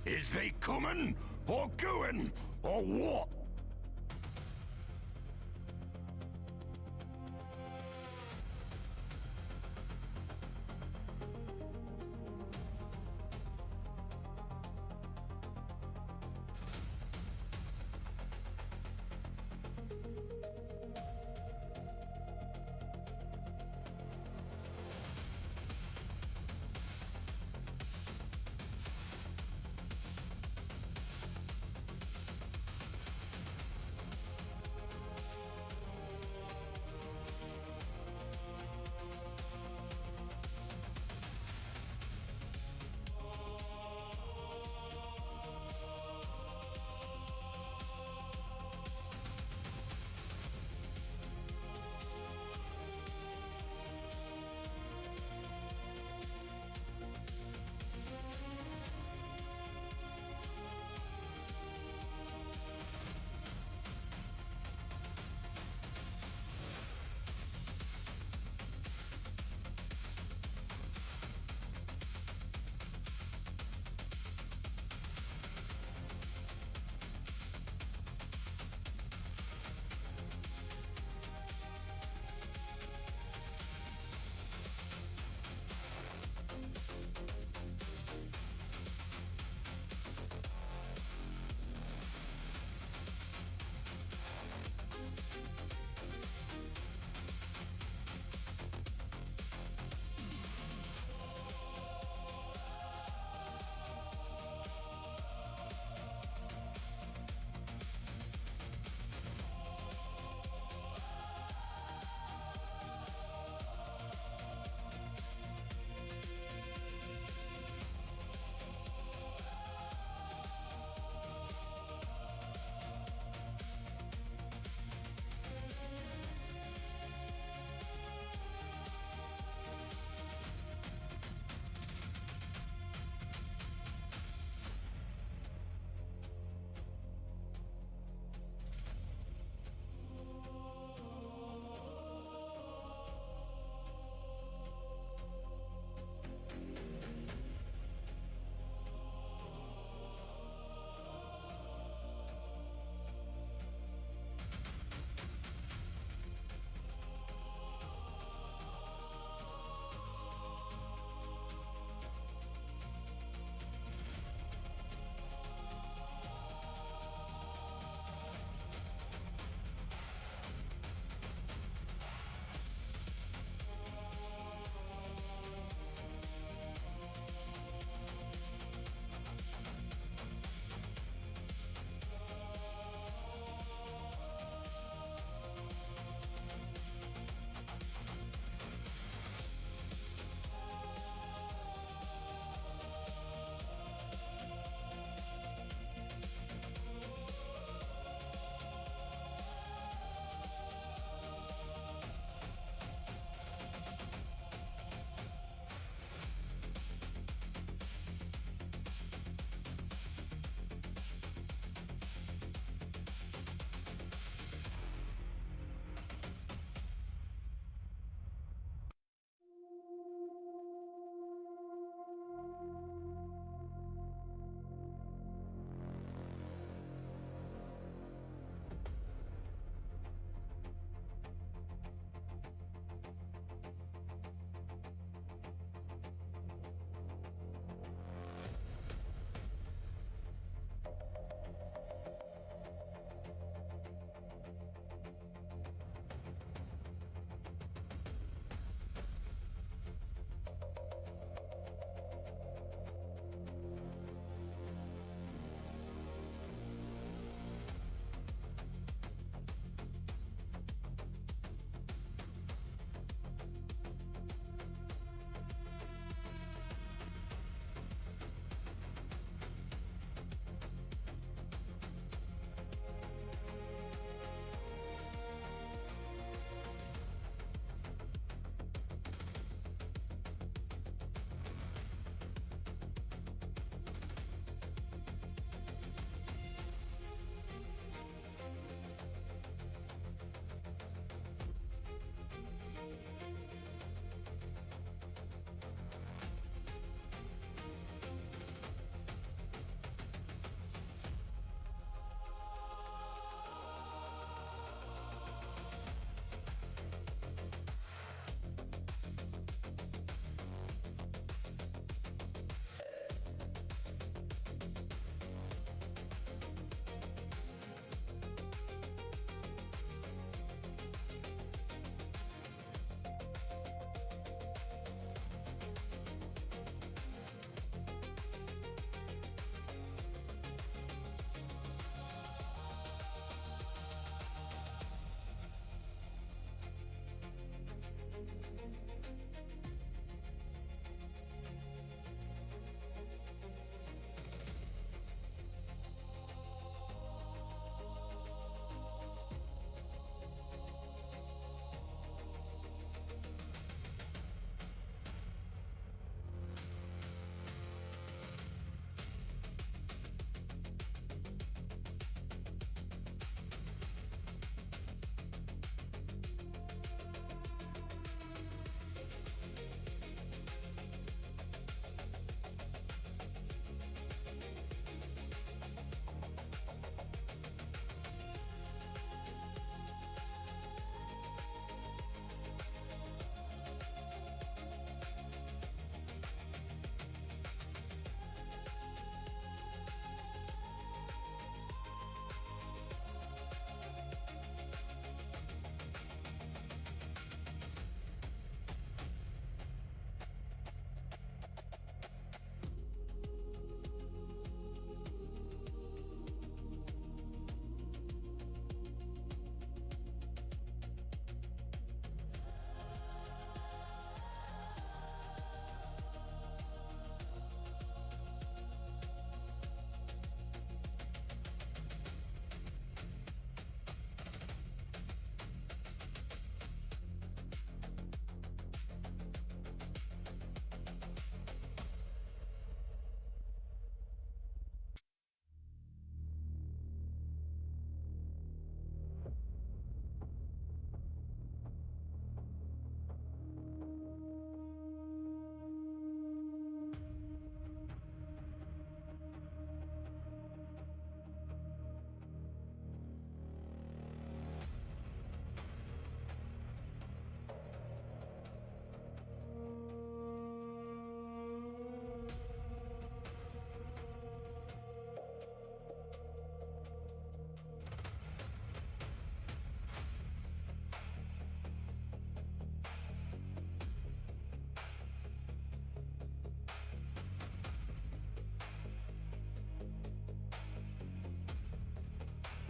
Is they coming, or going, or what?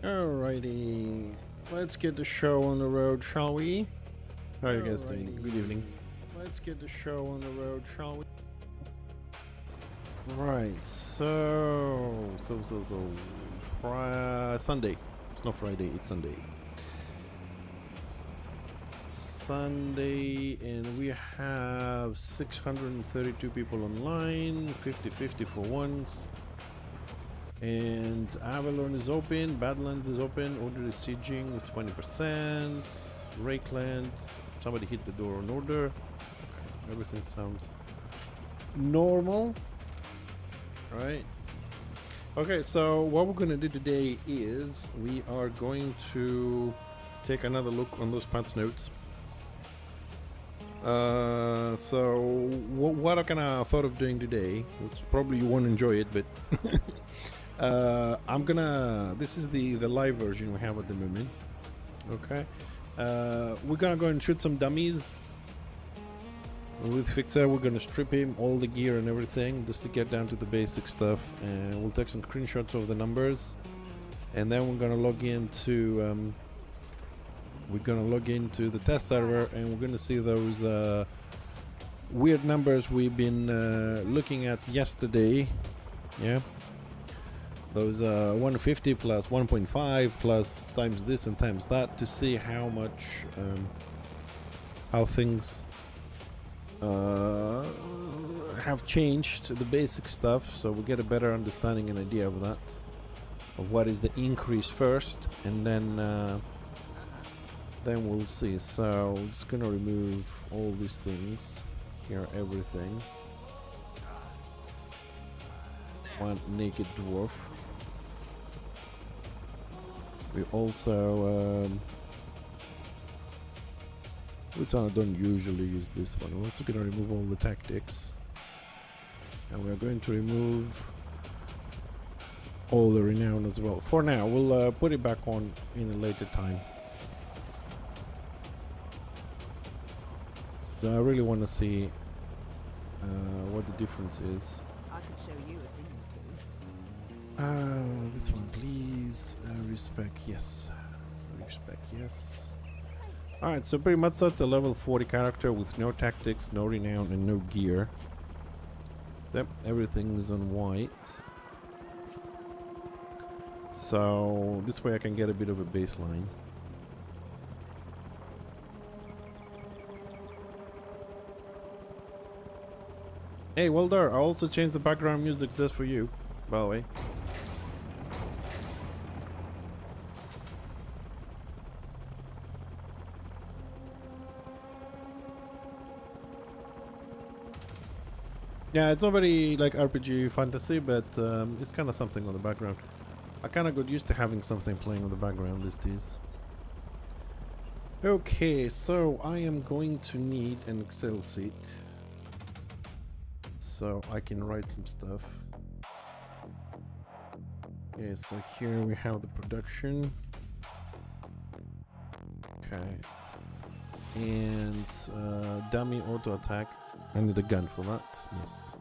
Alrighty, let's get the show on the road, shall we? How are you guys doing? Good evening. Let's get the show on the road, shall we? Right, so Sunday. It's not Friday, it's Sunday. Sunday, and we have 632 people online, 50-50 for once. And Avalon is open, Badlands is open, Order is sieging with 20%, Rakeland, somebody hit the door on order. Okay, everything sounds normal. Right. Okay, so what we're going to do today is we are going to take another look on those patch notes. So what I kind of thought of doing today, which probably you won't enjoy it, but this is the live version we have at the moment. Okay, we're gonna go and shoot some dummies with Fixer. We're gonna strip him all the gear and everything just to get down to the basic stuff, and we'll take some screenshots of the numbers, and then we're gonna log into the test server, and we're gonna see those weird numbers we've been looking at yesterday. Yeah, those 150 plus 1.5 plus times this and times that, to see how much how things have changed, the basic stuff, so we get a better understanding and idea of that, of what is the increase first, and then we'll see. So I'm just gonna remove all these things here, everything. One naked dwarf. We also which I don't usually use this one. We're also going to remove all the tactics, and we're going to remove all the renown as well. For now, we'll put it back on in a later time. So I really want to see what the difference is. I could show you a thing or two. This one, please. Respec, yes. Respec, yes. Alright, so pretty much that's a level 40 character with no tactics, no renown, and no gear. Yep, everything is on white. So this way I can get a bit of a baseline. Hey, well there, I also changed the background music just for you, by the way. Yeah, it's not very like RPG fantasy, but it's kind of something on the background. I kind of got used to having something playing on the background these days. Okay, so I am going to need an Excel sheet so I can write some stuff. Okay, so here we have the production. Okay. And dummy auto attack. I need a gun for that. Yes.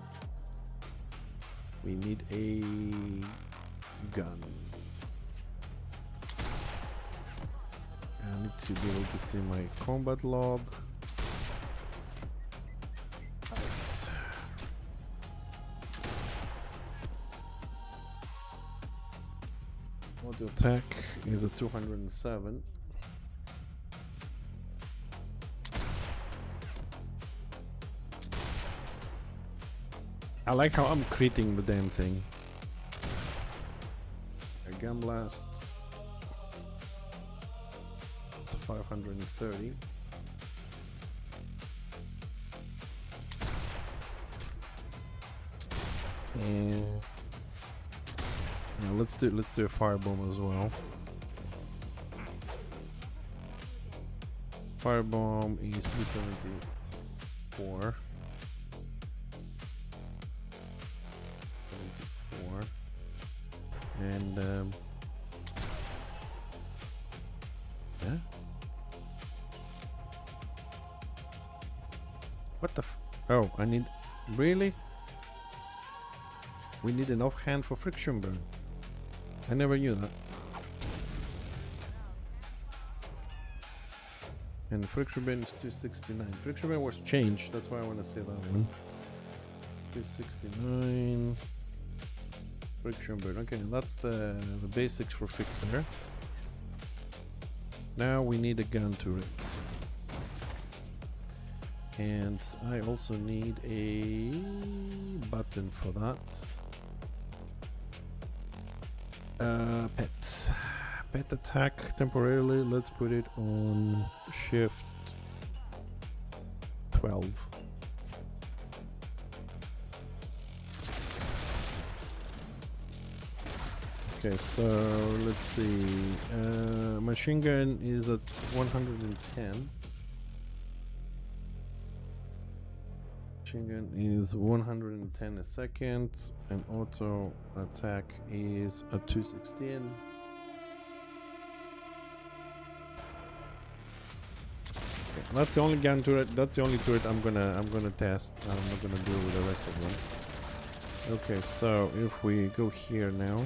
We need a gun. I need to be able to see my combat log. Right. Auto attack is a 207. I like how I'm creating the damn thing. A gun blast. It's a 530. And yeah, let's do a firebomb as well. Firebomb is 374. And yeah. What the oh, I need really? We need an offhand for friction burn. I never knew that. And the friction bin is 269. Friction bin was changed, that's why I want to say that one. 269. Friction bin. Okay, that's the basics for Fixer. Now we need a gun turret. And I also need a button for that. Pet. Pet attack temporarily. Let's put it on shift 12. Okay, so let's see. Machine gun is at 110. Machine gun is 110 a second, and auto attack is at 216. Okay, that's the only gun turret. That's the only turret I'm gonna test. I'm not gonna deal with the rest of them. Okay, so if we go here now.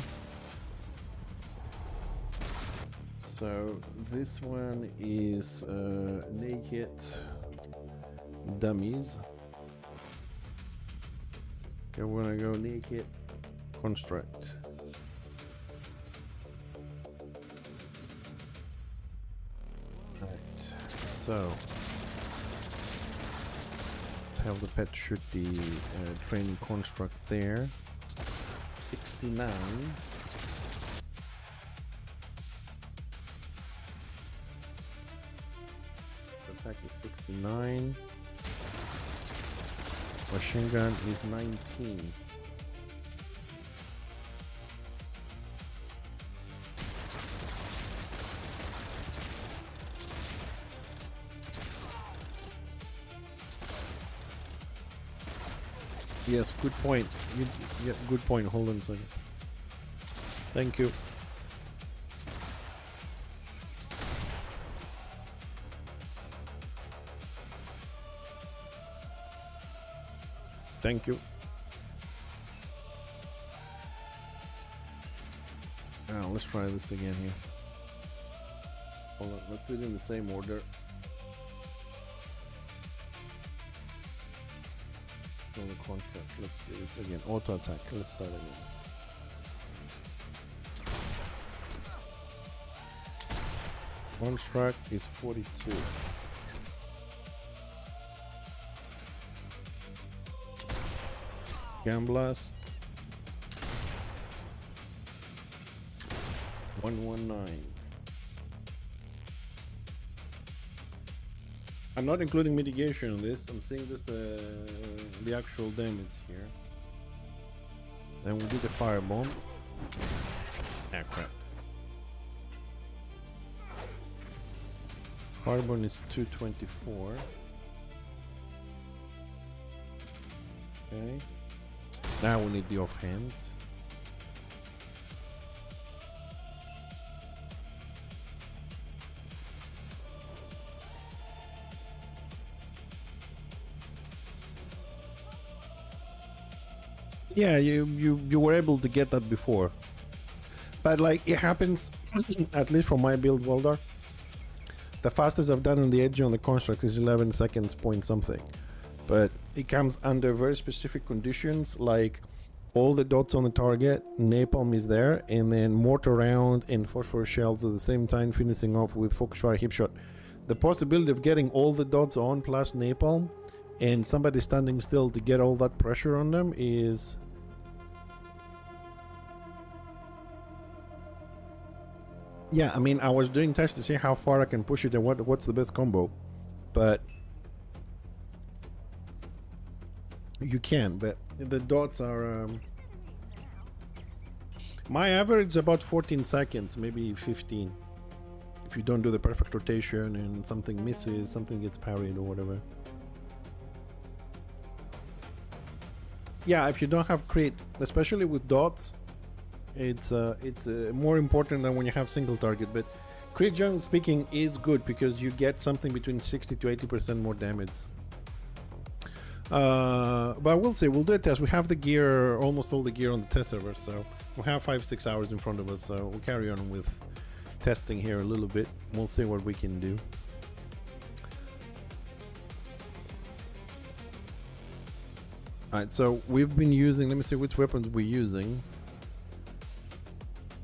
So this one is naked dummies. Okay, we're gonna go naked construct. Right, so tell the pet shoot the training construct there. 69. Attack is 69. Machine gun is 19. Yes, good point. Yeah, good point. Hold on a second. Thank you. Thank you. Now let's try this again here. Hold on, let's do it in the same order. On the contract, let's do this again. Auto attack. Let's start again. Construct is 42. Gun blast 119. I'm not including mitigation on this. I'm seeing just the actual damage here. Then we do the firebomb. Ah, crap. Firebomb is 224. Okay. Now we need the offhands. Yeah, you were able to get that before, but like it happens, at least for my build, Waldar. The fastest I've done on the edge on the construct is 11 seconds point something, but it comes under very specific conditions, like all the dots on the target, napalm is there, and then mortar round and phosphorus shells at the same time, finishing off with focus fire hip shot. The possibility of getting all the dots on plus napalm and somebody standing still to get all that pressure on them is... Yeah, I mean, I was doing tests to see how far I can push it and what's the best combo, but you can, but the dots are... my average is about 14 seconds, maybe 15. If you don't do the perfect rotation and something misses, something gets parried or whatever. Yeah, if you don't have crit, especially with dots, it's more important than when you have single target. But crit, generally speaking, is good because you get something between 60 to 80% more damage. But we'll see. We'll do a test. We have the gear, almost all the gear on the test server, so we have 5-6 hours in front of us. So we'll carry on with testing here a little bit. We'll see what we can do. Alright, so we've been using, let me see which weapons we're using.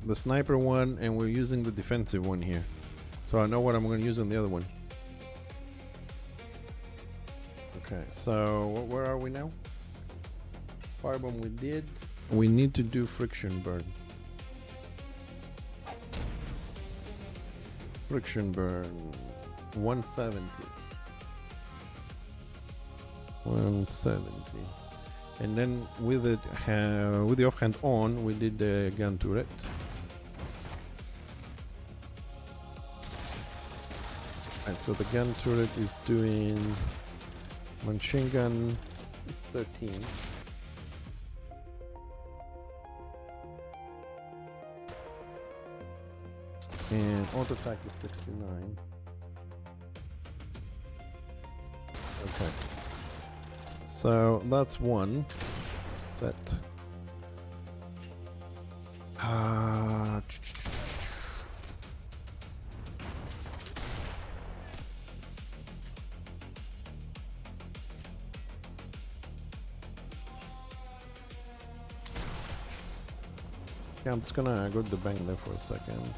The sniper one, and we're using the defensive one here. So I know what I'm going to use on the other one. Okay, so where are we now? Firebomb we did. We need to do friction burn. Friction burn 170. 170. And then with it, with the offhand on, we did the gun turret. Right, so the gun turret is doing machine gun. It's 13. And auto attack is 69. Okay. So that's one set. Yeah, I'm just gonna go to the bank there for a second.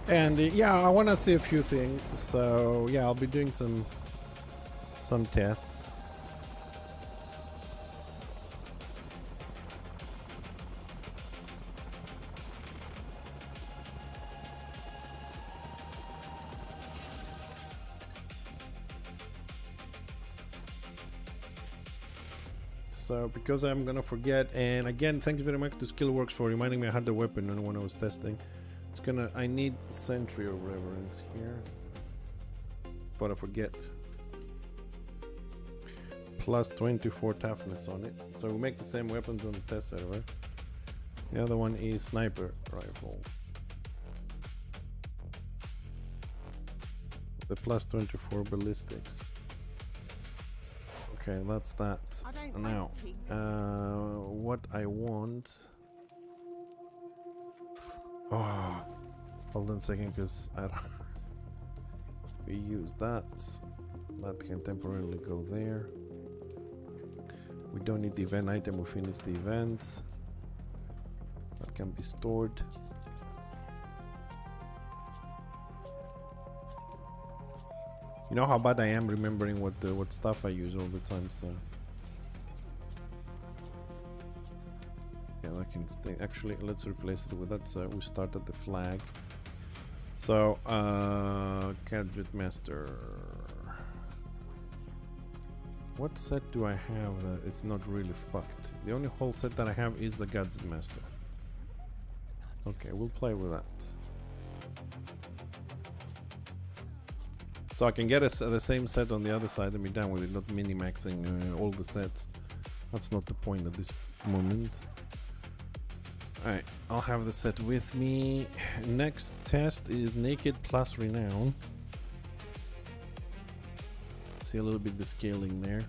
And yeah, I want to see a few things. So yeah, I'll be doing some tests. So because I'm gonna forget, and again, thank you very much to Skillworks for reminding me I had the weapon when I was testing. It's gonna, I need Sentry or Reverence here, but I forget. Plus 24 toughness on it, so we make the same weapons on the test server. The other one is Sniper Rifle. The plus 24 ballistics. Okay, that's that. Now, what I want. Oh, hold on a second, because I don't. We use that. That can temporarily go there. We don't need the event item. We finished the events. That can be stored. You know how bad I am remembering what stuff I use all the time, so yeah, that can stay. Actually, let's replace it with that. So we started the flag. So Gadget Master. What set do I have that it's not really fucked? The only whole set that I have is the Gadget Master. Okay, we'll play with that. So I can get the same set on the other side and be done with it, not mini-maxing all the sets. That's not the point at this moment. Alright, I'll have the set with me. Next test is Naked plus Renown. See a little bit the scaling there.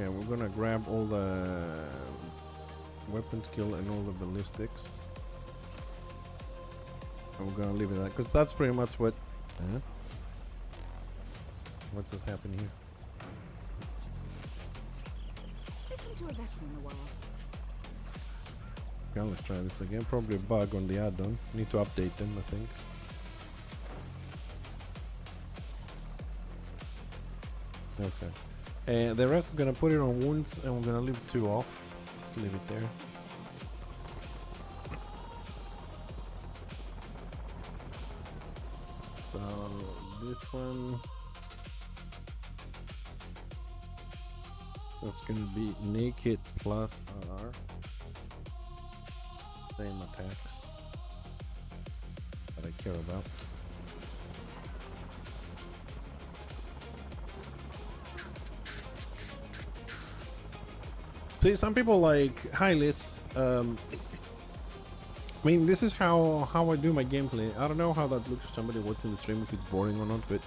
Okay, we're gonna grab all the weapon skill and all the ballistics. And we're gonna leave it at that, because that's pretty much what... What's just happening here? Listen to a veteran a while. Okay, let's try this again. Probably a bug on the add-on. Need to update them, I think. Okay. The rest I'm gonna put it on wounds, and we're gonna leave 2 off. Just leave it there. So this one that's gonna be Naked plus R. Same attacks that I care about. See, some people like, hi Liz, I mean, this is how I do my gameplay. I don't know how that looks to somebody watching the stream, if it's boring or not, but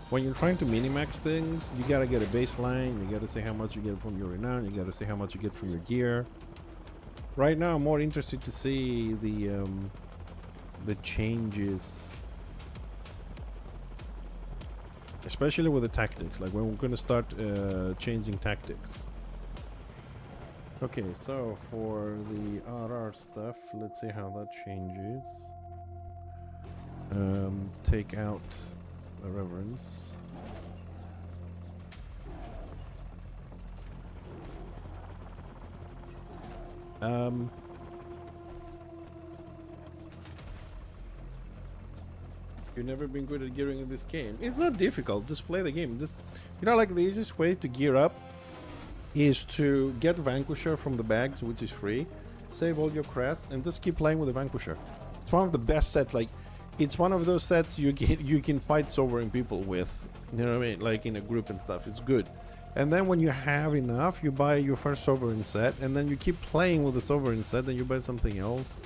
when you're trying to minimax things, you gotta get a baseline, you gotta say how much you get from your renown, you gotta say how much you get from your gear. Right now, I'm more interested to see the changes, especially with the tactics, like when we're gonna start changing tactics. Okay, so for the RR stuff, let's see how that changes. Take out the reverence. You've never been good at gearing in this game. It's not difficult, just play the game. Just, you know, like the easiest way to gear up is to get Vanquisher from the bags, which is free, save all your crests, and just keep playing with the Vanquisher. It's one of the best sets. Like, it's one of those sets you can fight sovereign people with, you know what I mean, like in a group and stuff. It's good. And then when you have enough, you buy your first sovereign set, and then you keep playing with the sovereign set, and you buy something else.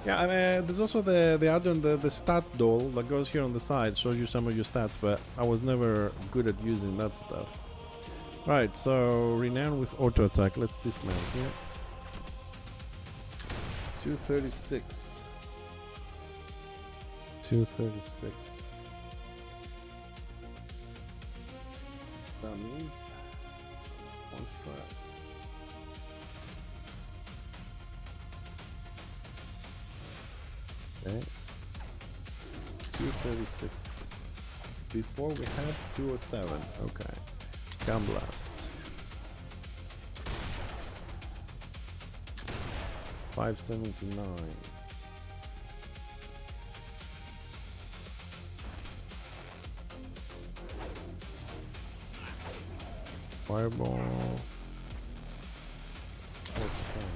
Yeah, I mean, there's also the add-on, the stat doll that goes here on the side, shows you some of your stats, but I was never good at using that stuff. Right, so renown with auto attack. Let's dismount here. 236. 236. Dummies. Constructs. Okay. 236. Before we had 207. Okay. Gun blast. 579. Fireball. 410.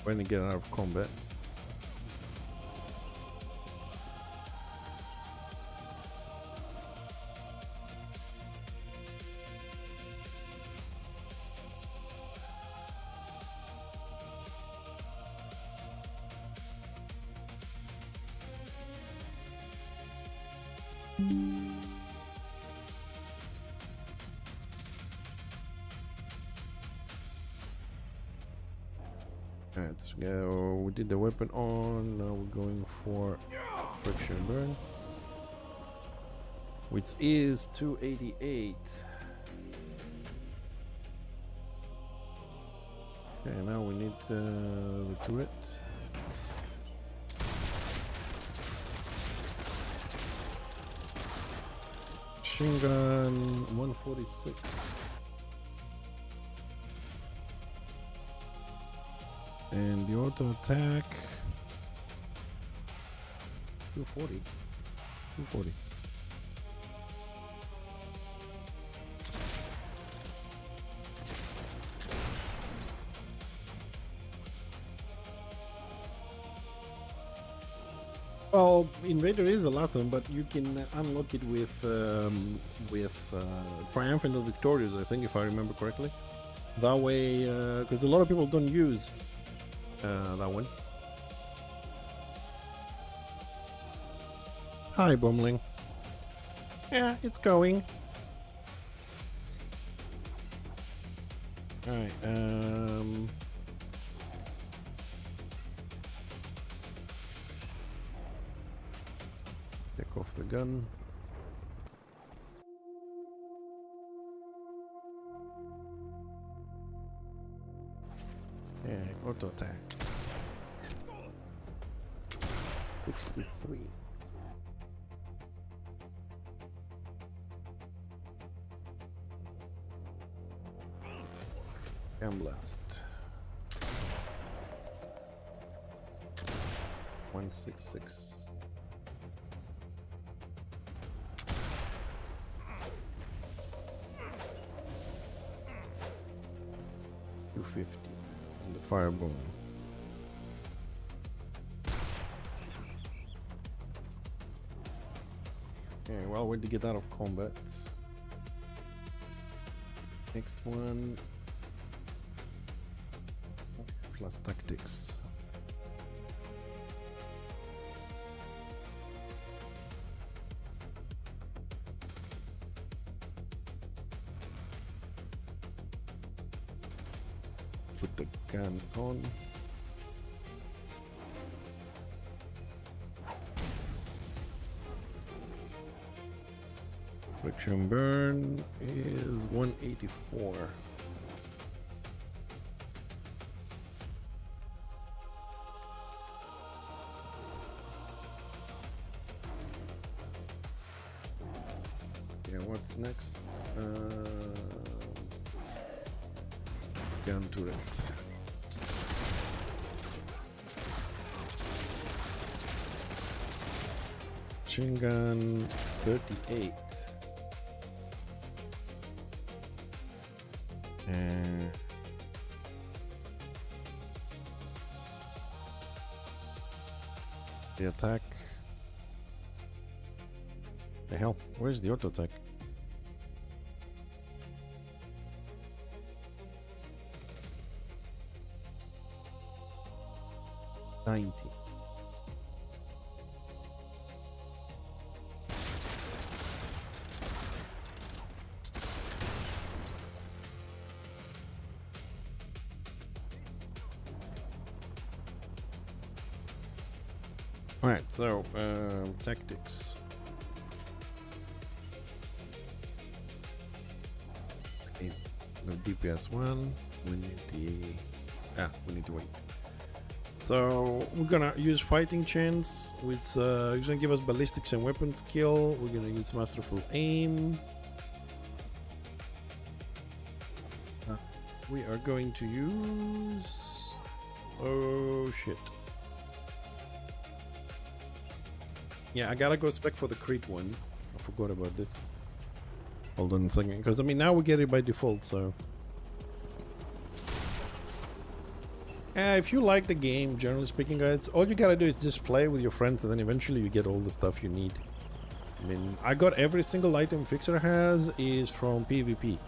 When you get out of combat. Let's go. We did the weapon on. Now we're going for friction burn, which is 288. Okay, now we need the turret. Machine gun 146. And the auto attack 240. 240. Well, Invader is a Latin, but you can unlock it with Triumphant or Victorious, I think, if I remember correctly. That way, because a lot of people don't use that one. Hi, Bumbling. Yeah, it's going. Alright, take off the gun. Yeah, auto attack. 63. Gun blast. 166. 250 on the fireball. Okay, well, wait to get out of combat. Next one. Plus tactics. Put the gun on. Friction burn is 184. Yeah, what's next? Gun turrets. Machine gun 38. The attack. The hell? Where's the auto attack? $90. Alright, so tactics. We need the DPS 1. We need we need to wait. So we're gonna use fighting chance, which is gonna give us ballistics and weapon skill. We're gonna use masterful aim. We are going to use. Oh shit. Yeah, I gotta go spec for the crit one. I forgot about this. Hold on a second, because I mean now we get it by default, so. If you like the game, generally speaking, guys, all you gotta do is just play with your friends, and then eventually you get all the stuff you need. I mean, I got every single item Fixer has is from PvP.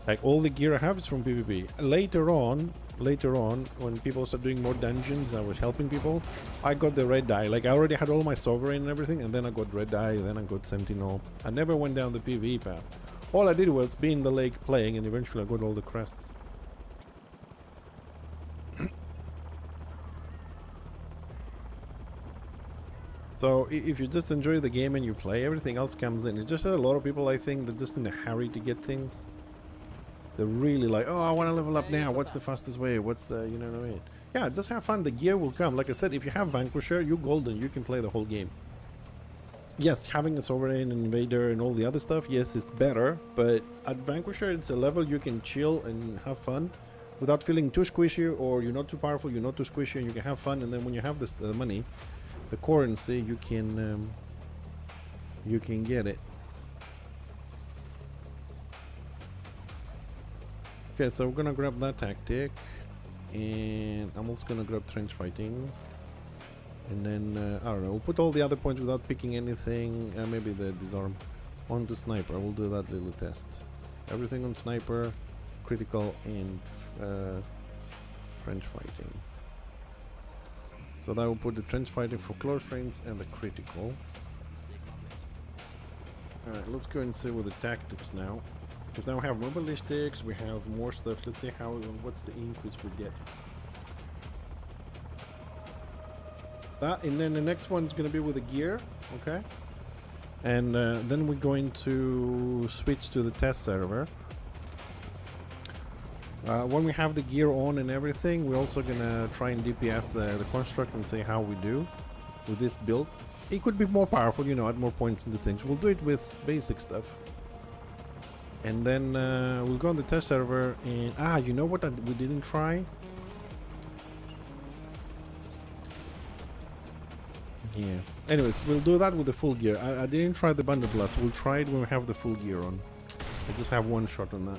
Like all the gear I have is from PvP. Later on, when people start doing more dungeons, I was helping people. I got the red dye. Like I already had all my sovereign and everything, and then I got red dye, then I got sentinel. I never went down the PvE path. All I did was be in the lake playing, and eventually I got all the crests. So if you just enjoy the game and you play, everything else comes in. It's just that a lot of people, I think, they're just in a hurry to get things. They're really like, oh, I want to level up now. What's the fastest way? What's the, you know what I mean? Yeah, just have fun. The gear will come. Like I said, if you have Vanquisher, you're golden. You can play the whole game. Yes, having a Sovereign and Invader and all the other stuff, yes, it's better. But at Vanquisher, it's a level you can chill and have fun without feeling too squishy, or you're not too powerful, you're not too squishy, and you can have fun. And then when you have this money, the currency, you can get it. Okay, so we're gonna grab that tactic, and I'm also gonna grab trench fighting, and then I don't know, we'll put all the other points without picking anything. Maybe the disarm onto sniper. We'll do that little test. Everything on sniper, critical, and trench fighting. So that will put the trench fighting for close range and the critical. Alright, let's go and see with the tactics now. Because now we have more ballistics, we have more stuff. Let's see what's the increase we get. That, and then the next one's going to be with the gear, okay? And then we're going to switch to the test server. When we have the gear on and everything, we're also going to try and DPS the construct and see how we do with this build. It could be more powerful, you know, add more points into things. We'll do it with basic stuff. And then we'll go on the test server and... you know what we didn't try? Yeah. Anyways, we'll do that with the full gear. I didn't try the Bandit Blast. We'll try it when we have the full gear on. I just have one shot on that.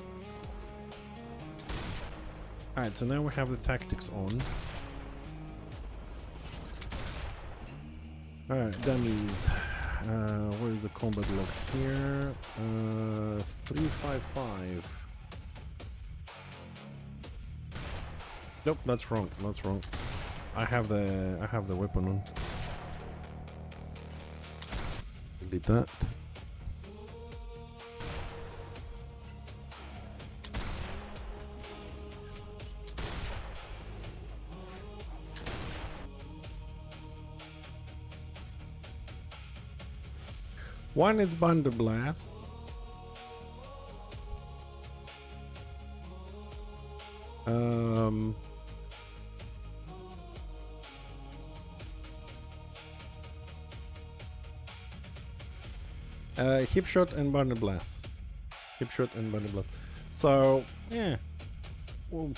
Alright, so now we have the tactics on. Alright, dummies. Where is the combat log here? 355. Nope, that's wrong. That's wrong. I have the weapon on. Delete that. One is Thunder Blast. Hip shot and Thunder Blast. Hip shot and Thunder Blast. So yeah. Well,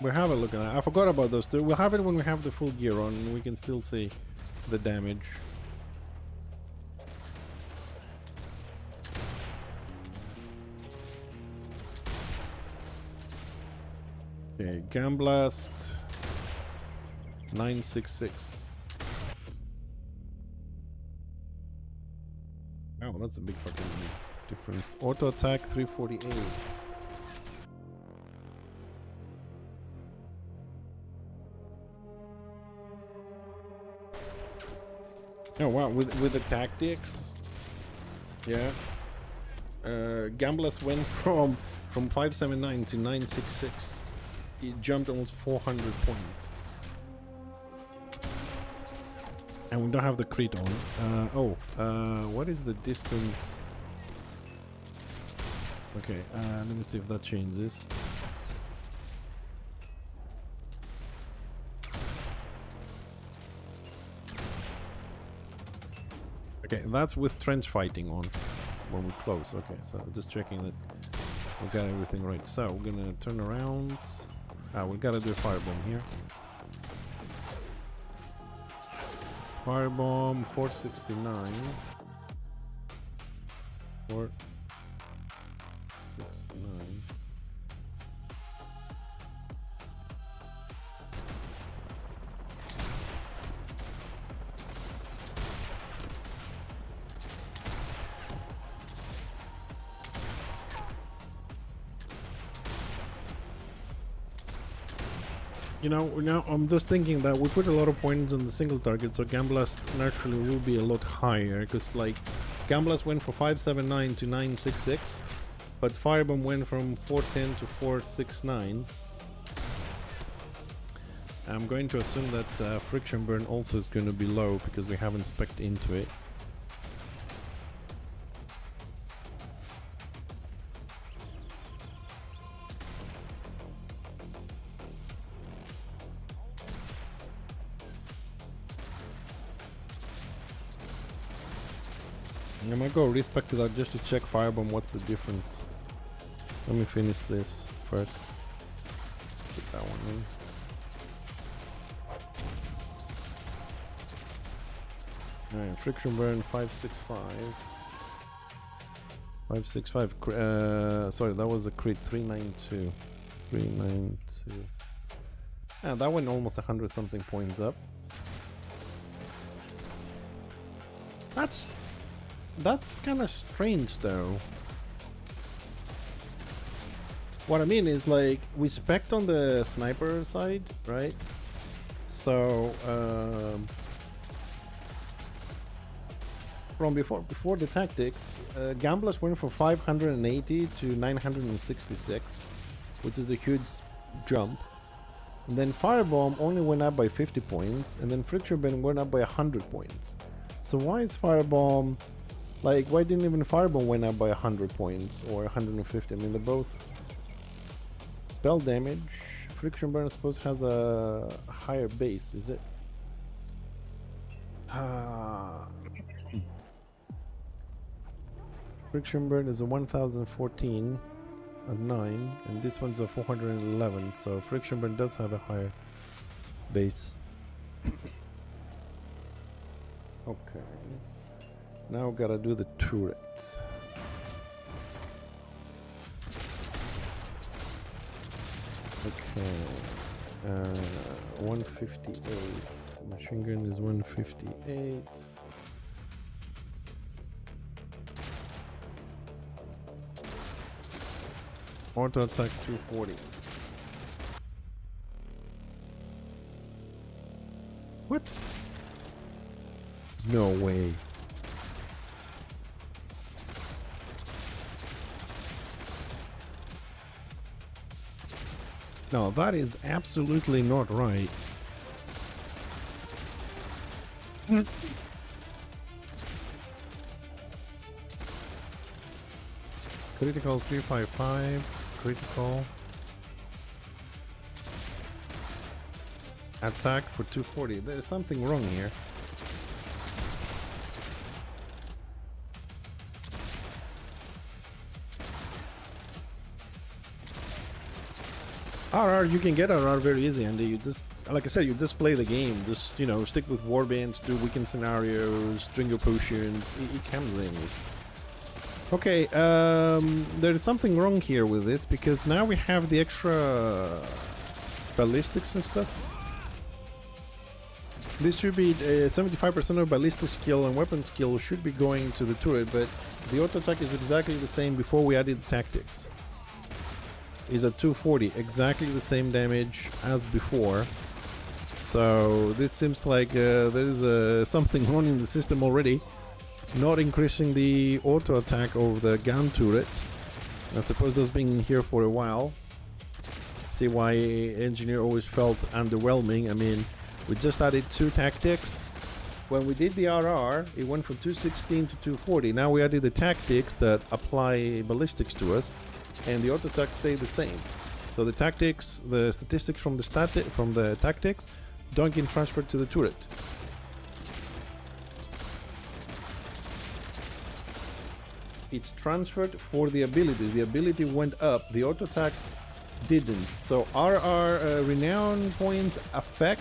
we'll have a look at that. I forgot about those two. We'll have it when we have the full gear on and we can still see the damage. Okay, Gun Blast 966. Oh, that's a big fucking difference. Auto attack 348. Oh wow, with the tactics, yeah. Gamblers went from 579 to 966. It jumped almost 400 points. And we don't have the crit on. What is the distance? Okay, let me see if that changes. Okay, that's with trench fighting on when we close. Okay, so just checking that we got everything right. So we're gonna turn around. We gotta do a firebomb here. Firebomb 469. 469. You know, now I'm just thinking that we put a lot of points on the single target, so Gamblast naturally will be a lot higher, because like Gamblast went from 579 to 966, but Firebomb went from 410 to 469. I'm going to assume that Friction Burn also is going to be low, because we haven't spec'd into it. I might go respec to that just to check Firebomb what's the difference. Let me finish this first. Let's put that one in. Alright, Friction Burn 565. 565. Sorry, that was a crit 392. 392. Yeah, that went almost 100 something points up. That's kind of strange though. What I mean is, like, we spec'd on the sniper side, right? So from before the tactics, Gamblers went from 580 to 966, which is a huge jump. And then Firebomb only went up by 50 points, and then Friction Burn went up by 100 points. So why is Firebomb, like, why didn't even Firebomb went up by 100 points or 150? I mean, they're both spell damage. Friction Burn, I suppose, has a higher base, is it? Friction Burn is a 1014 at 9, and this one's a 411, so Friction Burn does have a higher base. Okay. Now gotta do the turret. Okay. 158. Machine gun is 158. Auto attack 240. What? No way. No, that is absolutely not right. Critical 355. Critical. Attack for 240. There's something wrong here. RR, you can get RR very easy, and you just, like I said, you just play the game. Just, you know, stick with warbands, do weekend scenarios, drink your potions. It comes in. Okay, there's something wrong here with this, because now we have the extra ballistics and stuff. This should be 75% of ballistic skill and weapon skill should be going to the turret, but the auto attack is exactly the same before we added the tactics. Is at 240, exactly the same damage as before. So this seems like there is something wrong in the system already. Not increasing the auto attack of the gun turret. I suppose that's been here for a while. See why engineer always felt underwhelming. I mean, we just added 2 tactics. When we did the RR, it went from 216 to 240. Now we added the tactics that apply ballistics to us, and the auto attack stayed the same. So the tactics, the statistics from the tactics don't get transferred to the turret. It's transferred for the ability. The ability went up, the auto attack didn't. So RR renown points affect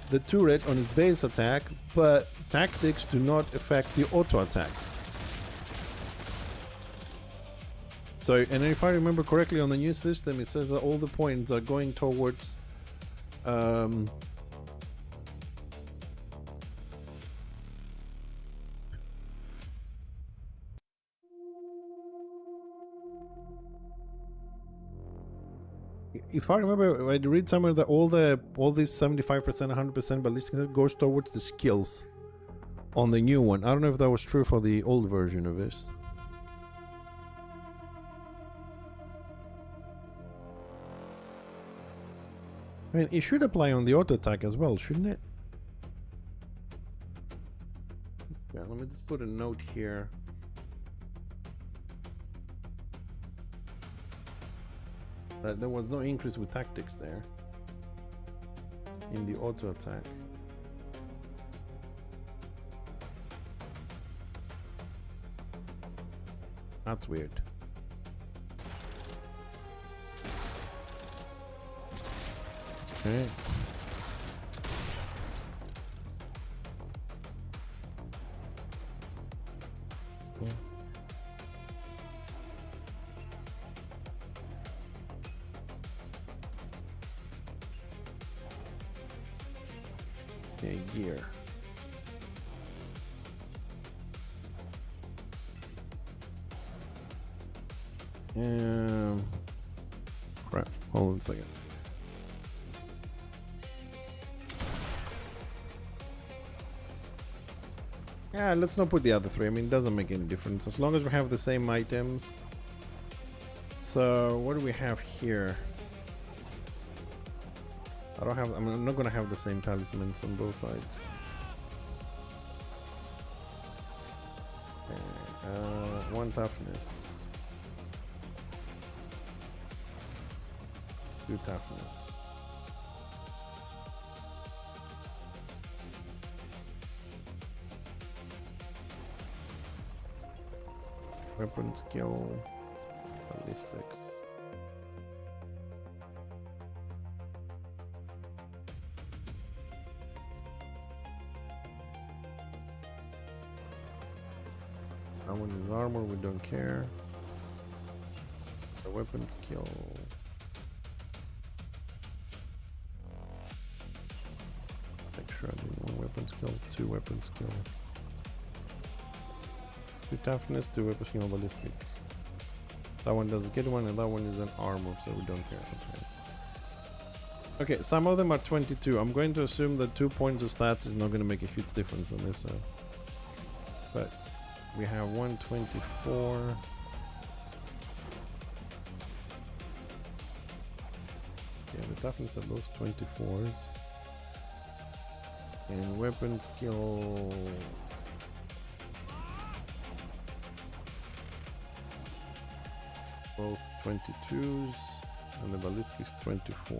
the turret on its base attack, but tactics do not affect the auto attack. So, and if I remember correctly, on the new system, it says that all the points are going towards if I remember, I read somewhere that all these 75%, 100% ballistic goes towards the skills on the new one. I don't know if that was true for the old version of this. I mean, it should apply on the auto attack as well, shouldn't it? Yeah, let me just put a note here. That there was no increase with tactics there in the auto attack. That's weird. Okay. Cool. Okay, gear. Crap. Hold on a second. Yeah, let's not put the other 3. I mean, it doesn't make any difference as long as we have the same items. So, what do we have here? I'm not gonna have the same talismans on both sides. Okay, 1 toughness. 2 toughness. Weapon skill, ballistics. That one is armor, we don't care. The weapon skill. weapon skill, 2 weapon skill. 2 toughness, 2 weapon skill, ballistic. That one doesn't get one, and that one is an armor, so we don't care. Okay, some of them are 22. I'm going to assume that 2 points of stats is not going to make a huge difference on this. But we have 124. Yeah, the toughness of those 24s. And weapon skill. Both 22s, and the ballistic is 24.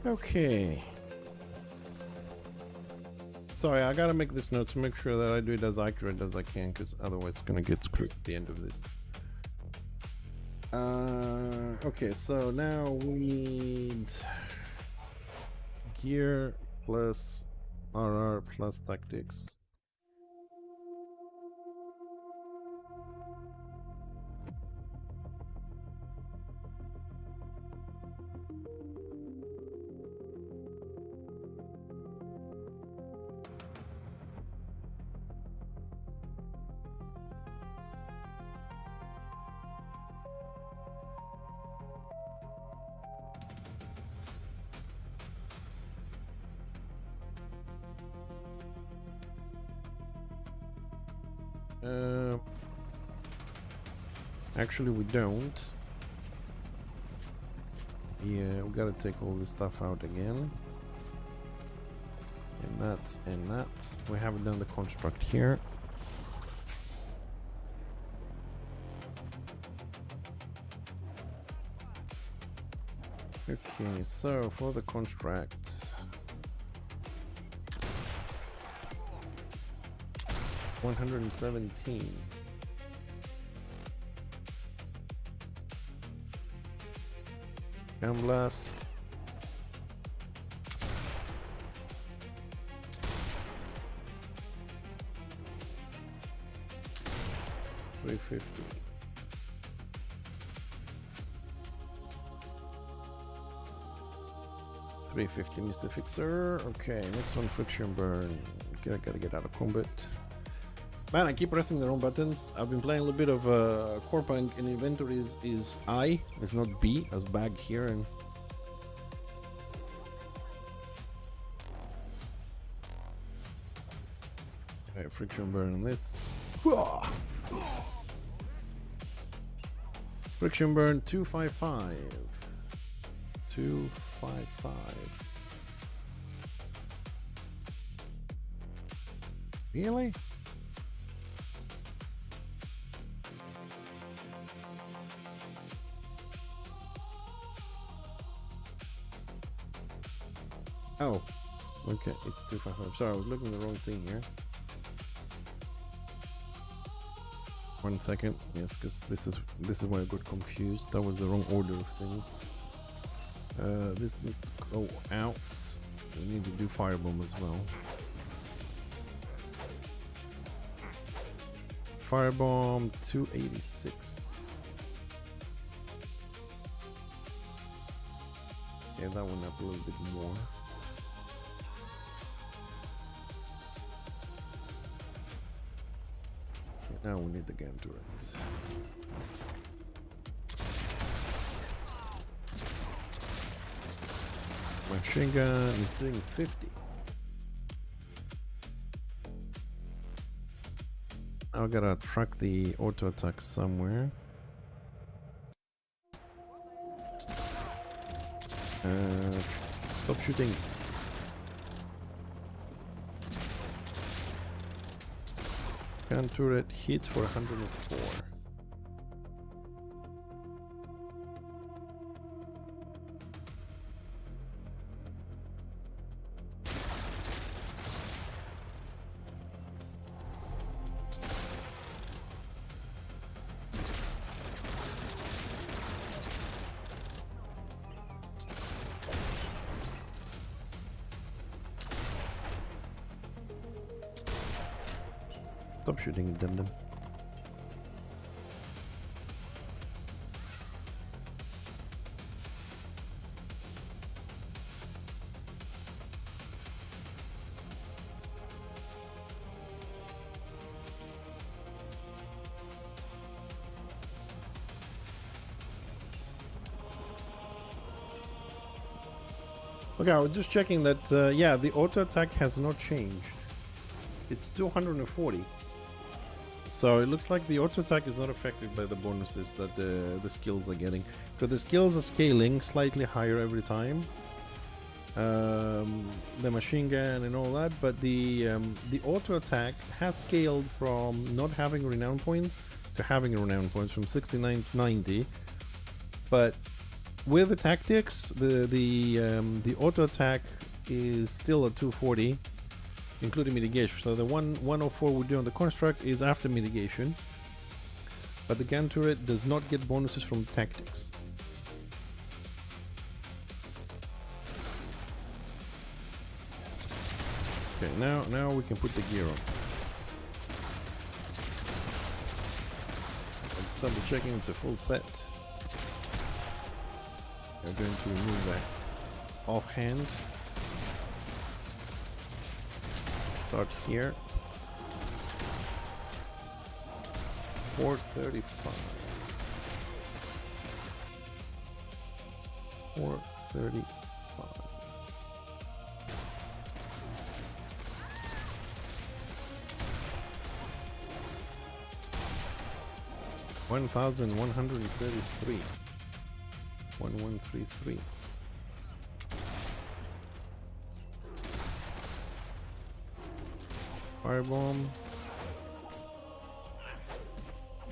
Okay. Sorry, I gotta make this note to make sure that I do it as accurate as I can, because otherwise it's gonna get screwed at the end of this. Okay, so now we need gear plus RR plus tactics. Actually, we don't. Yeah, we gotta take all this stuff out again. And that, and that. We haven't done the construct here. Okay, so for the construct, 117. Blast. $350. $350, Mr. Fixer. Okay, next one, friction burn. Okay, I gotta get out of combat. Man, I keep pressing the wrong buttons. I've been playing a little bit of Corpunk, and inventory is I, it's not B, as bag here. And okay, friction burn on this. Friction burn 255. 255. Really? Oh, okay, it's 255. Sorry, I was looking at the wrong thing here. 1 second. Yes, because this is why I got confused. That was the wrong order of things. This needs to go out. We need to do firebomb as well. Firebomb 286. Yeah, that one up a little bit more. Now we need the gun turrets. Machine gun is doing 50. I gotta track the auto attack somewhere. Stop shooting. Gun turret hits for 104. Stop shooting, dum-dum. Okay, I was just checking that, yeah, the auto attack has not changed. It's 240. So it looks like the auto attack is not affected by the bonuses that the skills are getting. So the skills are scaling slightly higher every time. The machine gun and all that, but the auto attack has scaled from not having renown points to having renown points from 69 to 90. But with the tactics, the auto attack is still at 240, including mitigation. So the 104 we do on the construct is after mitigation, but the gun turret does not get bonuses from tactics. Okay, now we can put the gear on. Let's double checking it's a full set. We're going to remove that offhand. Start here. 435. 435. $1,133. 1133. Firebomb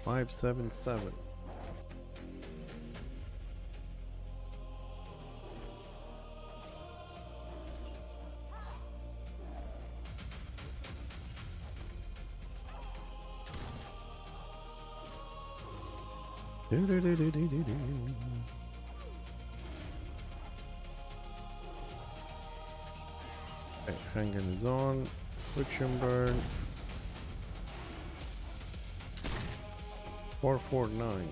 577. Okay, handgun is on. Friction burn 449.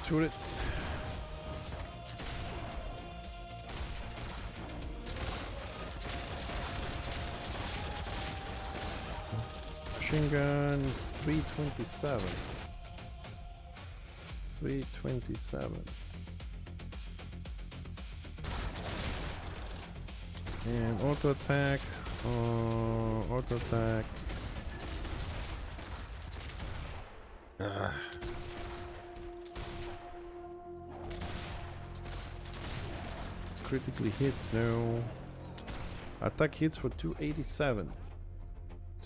Turrets. Machine gun 327. 327. And auto attack. Auto attack. Critically hits, no. Attack hits for 287.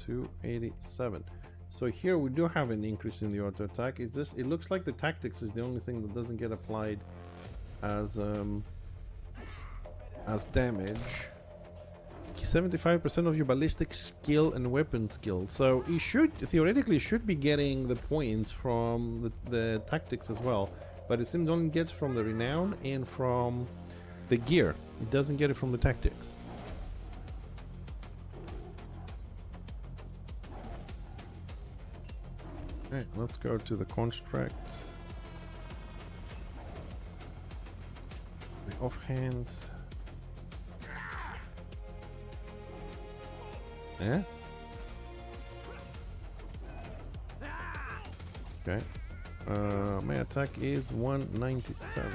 287. So here we do have an increase in the auto attack. Is this? It looks like the tactics is the only thing that doesn't get applied as damage. 75% of your ballistic skill and weapon skill. So you should theoretically should be getting the points from the tactics as well, but it seems only gets from the renown and from the gear. It doesn't get it from the tactics. Okay, let's go to the constructs. The offhands. Yeah. Okay. My attack is 197.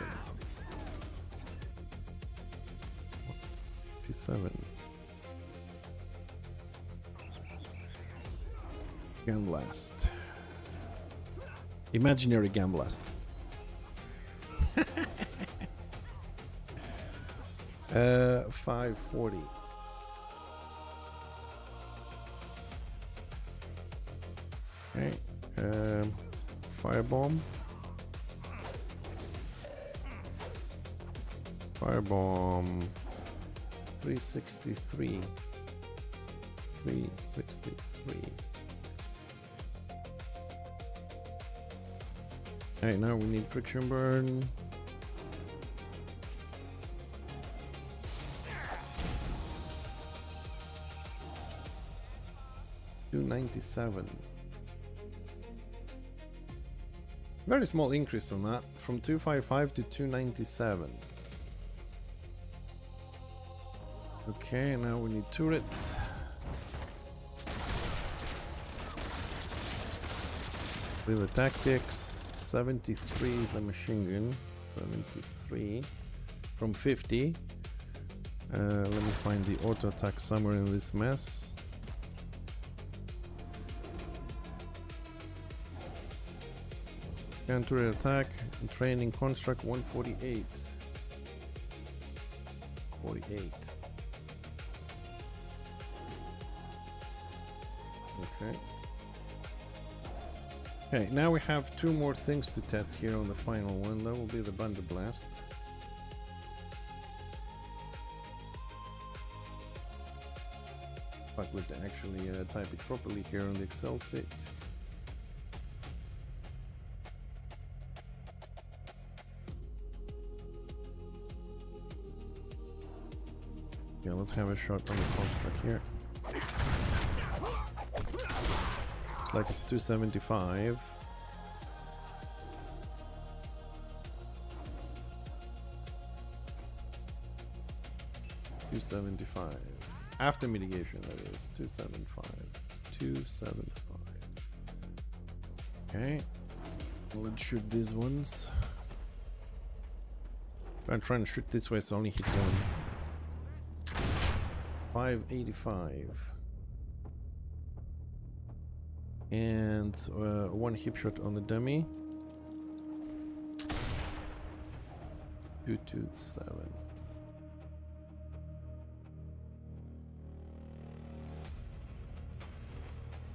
197. Gun blast. Imaginary gun blast. 540. Okay, firebomb. Firebomb 363. 363. Okay, now we need friction burn. $297. Very small increase on that, from 255 to 297. Okay, now we need turrets. We have tactics. 73 is the machine gun. 73 from 50. Let me find the auto attack somewhere in this mess. Counter attack, training construct 148. 48. Okay. Okay, now we have two more things to test here on the final one. That will be the Thunder Blast. If I could actually type it properly here on the Excel sheet. Yeah, let's have a shot on the construct here. Like it's 275. $275. After mitigation, that is. 275. 275. Okay. Let's shoot these ones. I'm trying to shoot this way, so I only hit one. 585. And one hip shot on the dummy. 227.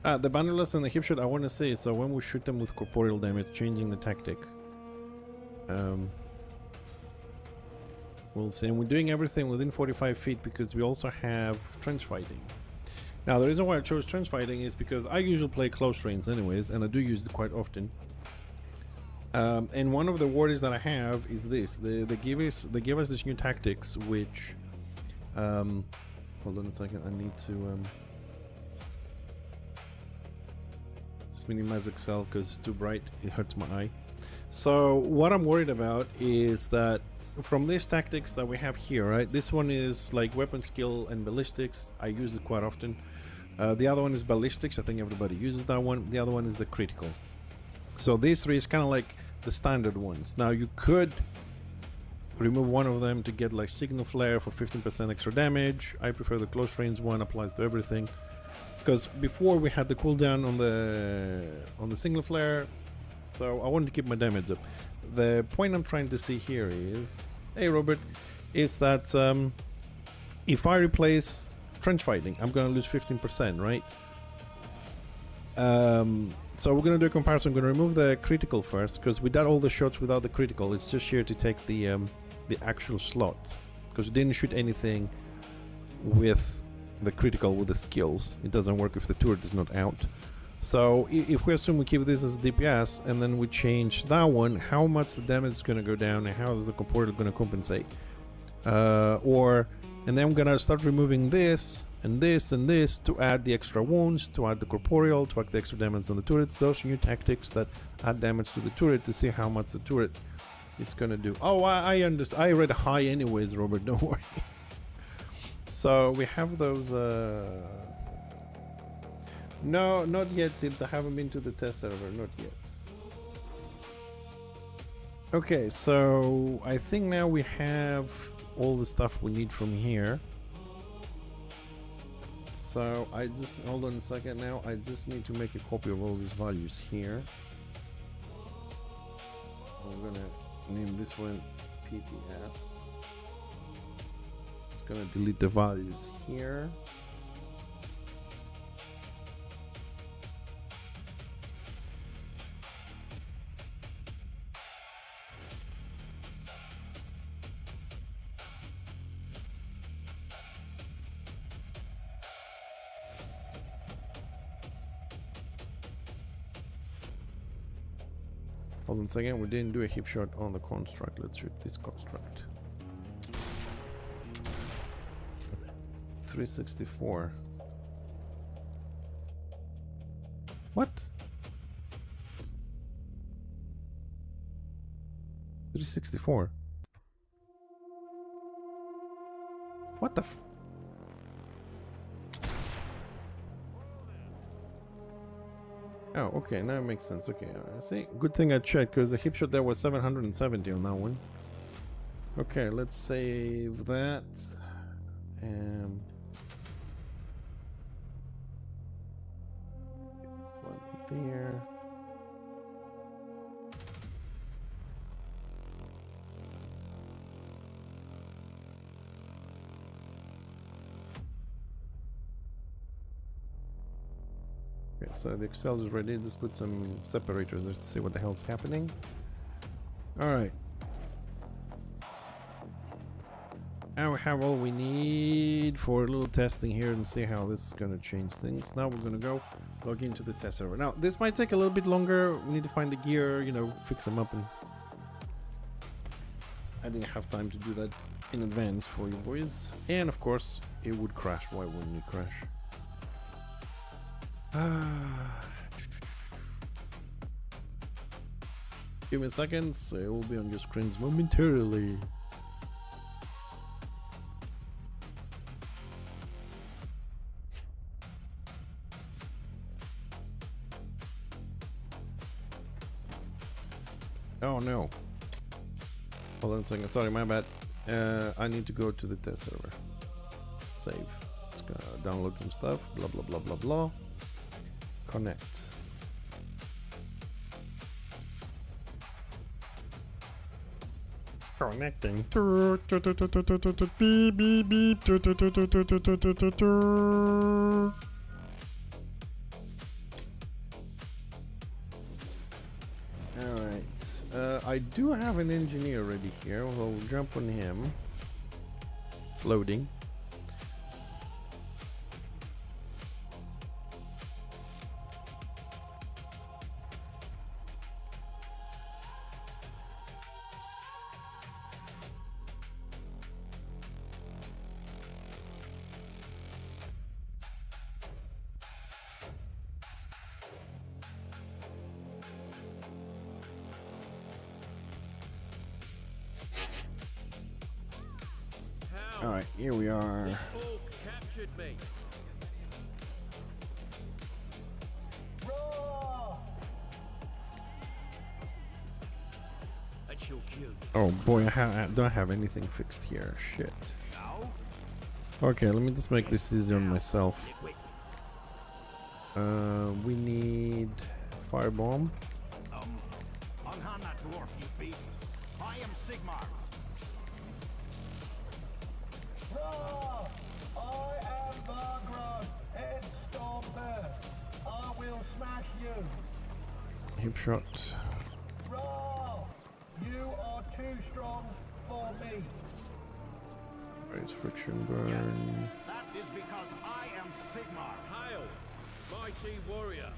The bannerless and the hip shot, I want to say, so when we shoot them with corporeal damage, changing the tactic. We'll see. And we're doing everything within 45 feet because we also have trench fighting. Now, the reason why I chose trench fighting is because I usually play close range anyways, and I do use it quite often. And one of the worries that I have is this: they give us this new tactics, which hold on a second, I need to just minimize Excel because it's too bright, it hurts my eye. So what I'm worried about is that from these tactics that we have here, right, this one is like weapon skill and ballistics. I use it quite often. The other one is ballistics. I think everybody uses that one. The other one is the critical. So these three is kind of like the standard ones. Now you could remove one of them to get like signal flare for 15% extra damage. I prefer the close range one, applies to everything, because before we had the cooldown on the signal flare, so I wanted to keep my damage up. The point I'm trying to see here is, hey Robert, is that if I replace trench fighting, I'm gonna lose 15%, right? So we're gonna do a comparison. I'm gonna remove the critical first because we did all the shots without the critical. It's just here to take the actual slot, because we didn't shoot anything with the critical with the skills. It doesn't work if the turret is not out. So if we assume we keep this as DPS and then we change that one, how much the damage is going to go down and how is the corporeal going to compensate? And then I'm going to start removing this and this and this to add the extra wounds, to add the corporeal, to add the extra damage on the turrets. Those are new tactics that add damage to the turret to see how much the turret is going to do. Oh, I understand. I read high anyways, Robert, don't worry. So we have those... No, not yet, Tibbs. I haven't been to the test server, not yet. Okay, so I think now we have all the stuff we need from here. So I just, hold on a second now, I just need to make a copy of all these values here. I'm gonna name this one PTS. It's gonna delete the values here. Hold on a second, we didn't do a hip shot on the construct. Let's shoot this construct. 364. What? 364. What the f- Oh, okay, now it makes sense. Okay, see, good thing I checked because the hip shot there was 770 on that one. Okay, let's save that. And one there. Okay, so the Excel is ready. Just put some separators there to see what the hell's happening. Alright. Now we have all we need for a little testing here and see how this is going to change things. Now we're going to go log into the test server. Now, this might take a little bit longer. We need to find the gear, you know, fix them up. And I didn't have time to do that in advance for you boys. And of course, it would crash. Why wouldn't it crash? Give me seconds, it will be on your screens momentarily. Oh no. Hold on a second, sorry, my bad. I need to go to the test server. Save. Let's go download some stuff, blah blah blah blah blah. Connect. Connecting. Beep beep beep. Alright. I do have an engineer ready here. We'll jump on him. It's loading. Alright, here we are. Captured me. That's your cue. Oh boy, I don't have anything fixed here. Shit. Okay, let me just make this easier on myself. We need firebomb. Unhand that dwarf, you beast. I am Sigmar. I am Vargron, head stomper. I will smash you. Hip shot. Raw! You are too strong for me. It's friction burn. That is because I am Sigmar. Hail, mighty warrior.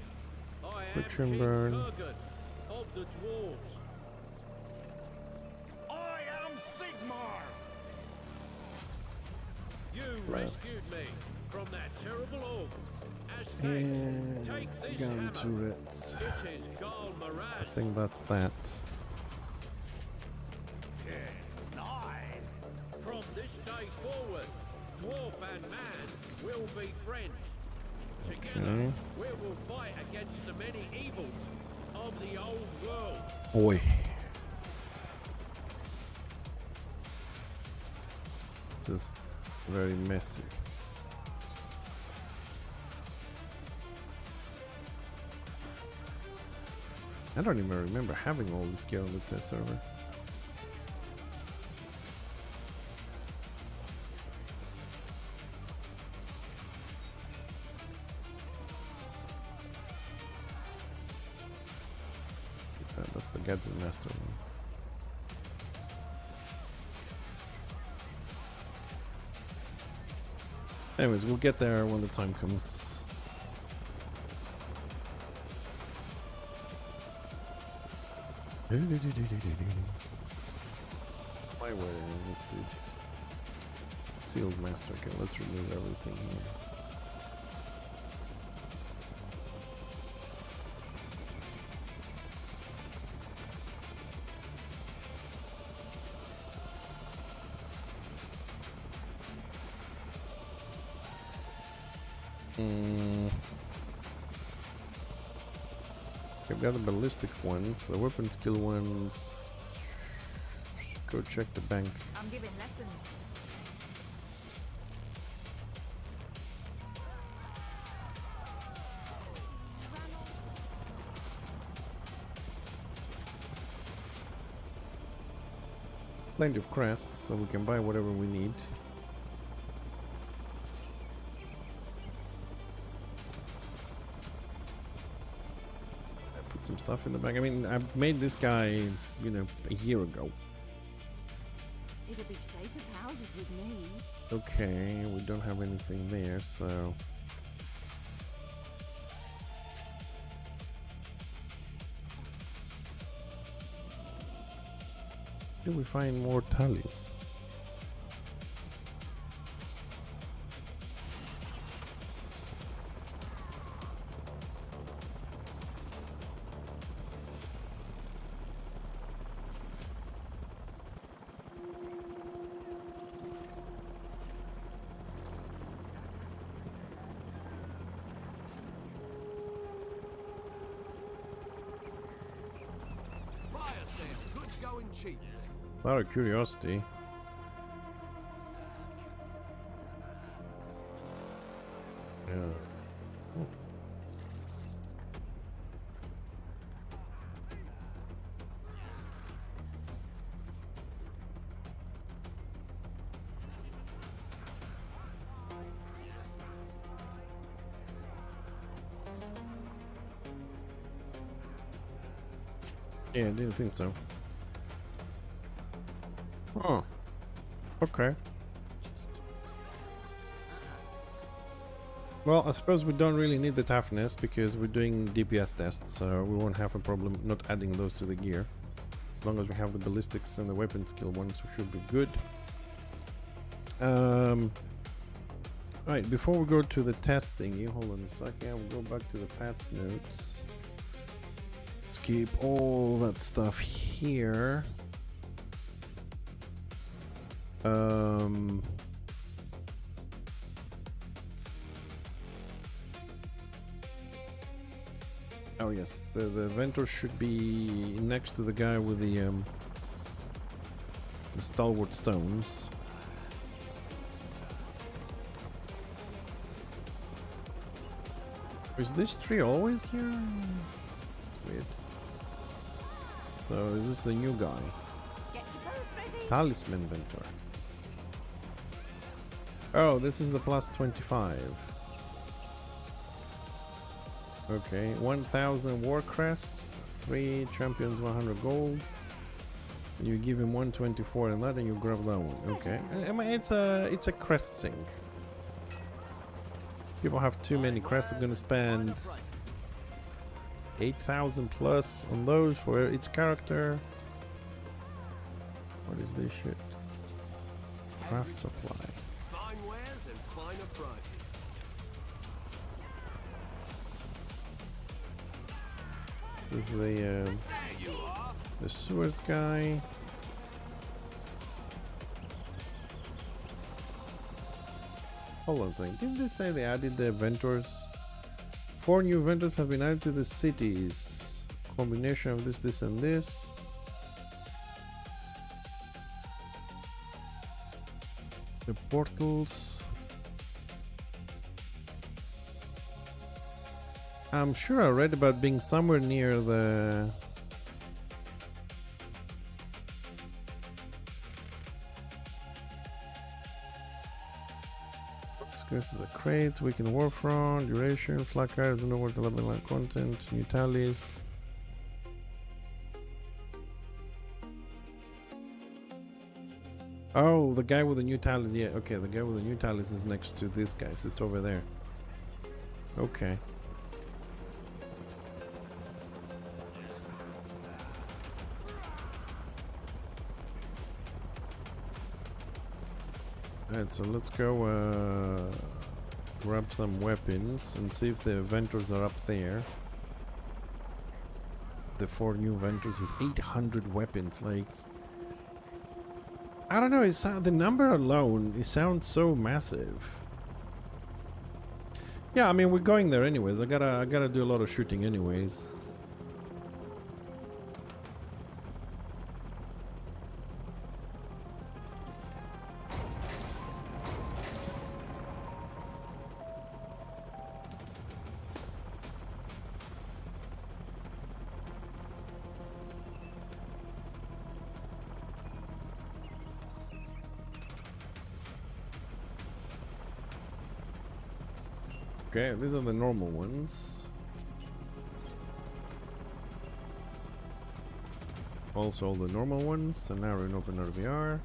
I am Friction King burn. Kurgan of the dwarves. I am Sigmar. You Blast. rescued me from that terrible orc. And Take this gun hammer. turrets. It is Gal I Moran. think that's that. Nice. From this day forward, dwarf and man will be friends. Together, Okay. we will fight against the many evils of the old world. Boy. This is very messy. I don't even remember having all this gear on the test server. That's the gadget master one. Anyways, we'll get there when the time comes. Why were this dude? Sealed master. Okay, let's remove everything here. I've got the ballistic ones, the weapon skill ones. Go check the bank. I'm giving lessons. Plenty of crests, so we can buy whatever we need. Put some stuff in the bag. I mean, I've made this guy, you know, a year ago. It'll be safe as houses with me. Okay, we don't have anything there, so... Do we find more tallies? Fire sale, goods going cheap. Out of curiosity. Yeah. Oh. Yeah, I didn't think so. Oh, okay. Well, I suppose we don't really need the toughness because we're doing DPS tests, so we won't have a problem not adding those to the gear. As long as we have the ballistics and the weapon skill ones, we should be good. Right, before we go to the test thingy, hold on a second, we'll go back to the patch notes. Skip all that stuff here. Oh yes, the Ventor should be next to the guy with the stalwart stones. Is this tree always here? It's weird. So is this the new guy? Get your bows ready. Talisman Ventor. Oh, this is the plus 25. Okay, 1000 war crests, 3 champions, 100 golds. You give him 124 and that, and you grab that one. Okay, I mean it's a crest sink. People have too many crests. They're gonna spend 8,000 plus on those for each character. What is this shit? Craft supply. Fine wares and finer prices. This is the sewers guy. Hold on a second. Didn't they say they added the Ventors? 4 new Ventors have been added to the cities. Combination of this, and this. The portals. I'm sure I read about being somewhere near the... This is a crate, weekend warfront, duration, flak card, don't know what the level of content, new tallies. Oh, the guy with the new tallies, yeah, okay, the guy with the new tallies is next to this guy, so it's over there. Okay. Alright, so let's go grab some weapons and see if the vendors are up there. The 4 new vendors with 800 weapons, like... I don't know, the number alone, it sounds so massive. Yeah, I mean, we're going there anyways. I gotta do a lot of shooting anyways. Okay, these are the normal ones. Also the normal ones, so now we're in open RVR.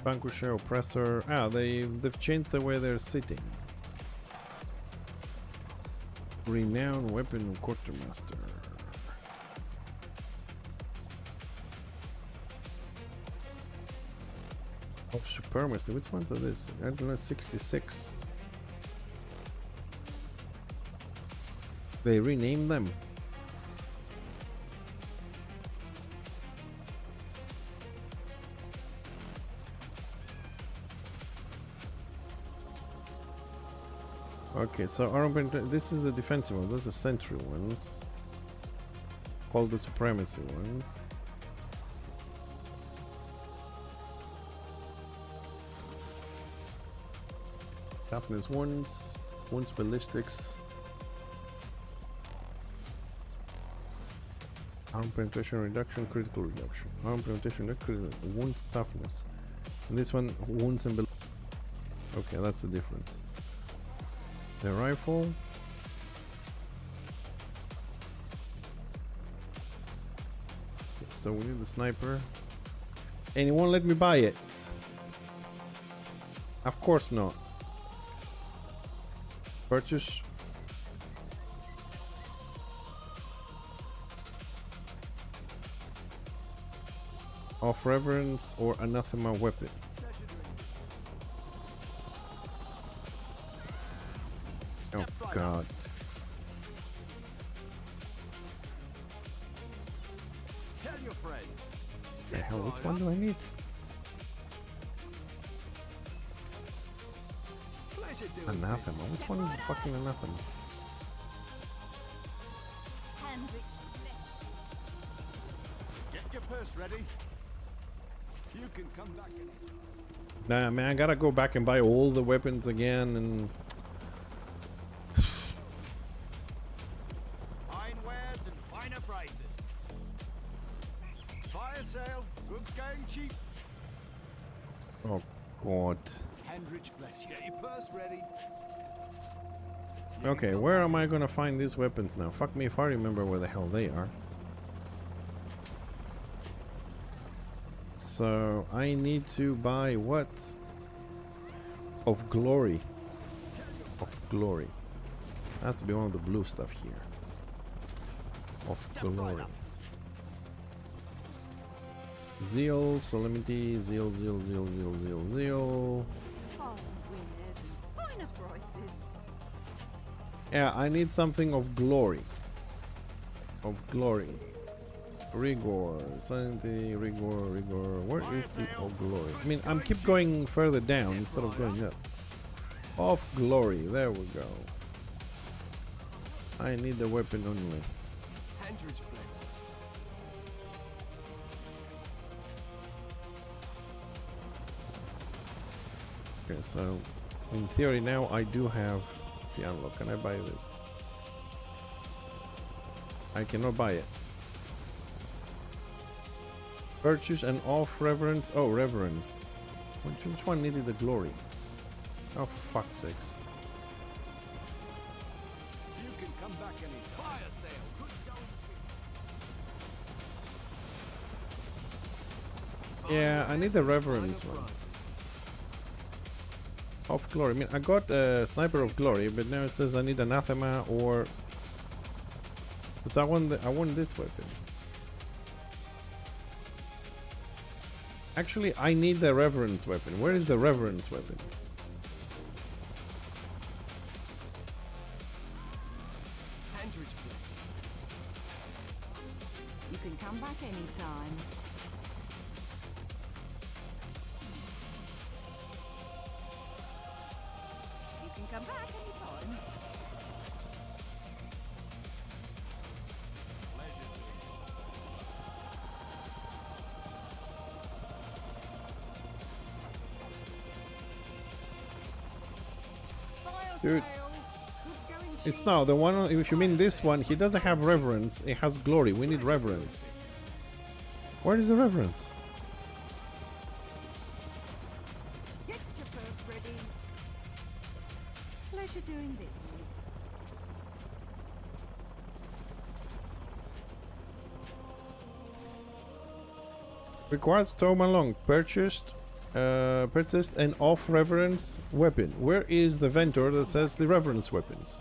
Vanquisher, Oppressor. Ah, they've changed the way they're sitting. Renowned Weapon Quartermaster. Of Supremacy. Which ones are this? I don't know, 66. They renamed them. Okay, so this is the defensive one. Those are the sentry ones. Called the supremacy ones. Toughness ones. Wounds ballistics. Arm penetration reduction, critical reduction. Arm penetration reduction, wounds toughness. And this one, wounds and okay, that's the difference. The rifle. So we need the sniper. And he won't let me buy it. Of course not. Purchase. Of reverence or anathema weapon. Oh god. Tell your friends. The hell, which one do I need? Pleasure doing Anathema. business. Which one is the fucking anathema? Hendrix, Get your purse ready. You can come back and... Nah, man, I gotta go back and buy all the weapons again and... Fine wares and finer prices. Fire sale, goods going cheap. Oh god. Hendrich, bless you. Get your purse ready. Okay, where am I gonna find these weapons now? Fuck me if I remember where the hell they are. So, I need to buy what? Of glory. Of glory. Has to be one of the blue stuff here. Of glory. Zeal, solemnity, zeal. fine winners and finer prices. Yeah, I need something of glory. Of glory. Rigor, sanity, rigor. Where is the of glory? I mean, I'm keep going further down instead of going up. Of glory, there we go. I need the weapon only. Hendrich, bless you. Okay, so in theory now I do have the unlock. Can I buy this? I cannot buy it. Purchase and off reverence. Oh, reverence. Which one needed the glory? Oh, for fuck's sakes. You can come back anytime. Fire sale. Goods going cheap. Yeah, I need the reverence Finer one. prices. Of glory. I mean, I got a sniper of glory, but now it says I need anathema or. Because I want this weapon. Actually, I need the reverence weapon. Where is the reverence weapons? Handridge bless you. You can come back anytime. You can come back anytime. Dude, it's now the one. If you mean this one, he doesn't have reverence. It has glory. We need reverence. Where is the reverence? Get your purse ready. Pleasure doing business. Requires Tom along. Purchased an off reverence weapon. Where is the vendor that says the reverence weapons?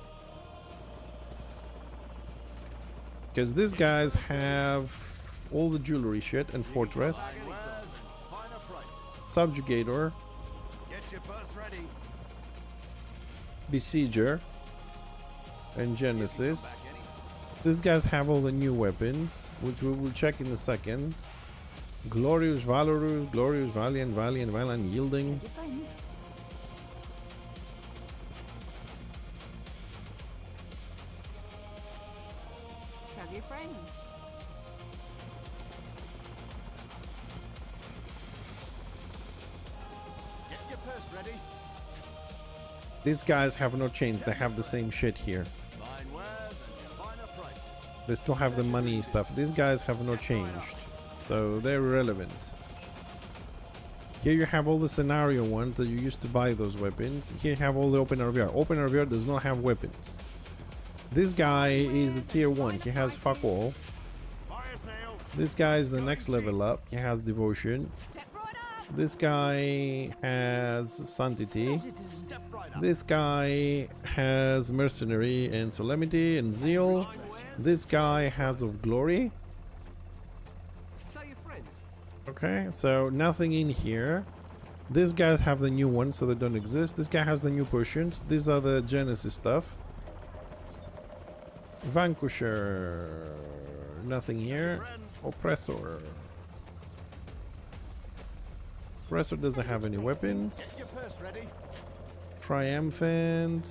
Because these guys have all the jewelry shit and fortress, subjugator, Get your purse ready. besieger, and genesis. These guys have all the new weapons, which we will check in a second. Glorious, valorous, glorious, valiant, valiant, valiant, yielding. Defense. Tell your friends. Get your purse ready. These guys have no change. They have the same shit here. Fine wares and finer price. They still have the money stuff. These guys have not changed, so they're irrelevant. Here you have all the scenario ones that you used to buy those weapons. Here you have all the open RVR. Open RVR does not have weapons. This guy is the tier 1. He has fuck all. Fire sale. This guy is the next level up. He has devotion. Step right up. This guy has sanctity. Step right up. This guy has mercenary and solemnity and zeal. This guy has of glory. Tell your friends. Okay, so nothing in here. These guys have the new ones, so they don't exist. This guy has the new potions. These are the Genesis stuff. Vanquisher. Nothing here. Oppressor. Oppressor doesn't have any Get weapons. your purse ready. Triumphant.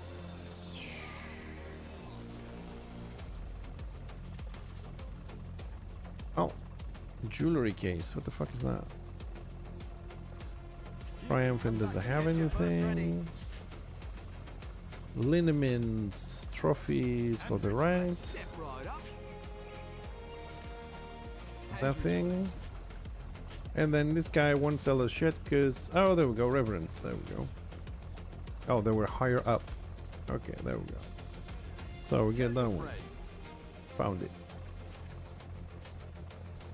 Oh, jewelry case. What the fuck is that? Triumphant doesn't have anything. Lineaments, trophies for the ranks. Step right up. Nothing. And then this guy won't sell us shit because... Oh, there we go. Reverence. There we go. Oh, they were higher up. Okay, there we go. So we get that one. Found it.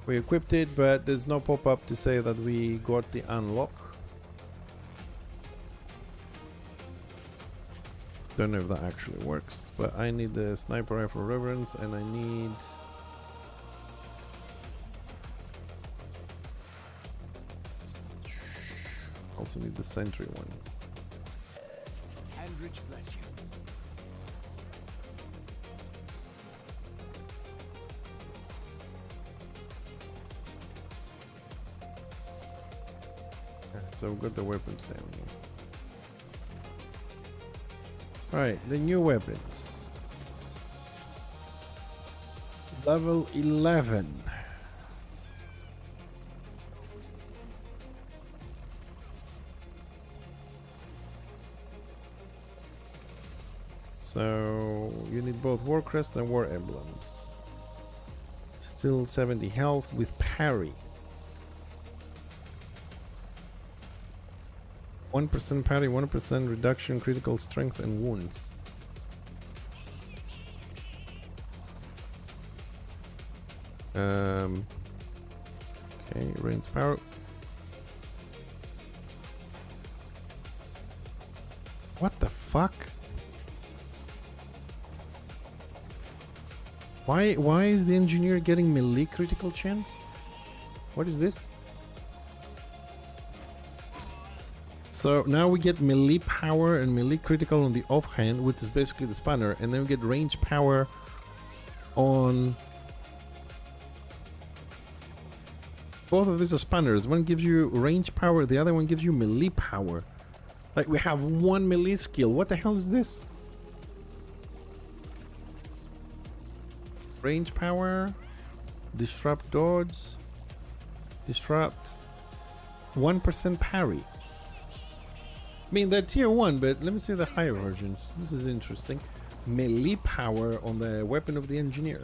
We equipped it, but there's no pop-up to say that we got the unlock. Don't know if that actually works, but I need the sniper rifle reverence and I need... Also need the sentry one. Handridge bless you. So we've got the weapons down here. Alright, the new weapons. Level 11. So you need both war crests and war emblems. Still 70 health with parry. 1% parry, 1% reduction, critical strength and wounds. Okay, range power. What the fuck? Why is the engineer getting melee critical chance? What is this? So now we get melee power and melee critical on the offhand, which is basically the spanner, and then we get range power on both of these are spanners. One gives you range power, the other one gives you melee power. Like we have one melee skill. What the hell is this? Range power, disrupt dodge, disrupt, 1% parry. I mean, they're tier 1, but let me see the higher versions. This is interesting. Melee power on the weapon of the engineer.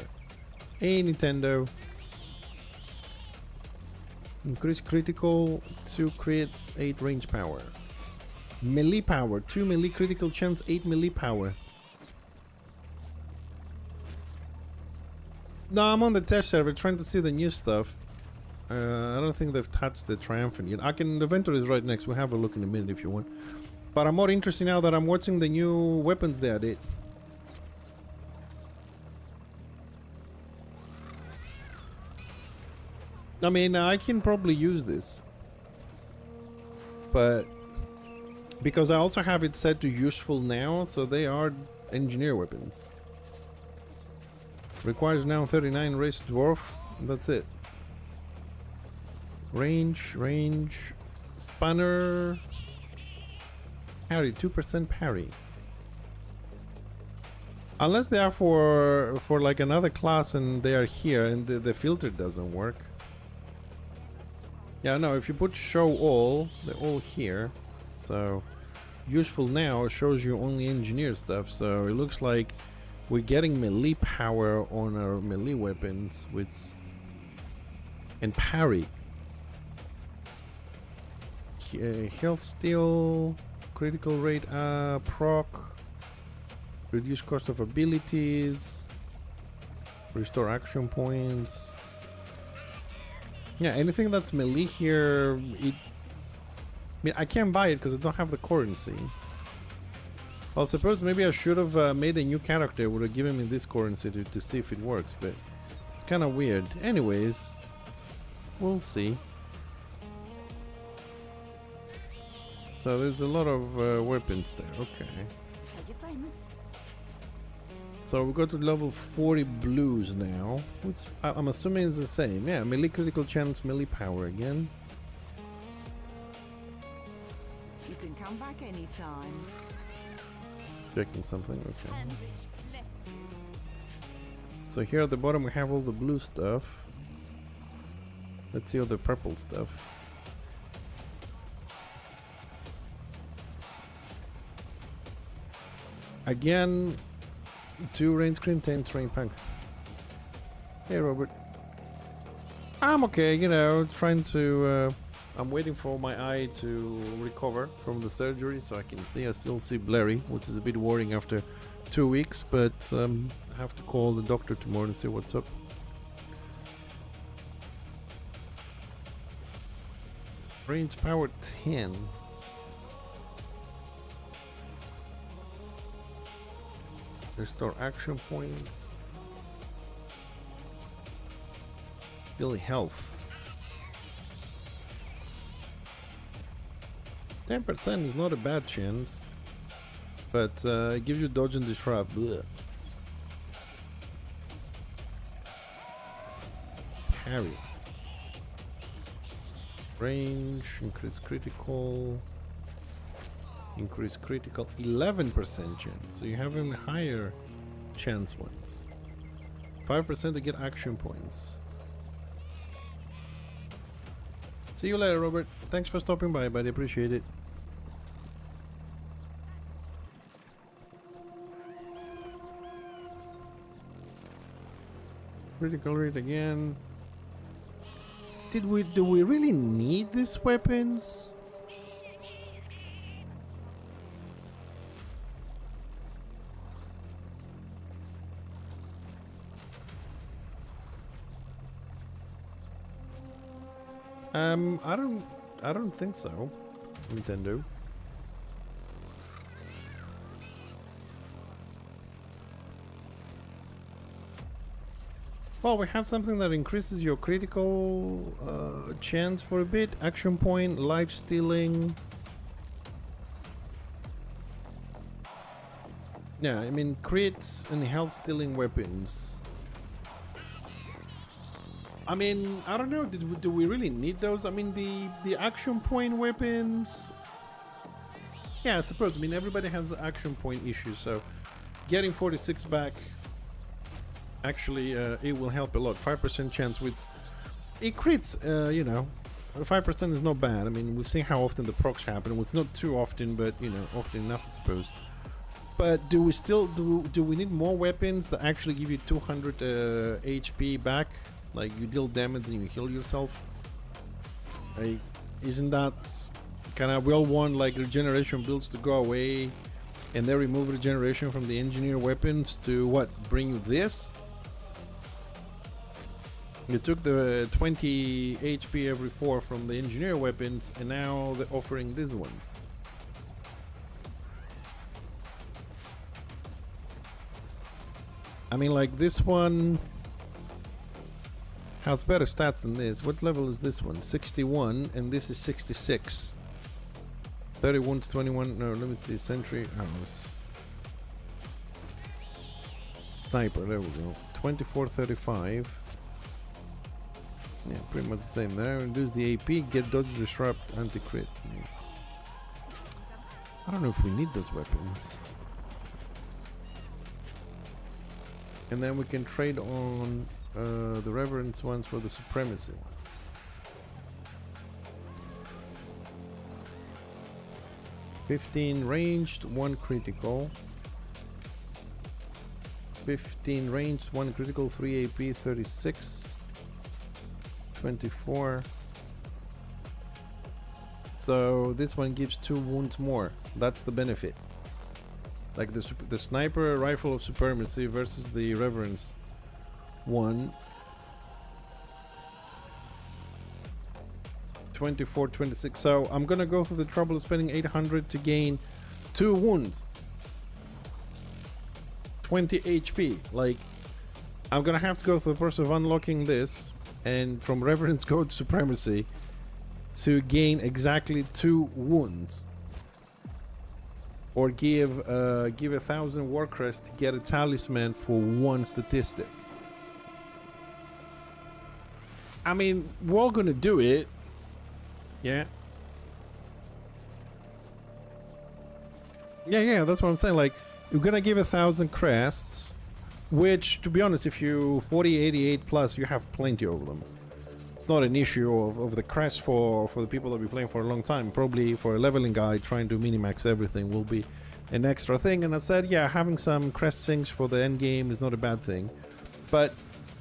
Hey, Nintendo. Increase critical, 2 crits, 8 range power. Melee power, 2 melee critical chance, 8 melee power. No, I'm on the test server trying to see the new stuff. I don't think they've touched the Triumphant yet. The inventory is right next. We'll have a look in a minute if you want. But I'm more interested now that I'm watching the new weapons they added. I mean, I can probably use this. But because I also have it set to useful now, so they are engineer weapons. Requires now 39 race dwarf. That's it. Range, spanner, parry, 2% parry. Unless they are for like another class and they are here and the filter doesn't work. Yeah, no, if you put show all, they're all here. So useful now shows you only engineer stuff. So it looks like we're getting melee power on our melee weapons and parry. Health steal, critical rate proc, reduce cost of abilities, restore action points. Yeah, anything that's melee here, I mean, I can't buy it because I don't have the currency. Well, suppose maybe I should have made a new character, would have given me this currency to see if it works, but it's kind of weird. Anyways, we'll see. So there's a lot of weapons there, okay. Tell your friends. So we go to level 40 blues now, which I'm assuming is the same. Yeah, melee critical chance, melee power again. You can come back anytime. Checking something, okay. And bless you. So here at the bottom we have all the blue stuff. Let's see all the purple stuff. Again, 2 range screen, 10 terrain punk. Hey Robert. I'm okay, you know, trying to I'm waiting for my eye to recover from the surgery so I can see. I still see blurry, which is a bit worrying after 2 weeks, but I have to call the doctor tomorrow and see what's up. Range power 10. Restore action points. Daily health. 10% is not a bad chance, but it gives you dodge and disrupt. Blech. Parry. Range, increase critical. Increase critical, 11% chance. So you have even higher chance ones. 5% to get action points. See you later, Robert. Thanks for stopping by, buddy. Appreciate it. Critical rate again. Do we really need these weapons? I don't think so, Nintendo. Well, we have something that increases your critical chance for a bit. Action point, life stealing. Yeah, I mean, crits and health stealing weapons. I mean, I don't know. Do we really need those? I mean, the action point weapons. Yeah, I suppose. I mean, everybody has action point issues, so getting 46 back actually it will help a lot. 5% chance with it crits. You know, 5% is not bad. I mean, we'll see how often the procs happen. It's not too often, but you know, often enough, I suppose. But do we still do we need more weapons that actually give you 200 HP back? Like you deal damage and you heal yourself. Like, isn't that kind of well want like regeneration builds to go away, and they remove regeneration from the engineer weapons to what bring you this? You took the 20 HP every 4 from the engineer weapons, and now they're offering these ones. I mean, like this one has better stats than this. What level is this one? 61, and this is 66. 30 wounds, 21. No, let me see. Sentry. Oh, sniper. There we go. 24, 35. Yeah, pretty much the same there. Reduce the AP. Get dodge, disrupt, anti-crit. Nice. I don't know if we need those weapons. And then we can trade on the reverence ones for the supremacy ones. $15 ranged, 1 critical. 15 ranged, 1 critical, 3 AP, 36. 24. So this one gives 2 wounds more. That's the benefit. Like the sniper rifle of supremacy versus the reverence one. 24, 26. So I'm gonna go through the trouble of spending 800 to gain 2 wounds. 20 HP. Like, I'm gonna have to go through the process of unlocking this and from reverence go to supremacy to gain exactly 2 wounds. Or give 1,000 war crest to get a talisman for 1 statistic. I mean, we're all gonna do it. Yeah. Yeah, that's what I'm saying. Like, you're gonna give 1,000 crests, which, to be honest, if you 40, 88 plus, you have plenty of them. It's not an issue of the crest for the people that be playing for a long time. Probably for a leveling guy trying to minimax everything will be an extra thing. And I said, yeah, having some crest sinks for the end game is not a bad thing. But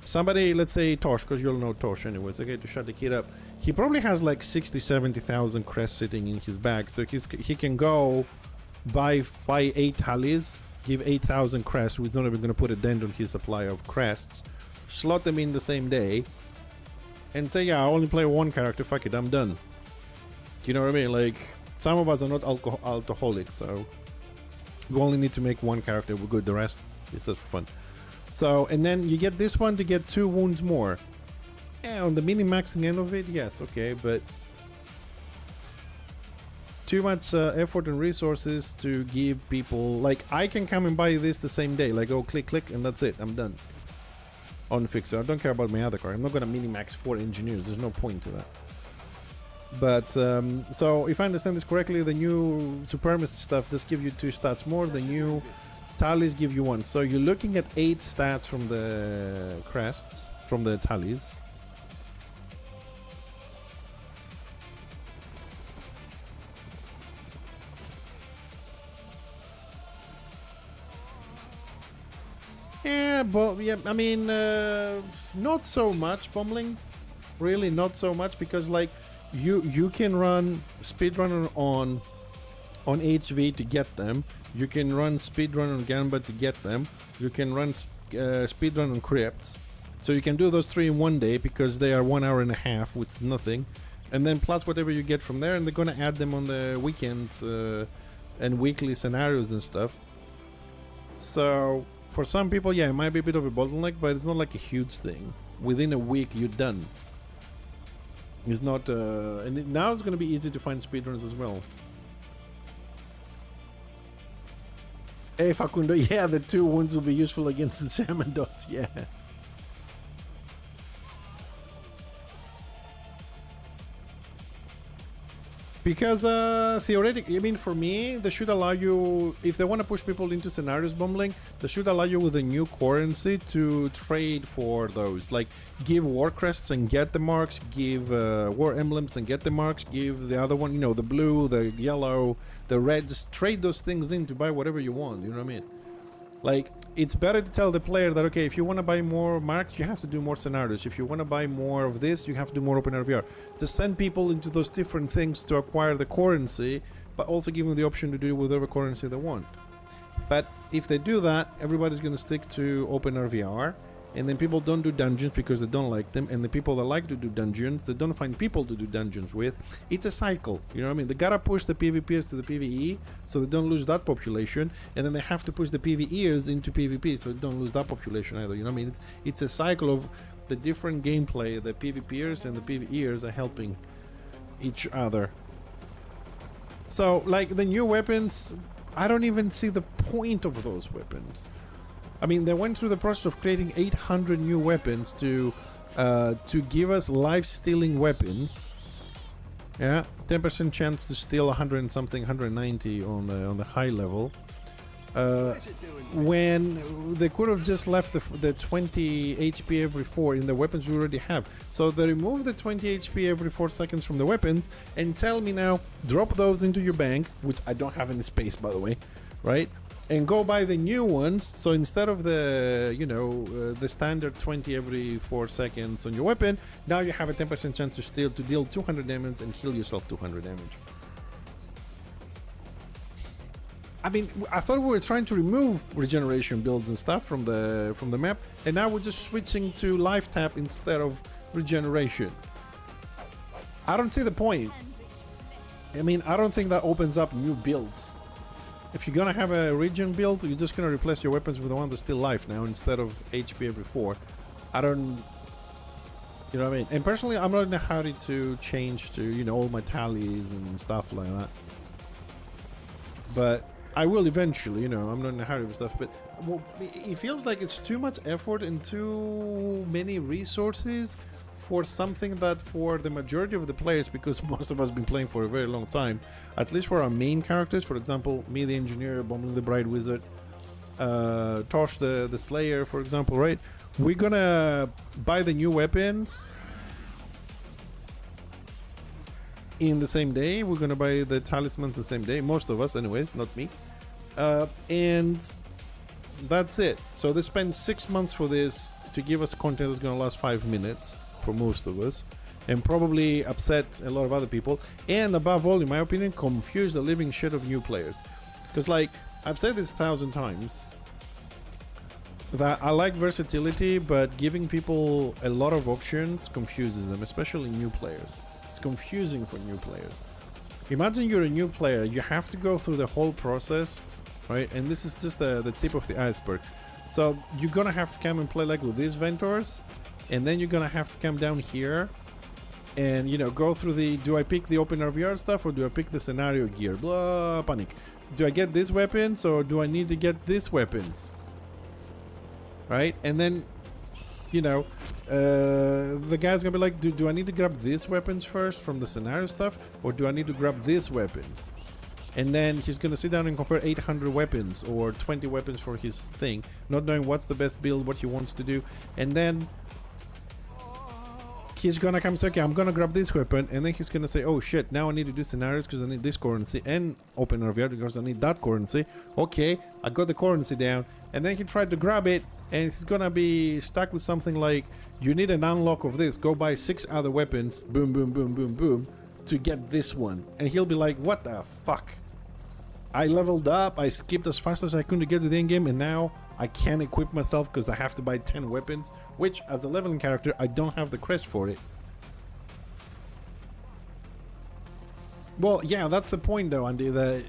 somebody, let's say Tosh, because you'll know Tosh anyways, okay, to shut the kid up. He probably has like 60, 70,000 crests sitting in his bag. So he can go buy 8 tallies, give 8,000 crests, which is not even going to put a dent on his supply of crests, slot them in the same day, and say, yeah, I only play 1 character, fuck it, I'm done. Do you know what I mean? Like, some of us are not alcoholics, so we only need to make 1 character, we're good, the rest is just for fun. So, and then you get this one to get 2 wounds more. Yeah, on the mini-maxing end of it, yes, okay, but too much effort and resources to give people, like, I can come and buy this the same day, like, oh, click, and that's it, I'm done. On Fixer. I don't care about my other car. I'm not gonna minimax 4 engineers. There's no point to that. But so if I understand this correctly, the new supremacy stuff does give you 2 stats more. The new tallies give you 1. So you're looking at 8 stats from the crests, from the tallies. Yeah, but yeah, I mean, not so much, Bumbling. Really, not so much, because like you can run speedrun on HV to get them. You can run speedrun on Gamba to get them. You can run speedrun on Crypts. So you can do those 3 in 1 day because they are 1 hour and a half, which is nothing. And then plus whatever you get from there, and they're gonna add them on the weekends and weekly scenarios and stuff. So for some people, yeah, it might be a bit of a bottleneck, but it's not like a huge thing. Within a week, you're done. It's not, and now it's going to be easy to find speedruns as well. Hey Facundo, yeah, the 2 wounds will be useful against the salmon dots, yeah. Because theoretically, I mean, for me, they should allow you, if they want to push people into scenarios bumbling, they should allow you with a new currency to trade for those. Like, give war crests and get the marks, give war emblems and get the marks, give the other one, you know, the blue, the yellow, the red, just trade those things in to buy whatever you want, you know what I mean? Like, it's better to tell the player that, okay, if you want to buy more marks, you have to do more scenarios. If you want to buy more of this, you have to do more open RVR. To send people into those different things to acquire the currency, but also give them the option to do whatever currency they want. But if they do that, everybody's going to stick to open RVR. And then people don't do dungeons because they don't like them. And the people that like to do dungeons, they don't find people to do dungeons with. It's a cycle, you know what I mean? They gotta push the PvPers to the PvE so they don't lose that population. And then they have to push the PvEers into PvP so they don't lose that population either, you know what I mean? It's a cycle of the different gameplay. The PvPers and the PvEers are helping each other. So, like, the new weapons, I don't even see the point of those weapons. I mean, they went through the process of creating 800 new weapons to give us life-stealing weapons. Yeah, 10% chance to steal 100 and something, 190 on the high level. When they could have just left the 20 HP every 4 in the weapons we already have. So they remove the 20 HP every 4 seconds from the weapons and tell me now, drop those into your bank, which I don't have any space, by the way, right? And go buy the new ones. So instead of the, you know, the standard 20 every 4 seconds on your weapon, now you have a 10% chance to deal 200 damage and heal yourself 200 damage. I mean, I thought we were trying to remove regeneration builds and stuff from the map, and now we're just switching to life tap instead of regeneration. I don't see the point. I mean, I don't think that opens up new builds. If you're gonna have a regen build, you're just gonna replace your weapons with the one that's still life now instead of HP every 4. I don't, you know what I mean? And personally, I'm not in a hurry to change to, you know, all my tallies and stuff like that. But I will eventually, you know, I'm not in a hurry with stuff, but well, it feels like it's too much effort and too many resources for something that for the majority of the players, because most of us have been playing for a very long time, at least for our main characters, for example, me the engineer, Bombing the Bright Wizard, Tosh the Slayer, for example, right? We're gonna buy the new weapons in the same day. We're gonna buy the talismans the same day, most of us anyways, not me. And that's it. So they spend 6 months for this to give us content that's gonna last 5 minutes for most of us, and probably upset a lot of other people, and above all, in my opinion, confuse the living shit of new players. Because, like, I've said this 1,000 times, that I like versatility, but giving people a lot of options confuses them, especially new players. It's confusing for new players. Imagine you're a new player, you have to go through the whole process, right? And this is just the tip of the iceberg. So you're gonna have to come and play like with these Ventors, and then you're gonna have to come down here and, you know, go through the, do I pick the open RVR stuff or do I pick the scenario gear? Blah, panic. Do I get these weapons or do I need to get these weapons? Right? And then, you know, the guy's gonna be like, do I need to grab these weapons first from the scenario stuff or do I need to grab these weapons? And then he's gonna sit down and compare 800 weapons or 20 weapons for his thing, not knowing what's the best build, what he wants to do. And then he's gonna come say, okay, I'm gonna grab this weapon, and then he's gonna say, oh shit, now I need to do scenarios because I need this currency, and open RVR because I need that currency. Okay, I got the currency down, and then he tried to grab it, and he's gonna be stuck with something like, you need an unlock of this, go buy 6 other weapons, boom, boom, boom, boom, boom, to get this one. And he'll be like, what the fuck? I leveled up, I skipped as fast as I could to get to the end game, and now I can't equip myself because I have to buy 10 weapons, which as a leveling character, I don't have the crest for it. Well, yeah, that's the point though, Andy, that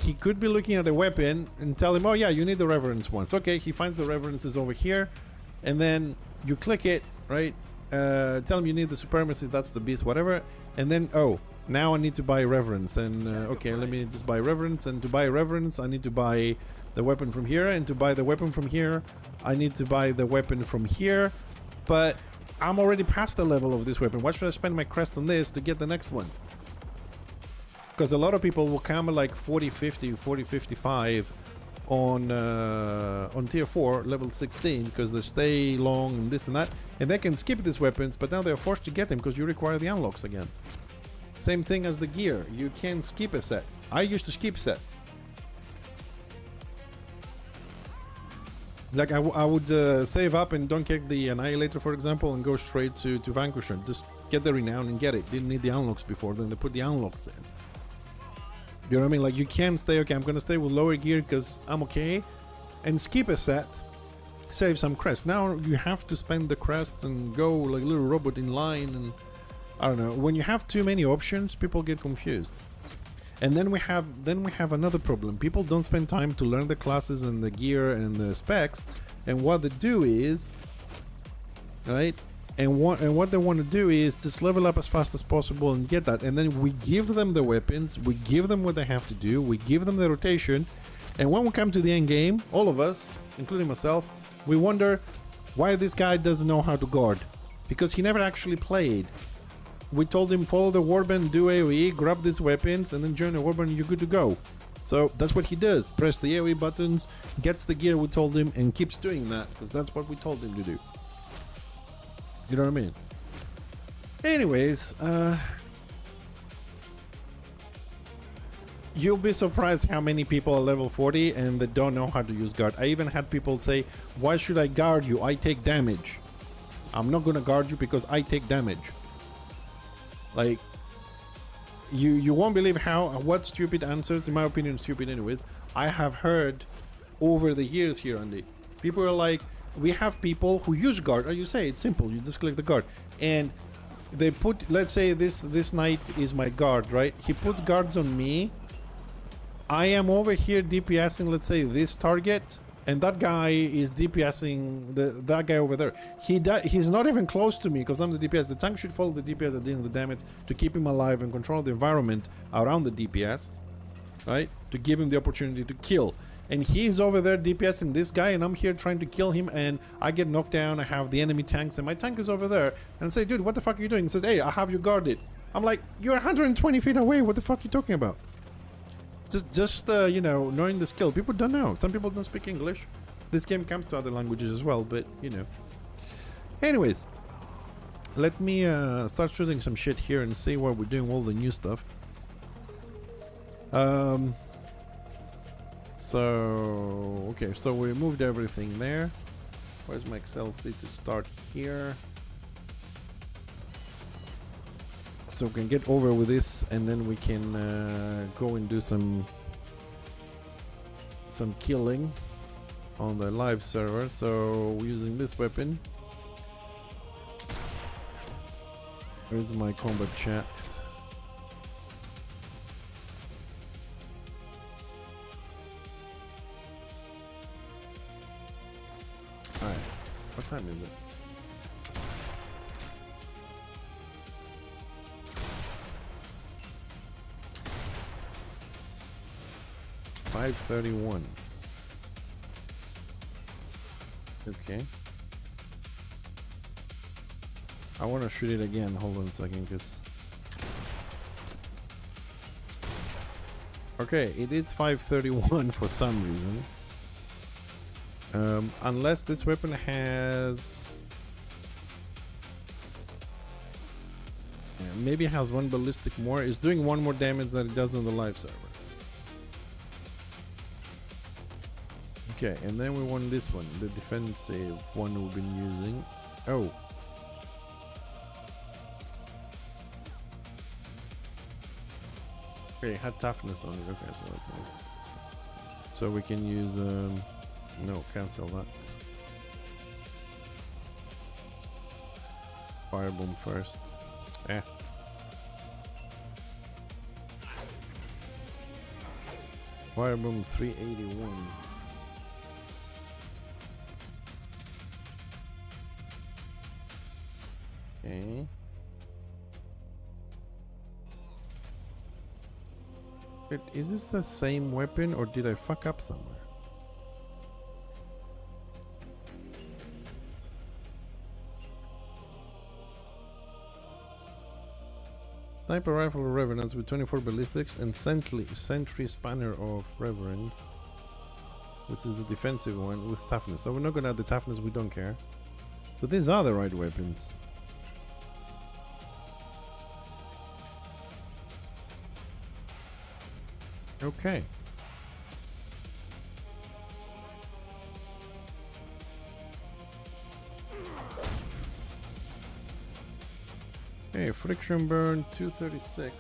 he could be looking at a weapon and tell him, oh yeah, you need the reverence ones. Okay, he finds the reverences over here, and then you click it, right? Tell him you need the supremacy, that's the beast, whatever, and then, oh, now I need to buy reverence, and okay, let me just buy reverence, and to buy reverence I need to buy the weapon from here, and to buy the weapon from here, I need to buy the weapon from here. But I'm already past the level of this weapon. Why should I spend my crest on this to get the next one? Because a lot of people will come like 40, 50, 40, 55 on tier 4, level 16, because they stay long and this and that, and they can skip these weapons, but now they're forced to get them because you require the unlocks again. Same thing as the gear. You can skip a set. I used to skip sets. Like I would save up and don't get the Annihilator, for example, and go straight to Vanquisher. Just get the Renown and get it. Didn't need the unlocks before, then they put the unlocks in. You know what I mean? Like you can stay, okay, I'm gonna stay with lower gear because I'm okay, and skip a set, save some crests. Now you have to spend the crests and go like a little robot in line, and I don't know. When you have too many options, people get confused. And then we have another problem. People don't spend time to learn the classes and the gear and the specs, and what they do is, right? And what they want to do is just level up as fast as possible and get that. And then we give them the weapons, we give them what they have to do, we give them the rotation, and when we come to the end game, all of us, including myself, we wonder why this guy doesn't know how to guard, because he never actually played. We told him follow the warband, do AoE, grab these weapons, and then join the warband, and you're good to go. So that's what he does. Press the AoE buttons, gets the gear we told him, and keeps doing that, because that's what we told him to do. You know what I mean? Anyways, you'll be surprised how many people are level 40 and they don't know how to use guard. I even had people say, why should I guard you? I take damage. I'm not gonna guard you because I take damage. Like, you won't believe what stupid answers, in my opinion, stupid anyways, I have heard over the years here, Andy. People are like, we have people who use guard. You say it's simple, you just click the guard, and they put, let's say this knight is my guard, right? He puts guards on me. I am over here DPSing, let's say, this target, and that guy is DPSing that guy over there. He's not even close to me because I'm the DPS. The tank should follow the DPS at dealing the damage to keep him alive and control the environment around the DPS, right? To give him the opportunity to kill. And he's over there DPSing this guy, and I'm here trying to kill him, and I get knocked down. I have the enemy tanks, and my tank is over there. And I say, dude, what the fuck are you doing? He says, hey, I have you guarded. I'm like, you're 120 feet away. What the fuck are you talking about? Just you know, knowing the skill. People don't know. Some people don't speak English. This game comes to other languages as well, but, you know. Anyways, let me start shooting some shit here and see what we're doing, all the new stuff. So, okay, so we moved everything there. Where's my Excel sheet to start here? So we can get over with this, and then we can go and do some killing on the live server. So we're using this weapon. Where's my combat chats? Alright, what time is it? $5:31. Okay. I want to shoot it again. Hold on a second, because... Okay, it is 5:31 for some reason. Unless this weapon has... Yeah, maybe it has one ballistic more. It's doing one more damage than it does on the live server. Okay, and then we want this one, the defensive one we've been using. Oh. Okay, it had toughness on it. Okay, so that's it. So we can use, no, cancel that. Firebomb first. Eh. Firebomb 381. Okay. Wait, is this the same weapon or did I fuck up somewhere? Sniper rifle of Revenants with 24 ballistics and sentry spanner of Reverence, which is the defensive one with toughness. So we're not gonna add the toughness, we don't care. So these are the right weapons. Okay. Okay, friction burn 236.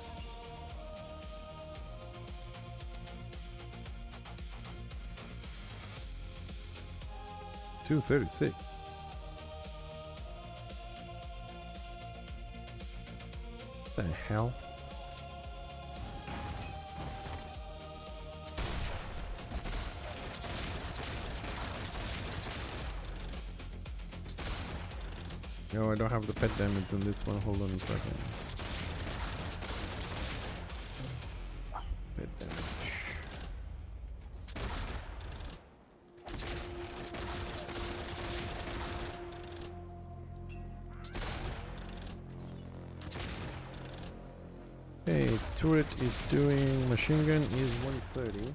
$236. The hell? No, I don't have the pet damage on this one. Hold on a second. Pet damage. Okay, turret is doing, machine gun is 130.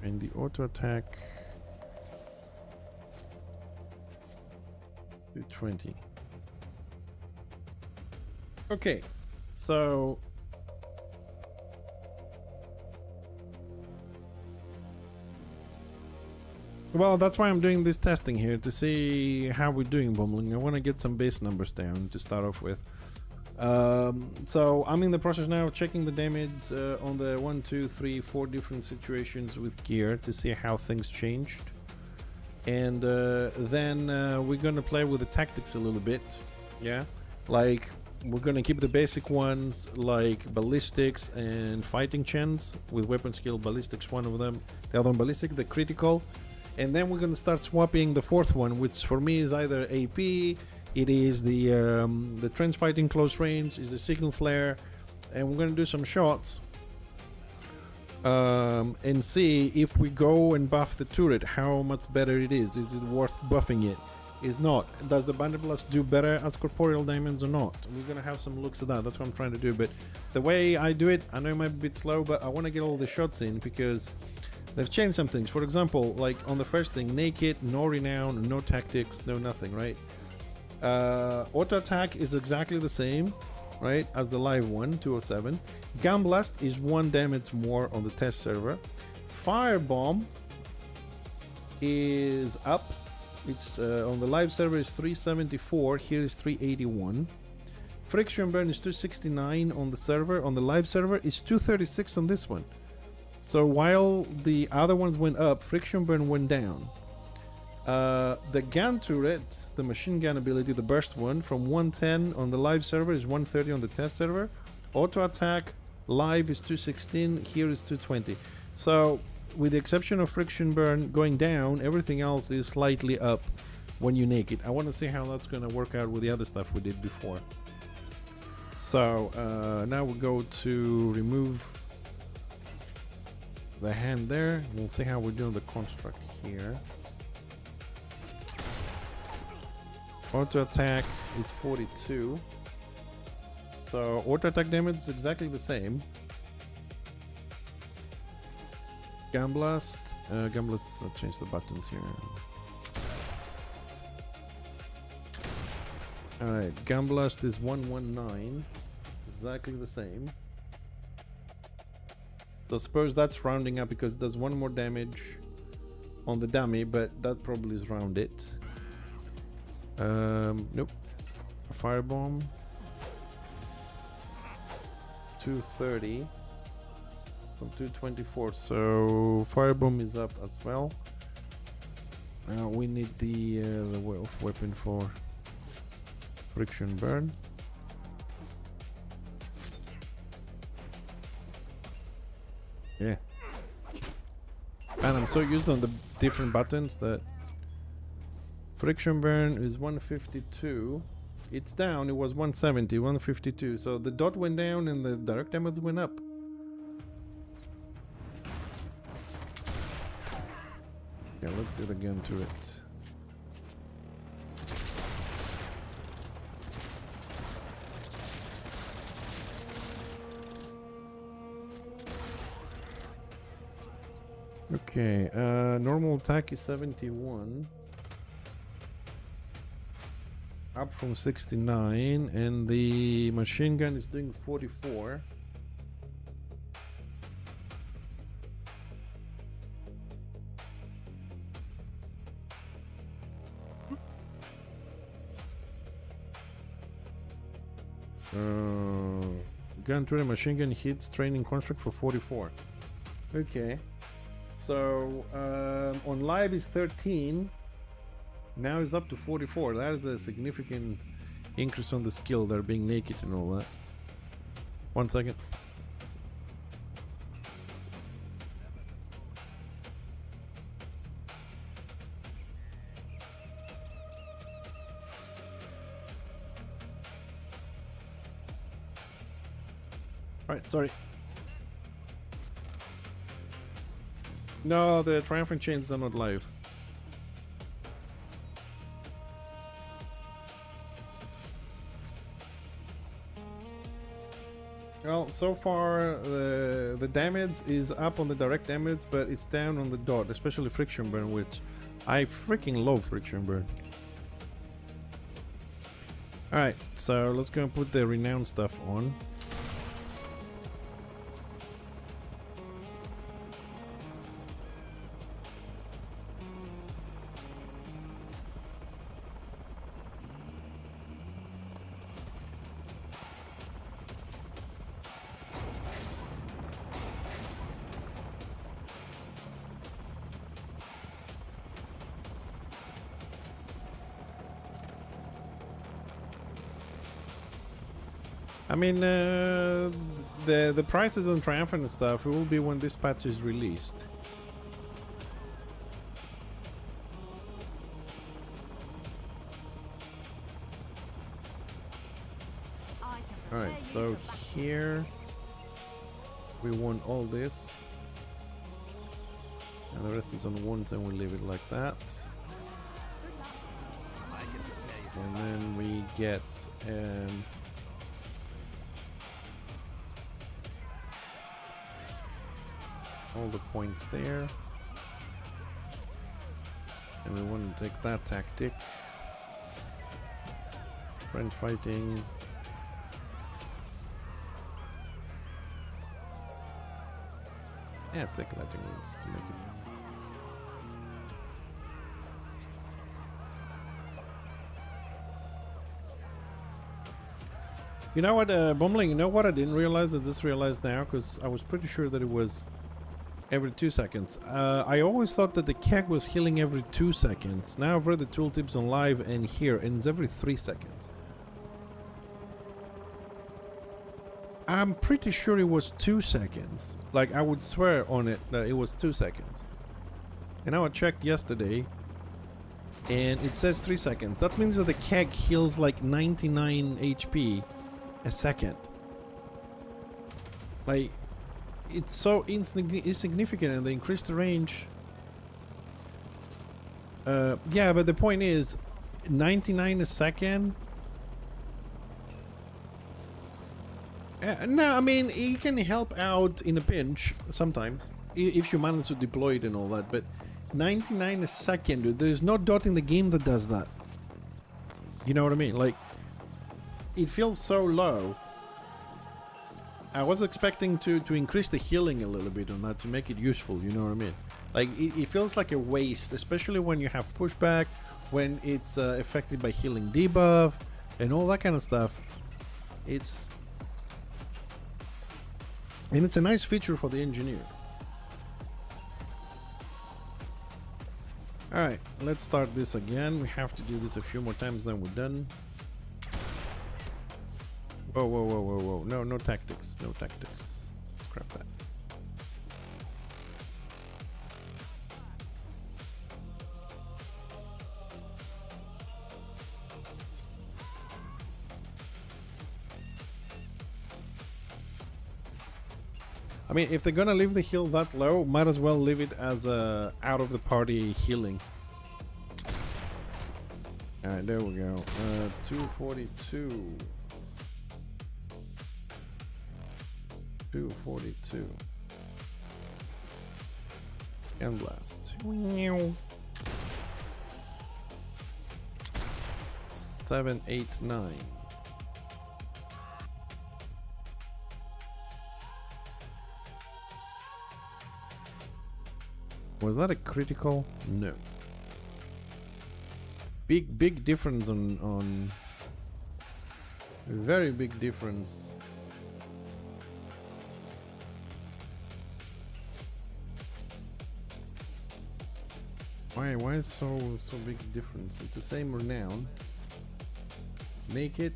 And the auto attack 220. Okay, so well, that's why I'm doing this testing here to see how we're doing bumbling. I want to get some base numbers down to start off with. So I'm in the process now of checking the damage on the 1, 2, 3, 4 different situations with gear to see how things changed, and then we're gonna play with the tactics a little bit. Yeah, like we're gonna keep the basic ones like ballistics and fighting chance with weapon skill. Ballistics one of them, the other one ballistic, the critical, and then we're gonna start swapping the fourth one, which for me is either AP. It is the trench fighting close range, is the signal flare, and we're gonna do some shots and see if we go and buff the turret, how much better it is. Is it worth buffing it? Is not. Does the bandit blast do better as corporeal diamonds or not? We're gonna have some looks at that. That's what I'm trying to do. But the way I do it, I know it might be a bit slow, but I want to get all the shots in because they've changed some things. For example, like on the first thing, naked, no renown, no tactics, no nothing, right? Auto attack is exactly the same, right, as the live one, 207. Gun blast is 1 damage more on the test server. Firebomb is up. It's on the live server is 374. Here is 381. Friction burn is 269 on the server. On the live server is 236 on this one. So while the other ones went up, friction burn went down. The gun turret, the machine gun ability, the burst one, from 110 on the live server is 130 on the test server. Auto attack live is 216, here is 220. So with the exception of friction burn going down, everything else is slightly up when you naked. I want to see how that's going to work out with the other stuff we did before. So now we go to remove the hand there. We'll see how we're doing the construct here. Auto attack is 42. So auto attack damage is exactly the same. Gun blast. Gun blast, I'll change the buttons here. Alright, gun blast is 119. Exactly the same. So suppose that's rounding up because it does 1 more damage on the dummy, but that probably is rounded. Nope. A firebomb 230 from 224, so firebomb is up as well. Now we need the weapon for friction burn. Yeah, and I'm so used on the different buttons that friction burn is 152. It's down. It was 170, 152. So the dot went down and the direct damage went up. Yeah, let's see the gun to it. Okay, normal attack is 71. Up from 69, and the machine gun is doing 44. Gun to the machine gun hits training construct for 44. Okay. So on live is 13. Now it's up to 44. That is a significant increase on the skill. They're being naked and all that. 1 second. Right, sorry. No, the triumphant chains are not live. Well, so far the damage is up on the direct damage, but it's down on the dot, especially friction burn, which I freaking love friction burn. Alright, so let's go and put the renowned stuff on. I mean, the prices on Triumphant and stuff, it will be when this patch is released. Alright, so here we want all this, and the rest is on ones, and we leave it like that. And then we get all the points there, and we want to take that tactic, friend fighting, yeah, take lightning wounds to make it. You know what, Bumbling, you know what I didn't realize, I just realized now, because I was pretty sure that it was every 2 seconds. I always thought that the keg was healing every 2 seconds. Now I've read the tooltips on live and here, and it's every 3 seconds. I'm pretty sure it was 2 seconds. Like, I would swear on it that it was 2 seconds. And now I checked yesterday, and it says 3 seconds. That means that the keg heals like 99 HP a second. Like, it's so insignificant, and they increase the range. Yeah, but the point is 99 a second. No, I mean, it can help out in a pinch sometimes if you manage to deploy it and all that, but 99 a second, dude, there's no dot in the game that does that. You know what I mean? Like, it feels so low. I was expecting to increase the healing a little bit on that to make it useful, you know what I mean? Like, it feels like a waste, especially when you have pushback, when it's affected by healing debuff, and all that kind of stuff. And it's a nice feature for the engineer. Alright, let's start this again. We have to do this a few more times, then we're done. Whoa, whoa, whoa, whoa, whoa. No, no tactics. No tactics. Scrap that. I mean, if they're gonna leave the heal that low, might as well leave it as a out of the party healing. Alright, there we go. 242. 242. And blast. 7, 8, 9. Was that a critical? No. Big difference on very big difference. Why is so big difference? It's the same renown. Make it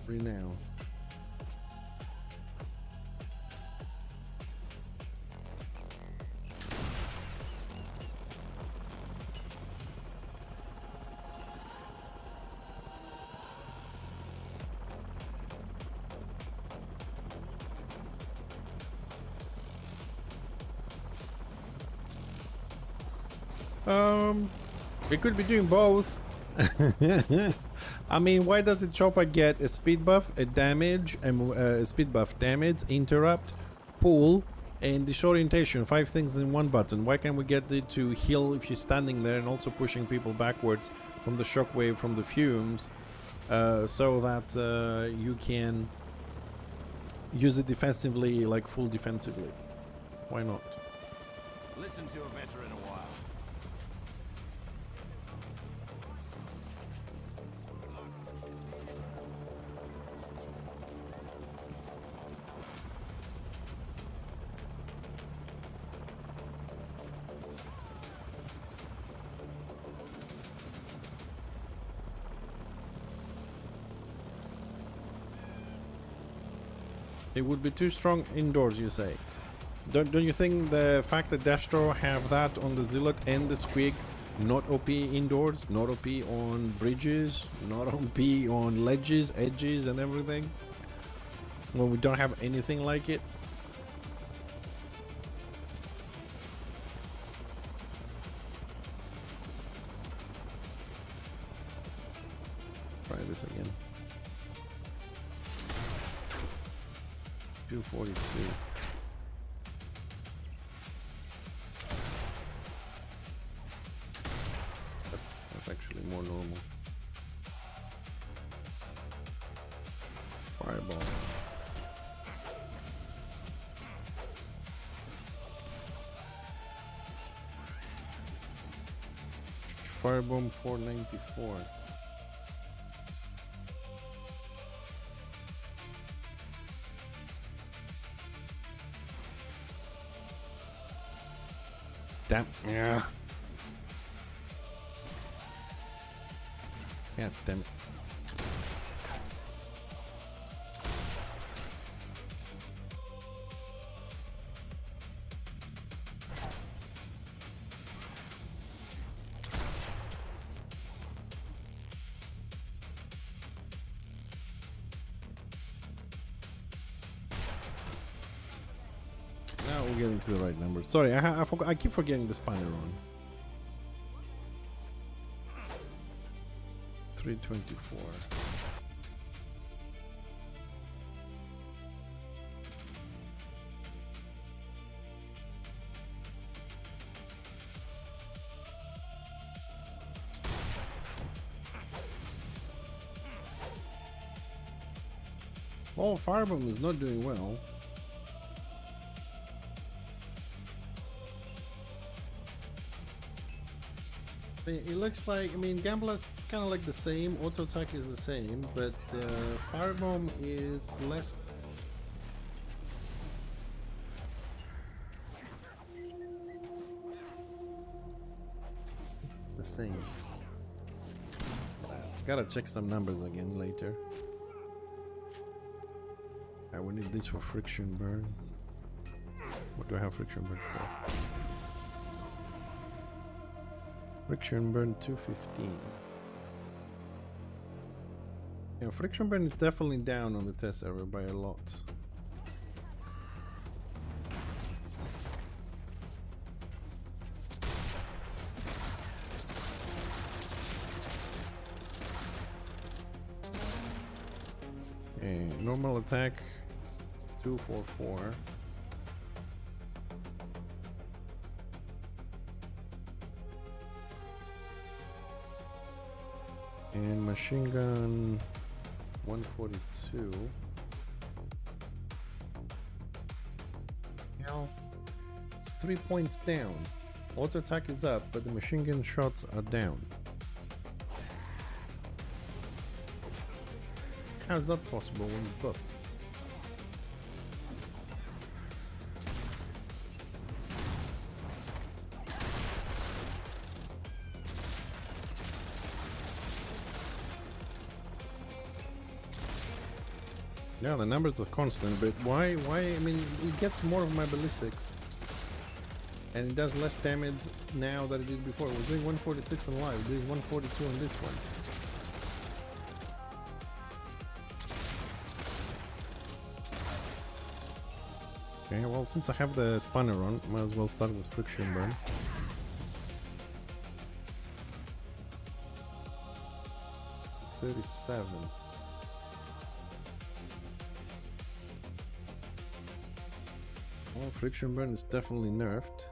renown. We could be doing both. I mean, why does the chopper get a speed buff, a damage, a speed buff, damage, interrupt, pull, and disorientation? 5 things in one button. Why can't we get it to heal if you're standing there and also pushing people backwards from the shockwave, from the fumes, so that you can use it defensively, like full defensively? Why not? Listen to a veteran a while. It would be too strong indoors, you say? Don't you think the fact that Destro have that on the Zillock and the Squig, not OP indoors, not OP on bridges, not OP on ledges, edges and everything, when we don't have anything like it? Try this again. 242. That's actually more normal. Fireball. Firebomb 494. Damn. Yeah. Yeah, damn it. Now we're getting to the right number. Sorry, I keep forgetting the spanner on. 324. Oh, Firebomb is not doing well. It looks like, I mean, Gamblast is kind of like the same, auto attack is the same, but Firebomb is less. The same. Gotta check some numbers again later. I will need this for friction burn. What do I have friction burn for? Friction burn 215. Yeah, friction burn is definitely down on the test server by a lot. Okay, normal attack 244. And machine gun 142. Now it's 3 points down. Auto attack is up, but the machine gun shots are down. How is that possible when it's buffed? Yeah, the numbers are constant, but why, I mean, it gets more of my ballistics. And it does less damage now than it did before. It was doing 146 on live, it did 142 on this one. Okay, well, since I have the spanner on, might as well start with friction burn. $37. Well, friction burn is definitely nerfed.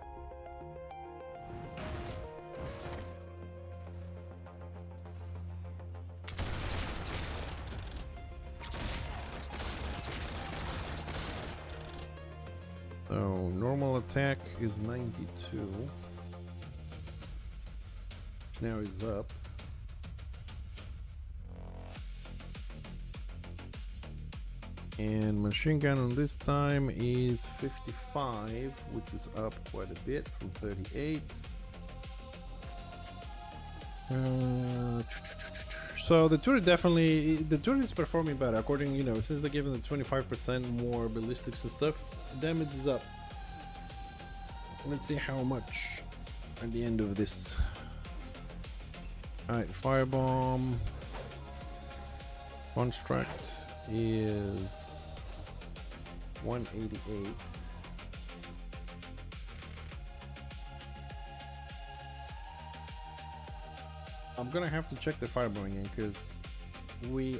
So normal attack is 92. Now is up. And machine gun on this time is 55, which is up quite a bit from 38. So the turret is performing better according, since they gave them the 25% more ballistics and stuff, damage is up. Let's see how much at the end of this. Alright, firebomb construct is 188. I'm gonna have to check the firebomb again because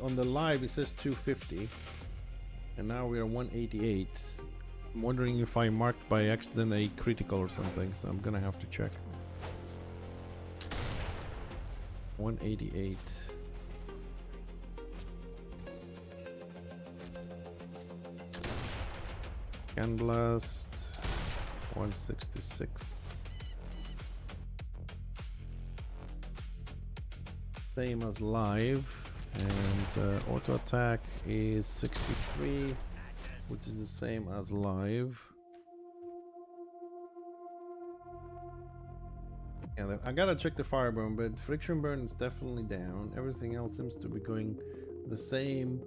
on the live it says 250 and now we're 188. I'm wondering if I marked by accident a critical or something, so I'm gonna have to check. 188. Can blast 166. Same as live, and auto attack is 63, which is the same as live. Yeah, I gotta check the fireburn, but friction burn is definitely down. Everything else seems to be going the same.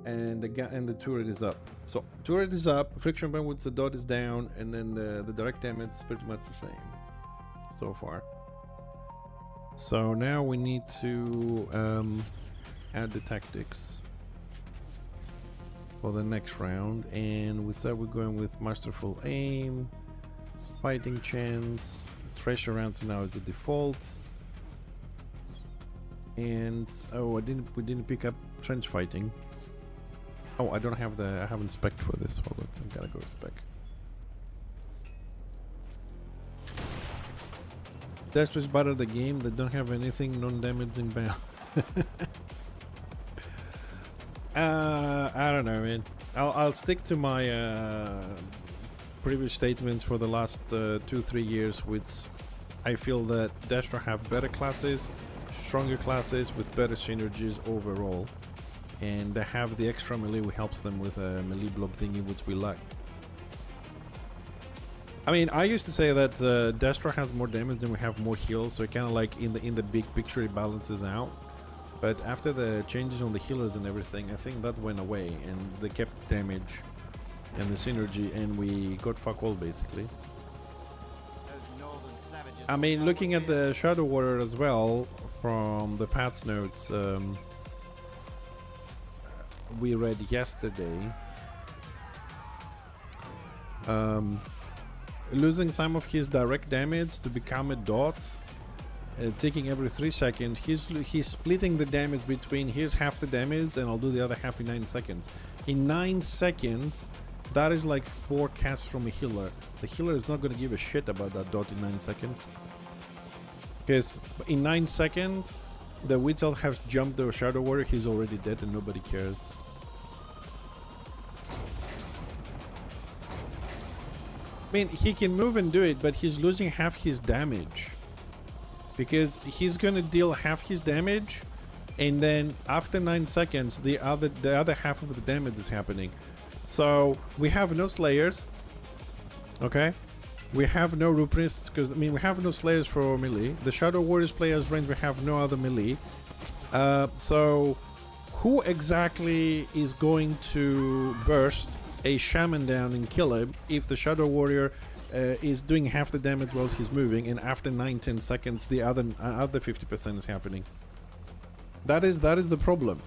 And the turret is up. So turret is up, friction burn with the dot is down, and then the direct damage is pretty much the same so far. So now we need to add the tactics for the next round, and we said we're going with masterful aim, fighting chance, treasure rounds now is the default, and we didn't pick up trench fighting. Oh, I haven't spec for this. Hold on, so I gotta go spec. That's just part of the game. They don't have anything non-damaging bound. I don't know, man. I'll stick to my previous statements for the last 2-3 years, which I feel that Destra have better classes, stronger classes with better synergies overall. And they have the extra melee which helps them with a melee blob thingy, which we lack. I mean, I used to say that Destra has more damage than we have more heals, so it kind of like in the big picture it balances out. But after the changes on the healers and everything, I think that went away, and they kept damage and the synergy, and we got fuck all basically. I mean, looking at the Shadow Warrior as well from the patch notes. We read yesterday, losing some of his direct damage to become a dot, taking every 3 seconds. He's splitting the damage between here's half the damage and I'll do the other half in 9 seconds. In 9 seconds, that is like 4 casts from a healer. The healer is not going to give a shit about that dot in 9 seconds. Because in 9 seconds, the Witch Elf has jumped the Shadow Warrior, he's already dead and nobody cares. I mean, he can move and do it, but he's losing half his damage. Because he's gonna deal half his damage, and then after 9 seconds, the other half of the damage is happening. So we have no Slayers. Okay? We have no Rupriests, because I mean we have no Slayers for melee. The Shadow Warriors players range, we have no other melee. So who exactly is going to burst a Shaman down and kill him if the Shadow Warrior is doing half the damage while he's moving, and after 9-10 seconds the other 50% is happening? That is the problem.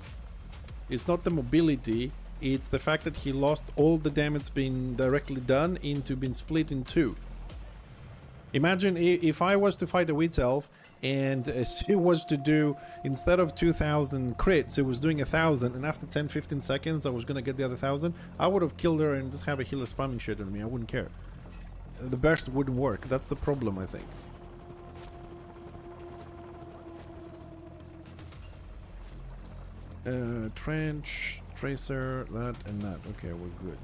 It's not the mobility, it's the fact that he lost all the damage being directly done into being split in two. Imagine if I was to fight a Witch Elf and she was to do, instead of 2,000 crits, it was doing 1,000, and after 10-15 seconds I was gonna get the other 1,000, I would have killed her and just have a healer spamming shit on me. I wouldn't care. The burst wouldn't work. That's the problem, I think. Trench, Tracer, that and that. Okay, we're good.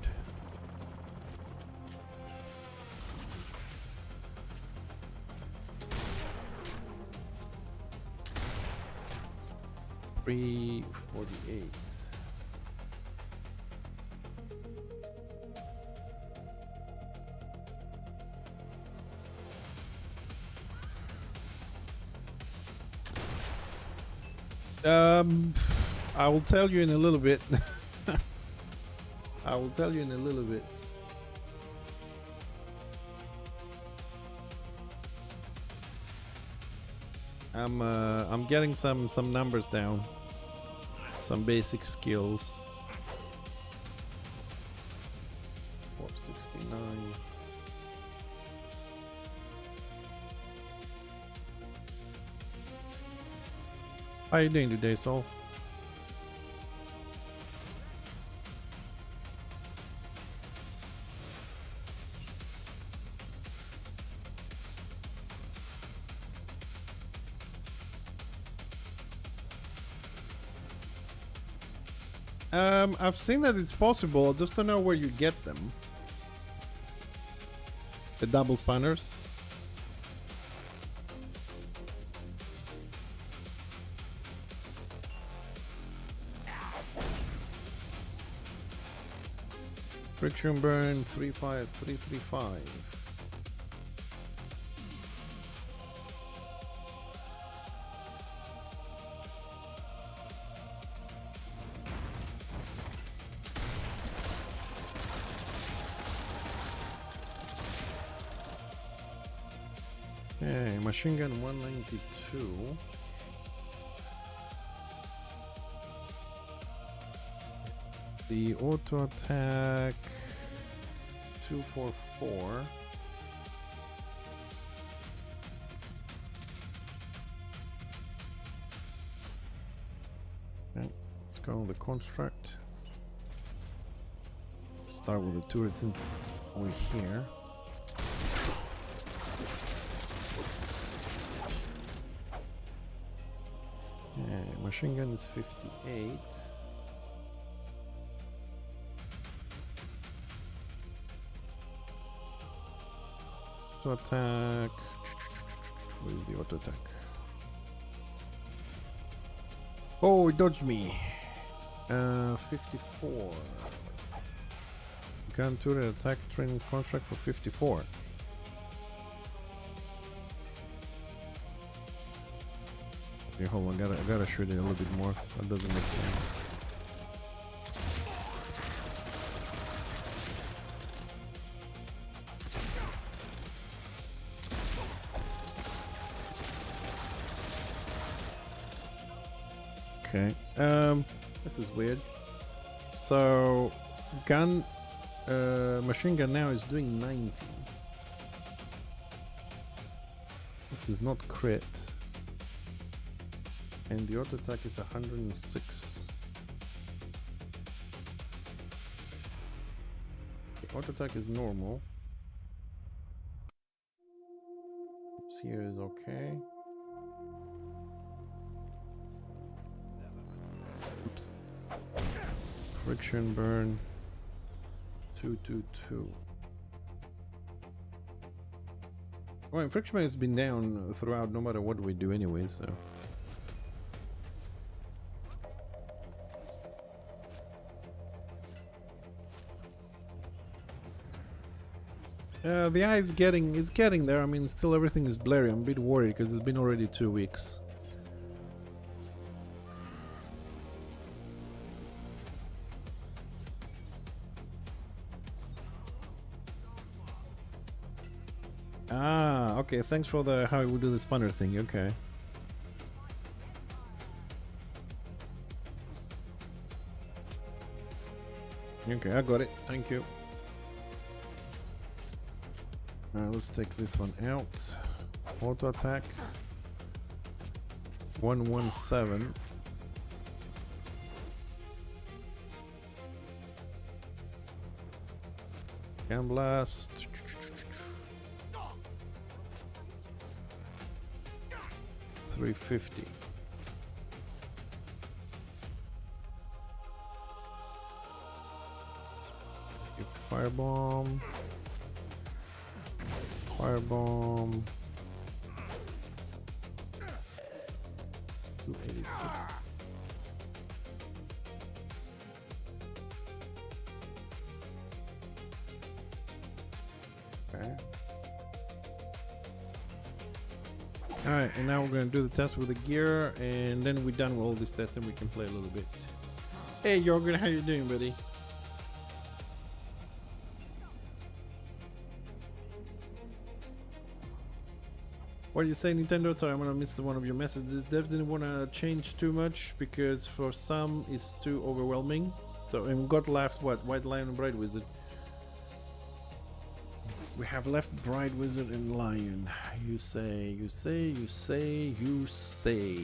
$348. I will tell you in a little bit. I will tell you in a little bit. I'm getting some numbers down. Some basic skills. 469. How are you doing today, Soul? I've seen that it's possible, I just don't know where you get them. The double spanners. Friction burn 35335. Okay, machine gun 192. The auto attack 244. Okay, let's go on the construct. Start with the turret since we're here. Okay, machine gun is 58. Auto attack. Where is the auto attack? Oh, it dodged me. 54. Gun turret attack training contract for 54. Okay, hold on. I gotta shoot it a little bit more. That doesn't make sense. Okay, this is weird. So, machine gun now is doing 90. This is not crit. And the auto attack is 106. The auto attack is normal. Oops, here is okay. Friction burn 222. Well, friction burn has been down throughout no matter what we do anyway, so. The eye is getting there. I mean, still everything is blurry. I'm a bit worried because it's been already 2 weeks. Ah, okay. Thanks for the how we do the spanner thing. Okay. Okay, I got it. Thank you. Let's take this one out. Auto attack. 117. Can blast. 350. Firebomb. Firebomb. 286. Okay. Alright, and now we're gonna do the test with the gear, and then we're done with all this testing, we can play a little bit. Hey Jorgen, how you doing, buddy? What do you say, Nintendo? Sorry, I'm gonna miss one of your messages. Devs didn't want to change too much because for some it's too overwhelming. So, and we got left what? White Lion and Bright Wizard. We have left Bright Wizard and Lion. You say, you say, you say, you say.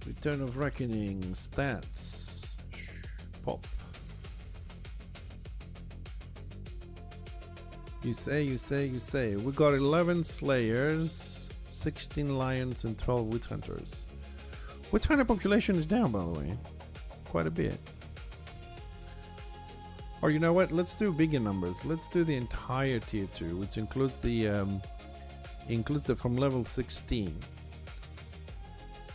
Return of Reckoning, stats, pop. You say, you say, you say. We got 11 Slayers, 16 Lions, and 12 Witch Hunters. Witch Hunter population is down, by the way. Quite a bit. Or you know what? Let's do bigger numbers. Let's do the entire tier 2, which includes the from level 16.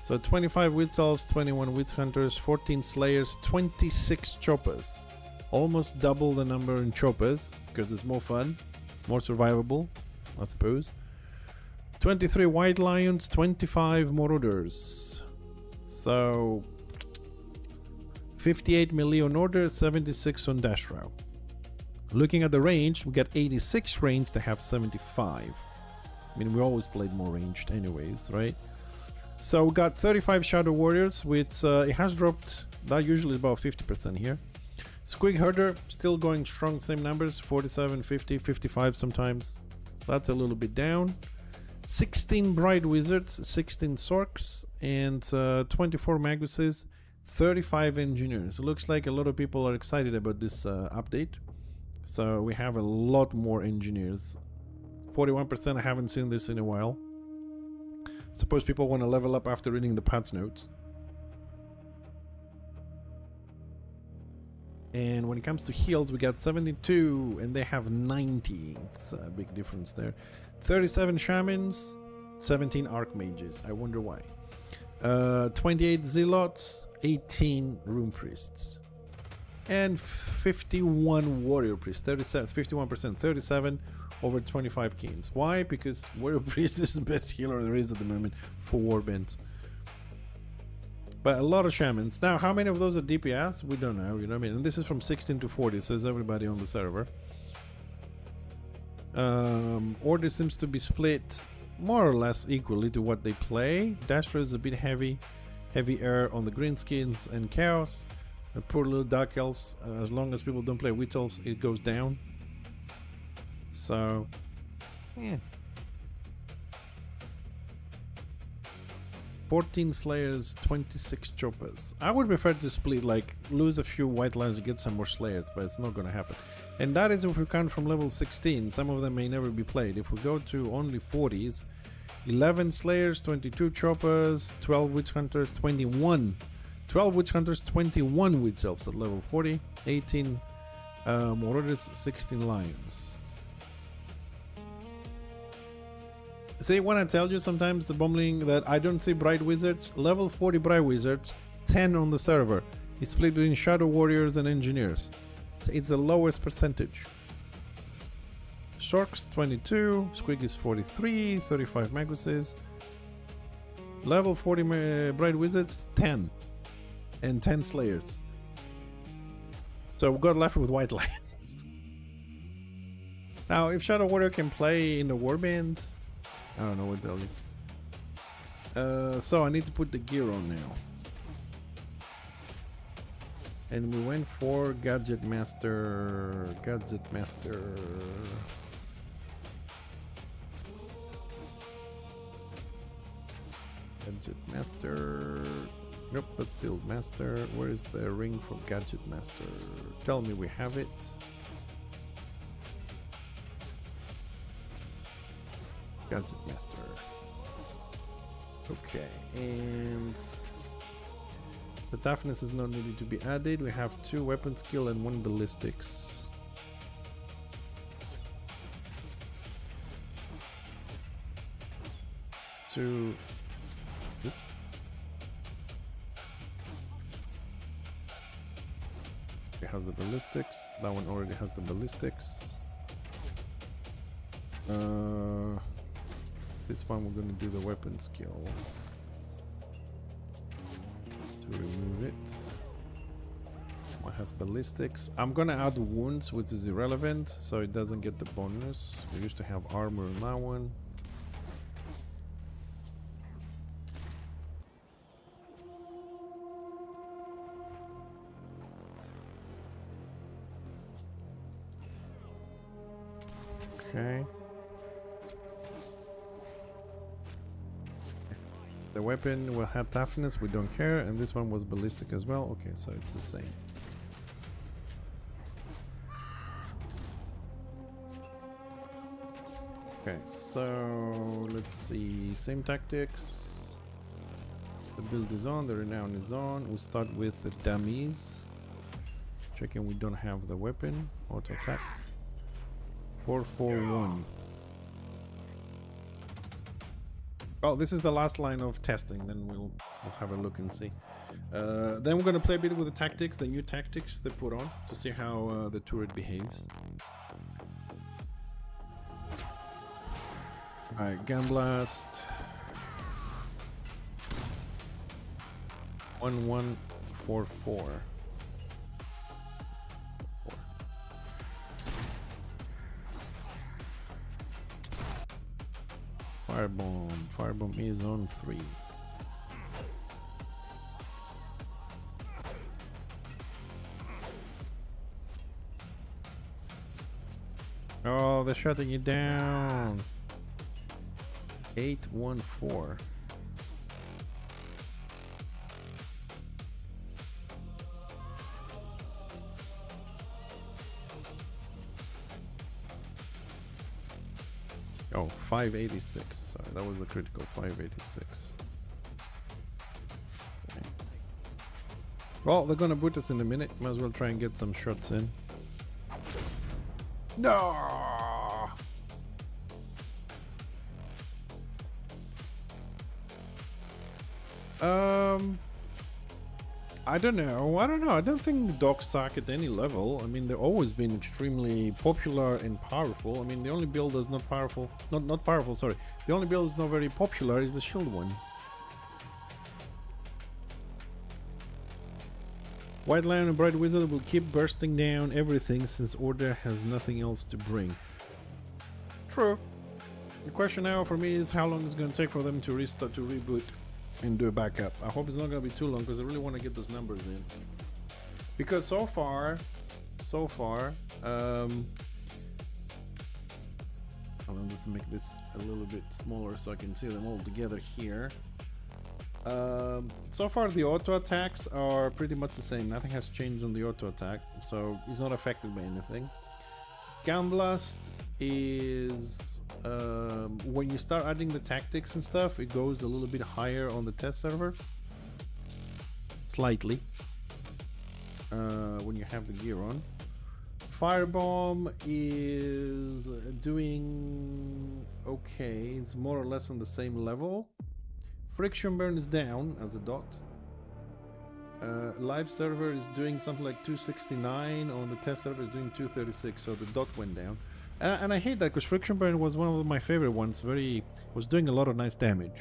So 25 Witch Elves, 21 Witch Hunters, 14 Slayers, 26 Choppers. Almost double the number in Choppers because it's more fun. More survivable, I suppose. 23 White Lions, 25 Marauders. So 58 melee on order, 76 on dash row. Looking at the range, we got 86 range to have 75. I mean, we always played more ranged anyways, right? So we got 35 Shadow Warriors, which it has dropped. That usually is about 50% here. Squig Herder still going strong, same numbers, 47, 50, 55 sometimes. That's a little bit down. 16 Bright Wizards, 16 Sorks, and 24 Maguses, 35 Engineers. It looks like a lot of people are excited about this update. So we have a lot more Engineers. 41%, I haven't seen this in a while. Suppose people want to level up after reading the patch notes. And when it comes to heals, we got 72 and they have 90. It's a big difference there. 37 Shamans, 17 Archmages. I wonder why. 28 Zealots, 18 Rune Priests. And 51 Warrior Priests, 51%, 37 over 25 Kings. Why? Because Warrior Priest is the best healer there is at the moment for Warbands. But a lot of Shamans. Now, how many of those are DPS? We don't know, you know what I mean? And this is from 16 to 40, says everybody on the server. Order seems to be split more or less equally to what they play. Dasher is a bit heavy air on the Greenskins and Chaos. The poor little Dark Elves, as long as people don't play Witch Elves, it goes down. So, yeah. 14 Slayers, 26 Choppers. I would prefer to split, like, lose a few White Lions to get some more Slayers, but it's not gonna happen. And that is if we count from level 16. Some of them may never be played. If we go to only 40s, 11 Slayers, 22 Choppers, 12 Witch Hunters, 21 12 witch hunters, 21 witch elves at level 40, 18 marauders, 16 lions. See, when I tell you sometimes the bumbling that I don't see bright wizards, level 40 bright wizards, 10 on the server. It's split between shadow warriors and engineers. It's the lowest percentage. Sharks 22, Squiggies 43, 35 maguses. Level 40 bright wizards 10, and 10 slayers. So we got left with white lions. Now, if shadow warrior can play in the warbands, I don't know what to tell you. So I need to put the gear on now. And we went for Gadget Master. Gadget Master. Gadget Master. Nope, that's Sealed Master. Where is the ring for Gadget Master? Tell me we have it. Gadget Master. Okay, and the toughness is not needed to be added. We have 2 weapon skill and 1 ballistics. Oops. It has the ballistics. That one already has the ballistics. This one we're going to do the weapon skill to remove it. One has ballistics. I'm going to add wounds, which is irrelevant, so it doesn't get the bonus. We used to have armor on that one. Okay. The weapon will have toughness, we don't care, and this one was ballistic as well. Okay, so it's the same. Okay, so let's see. Same tactics. The build is on, the renown is on. We'll start with the dummies. Checking we don't have the weapon. Auto attack. 441. Oh, this is the last line of testing. Then we'll have a look and see. Then we're gonna play a bit with the tactics, the new tactics they put on, to see how the turret behaves. Alright, Gun Blast. 1144. Firebomb. Firebomb is on 3. Oh, they're shutting you down. 814. Oh, 586. Sorry, that was the critical. 586. Okay. Well, they're gonna boot us in a minute. Might as well try and get some shots in. No. I don't know. I don't think dogs suck at any level. I mean, they've always been extremely popular and powerful. I mean, the only build that's not powerful, not powerful, sorry. The only build that's not very popular is the shield one. White Lion and Bright Wizard will keep bursting down everything since Order has nothing else to bring. True. The question now for me is how long it's going to take for them to restart, to reboot and do a backup. I hope it's not going to be too long because I really want to get those numbers in. Because so far, hold on, just make this a little bit smaller so I can see them all together here. So far the auto attacks are pretty much the same. Nothing has changed on the auto attack, so it's not affected by anything. Gun Blast is when you start adding the tactics and stuff, it goes a little bit higher on the test server. slightly when you have the gear on. Firebomb is doing okay. It's more or less on the same level. Friction burn is down as a dot. Live server is doing something like 269. On the test server is doing 236, so the dot went down. And I hate that because friction burn was one of my favorite ones. Was doing a lot of nice damage.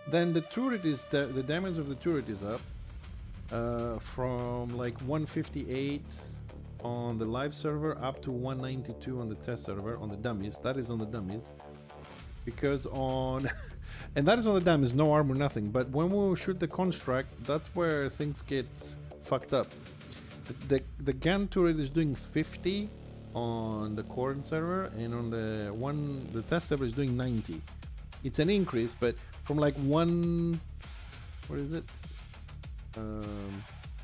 Then the turret is the damage of the turret is up from like 158 on the live server up to 192 on the test server on the dummies. That is on the dummies, because on and that is on the dummies, no armor, nothing. But when we shoot the construct, that's where things get fucked up. The gun turret is doing 50 on the current server, and on the test server is doing 90. It's an increase, but from like what is it?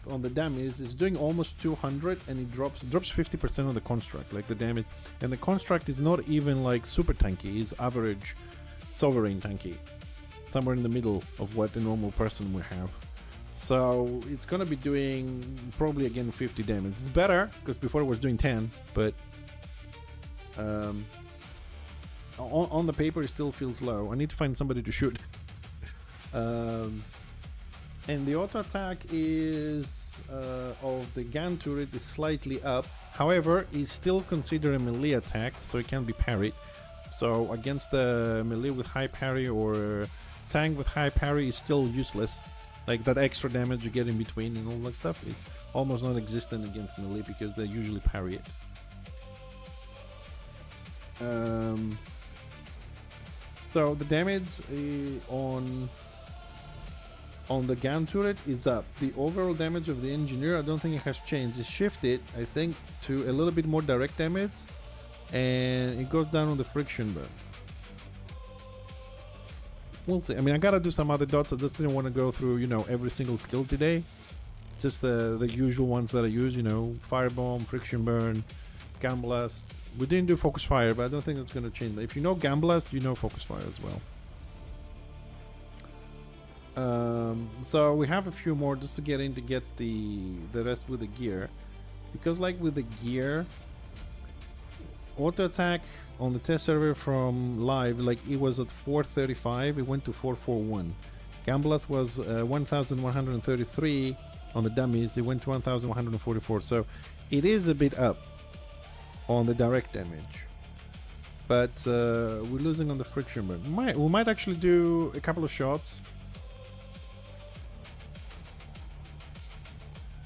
On the damage is doing almost 200, and it drops 50% on the construct, like the damage. And the construct is not even like super tanky, it's average sovereign tanky, somewhere in the middle of what a normal person would have. So it's gonna be doing probably again 50 damage. It's better because before it was doing 10, but on the paper it still feels low. I need to find somebody to shoot. And the auto attack is of the gun turret is slightly up. However, it's still considered a melee attack, so it can be parried. So against the melee with high parry or tank with high parry is still useless. Like that extra damage you get in between and all that stuff is almost non-existent against melee because they usually parry it. So the damage on the gun turret is up. The overall damage of the engineer, I don't think it has changed. It's shifted, I think, to a little bit more direct damage, and it goes down on the friction burn. We'll see. I mean, I gotta do some other dots. I just didn't want to go through, every single skill today. Just the usual ones that I use, firebomb, friction burn, gun blast. We didn't do focus fire, but I don't think that's gonna change. If you know gun blast, you know focus fire as well. So we have a few more just to get the rest with the gear, because like with the gear, auto attack on the test server from live, like it was at 435, it went to 441. Gun blast was 1133 on the dummies, it went to 1144. So it is a bit up on the direct damage, but we're losing on the friction burn. We might actually do a couple of shots.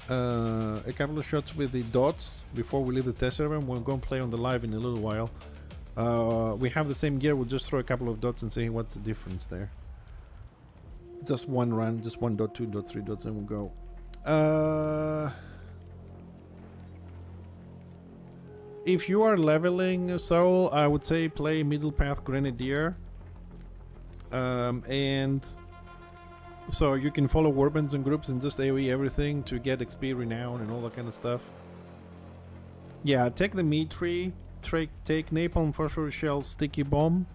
A couple of shots with the dots before we leave the test server, and we'll go and play on the live in a little while. We have the same gear, we'll just throw a couple of dots and see what's the difference there. Just one run, just 1 dot, 2 dots, 3 dots, and we'll go. If you are leveling Soul, I would say play Middle Path Grenadier. And so you can follow warbands and groups and just AoE everything to get XP, renown, and all that kind of stuff. Yeah, take the meat tree, take napalm, phosphorus shell, sticky bomb,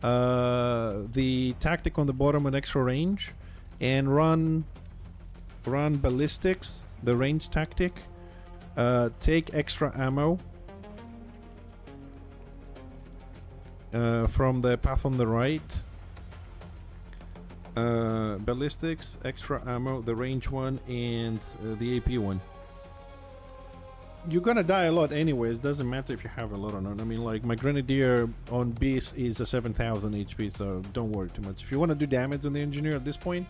the tactic on the bottom and extra range, and run ballistics, the range tactic. Take extra ammo from the path on the right. Ballistics, extra ammo, the range one, and the AP one. You're gonna die a lot anyways, doesn't matter if you have a lot or not. I mean, like, my Grenadier on Beast is a 7000 HP, so don't worry too much. If you want to do damage on the engineer at this point,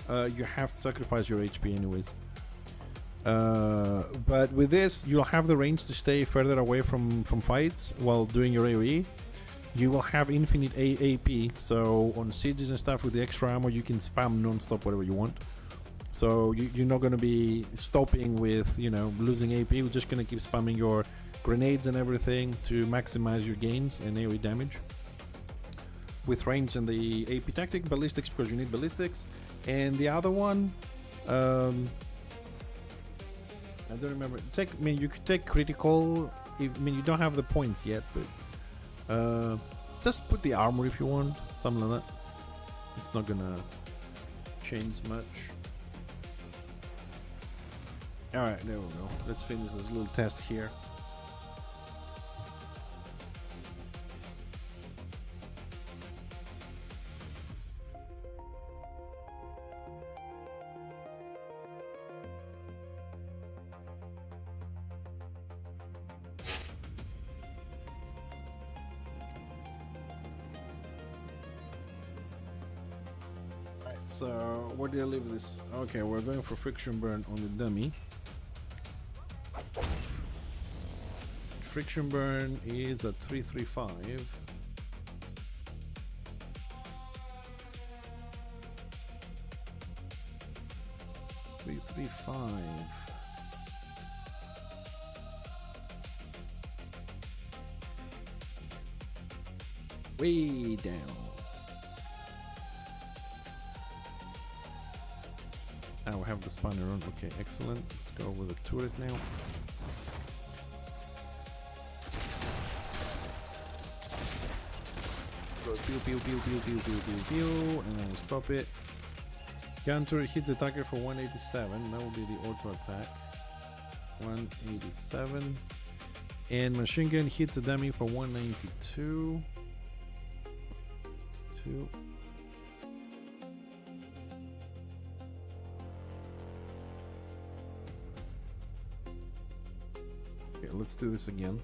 you have to sacrifice your HP anyways. But with this, you'll have the range to stay further away from fights while doing your AoE. You will have infinite AP, so on sieges and stuff with the extra ammo you can spam non-stop whatever you want. So you're not going to be stopping with, losing AP. We're just going to keep spamming your grenades and everything to maximize your gains and AoE damage. With range and the AP tactic, ballistics because you need ballistics. And the other one, I don't remember. You could take critical. You don't have the points yet, but just put the armor if you want, something like that. It's not gonna change much. Alright, there we go. Let's finish this little test here. So, where did I leave this? Okay, we're going for friction burn on the dummy. Friction burn is at 335. Way down. Now we have the spawner on. Okay, excellent. Let's go with the turret now. Go pew pew pew pew pew pew pew pew, and then we stop it. Gun turret hits attacker for 187. That will be the auto attack. 187. And machine gun hits a dummy for 192. 2. Okay, let's do this again.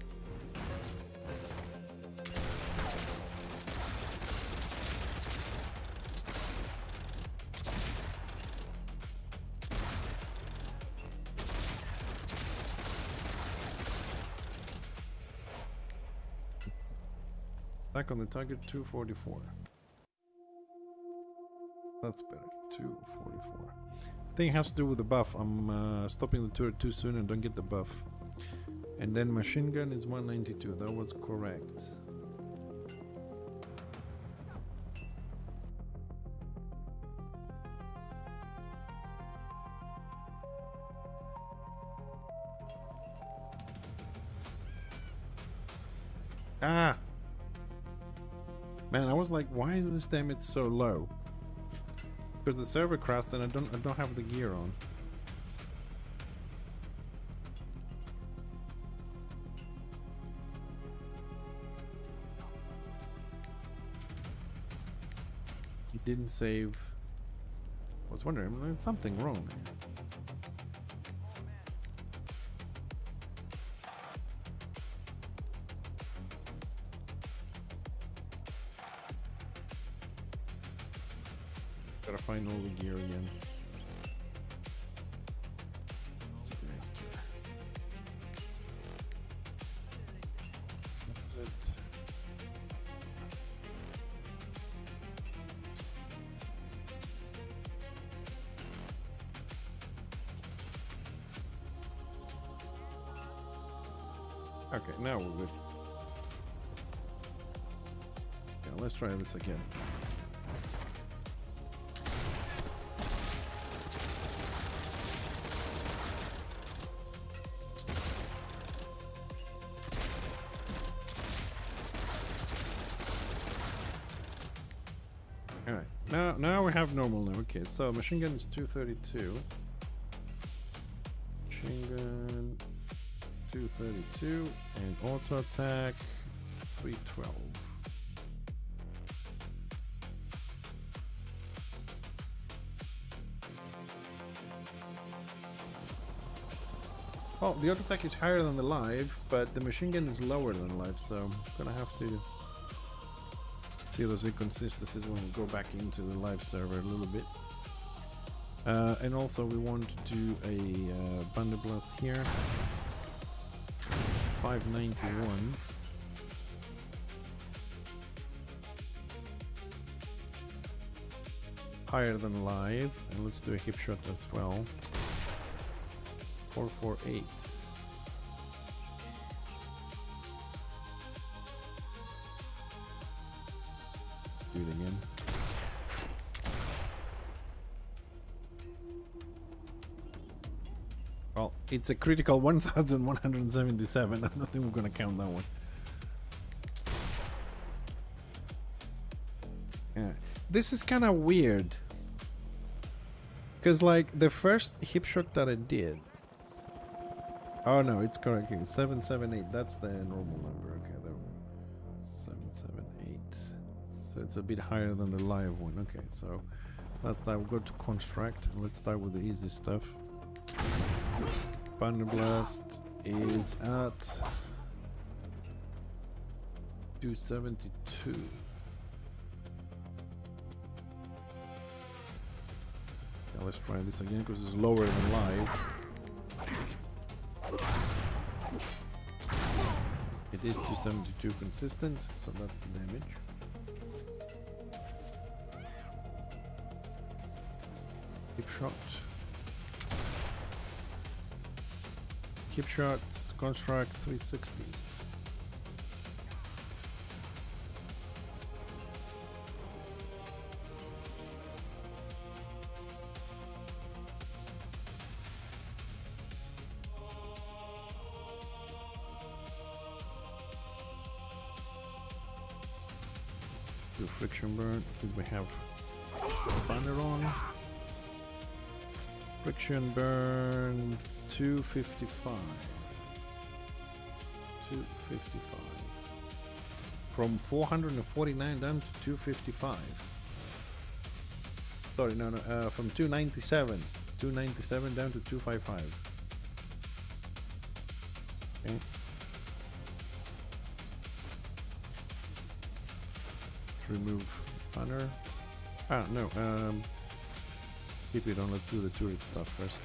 Back on the target, 244. That's better, 244. I think it has to do with the buff. I'm stopping the turret too soon and don't get the buff. And then machine gun is 192. That was correct. Ah! Man, I was like, why is this damage so low? Because the server crashed and I don't have the gear on. He didn't save. I was wondering, there's something wrong there. Gotta find all the gear again. Master. That's it. Okay, now we're good. Yeah, let's try this again. Alright, now we have normal now. Okay, so machine gun is 232. Machine gun 232 and auto attack 312. Well, the auto attack is higher than the live, but the machine gun is lower than live, so I'm gonna have to see those inconsistencies when we go back into the live server a little bit. And also we want to do a Thunder Blast here. 591. Higher than live, and let's do a hip shot as well. 448. Do it again. Well, it's a critical 1177. I don't think we're gonna count that one. Yeah. This is kind of weird. Because, like, the first hip shot that I did, Oh no, it's correct. It's 778. That's the normal number. Okay, there. 778. So it's a bit higher than the live one. Okay, so that's that. We'll go to construct. Let's start with the easy stuff. Thunder Blast is at 272. Now let's try this again because it's lower than live. It is 272 consistent, so that's the damage. Keep shot. Keep shot, construct 360. Do friction burn since we have spanner on. Friction burn 255. 255. From 449 down to 255. Sorry, no, from 297. 297 down to 255. Okay. Let's remove spanner. Ah, no, keep it on, let's do the turret stuff first.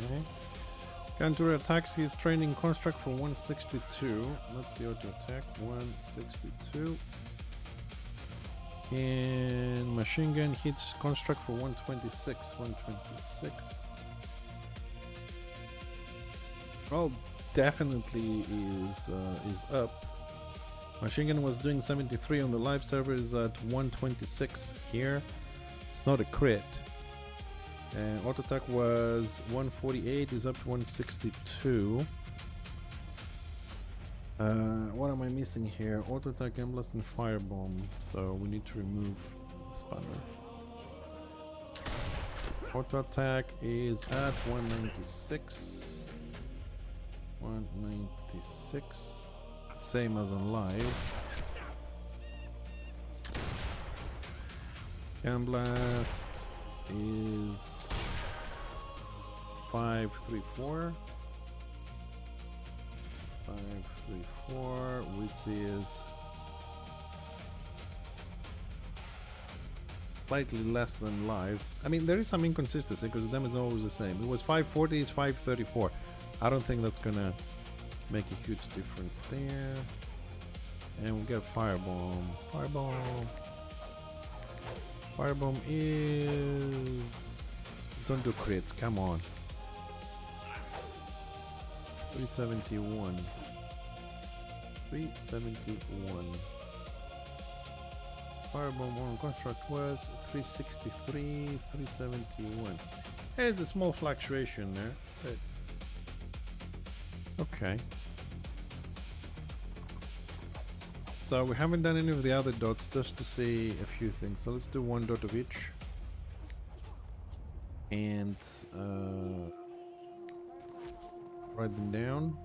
Okay. Counter attacks, he's training construct for 162. That's the auto attack, 162. And machine gun hits construct for 126. 126. Well, definitely is up. Machine gun was doing 73 on the live server, is at 126 here. It's not a crit. And auto attack was 148, is up to 162. What am I missing here? Auto attack, Emblast, and Firebomb. So we need to remove Spanner. Auto attack is at 196. 196. Same as on live. Emblast is 534. 534, which is slightly less than live. I mean, there is some inconsistency because the damage is always the same. It was 540, it's 534. I don't think that's gonna make a huge difference there. And we'll get Firebomb. Firebomb. Firebomb is... Don't do crits, come on. 371. 371. Firebomb on construct was 363, 371. There's a small fluctuation there, but okay. So we haven't done any of the other dots just to see a few things. So let's do one dot of each. And write them down.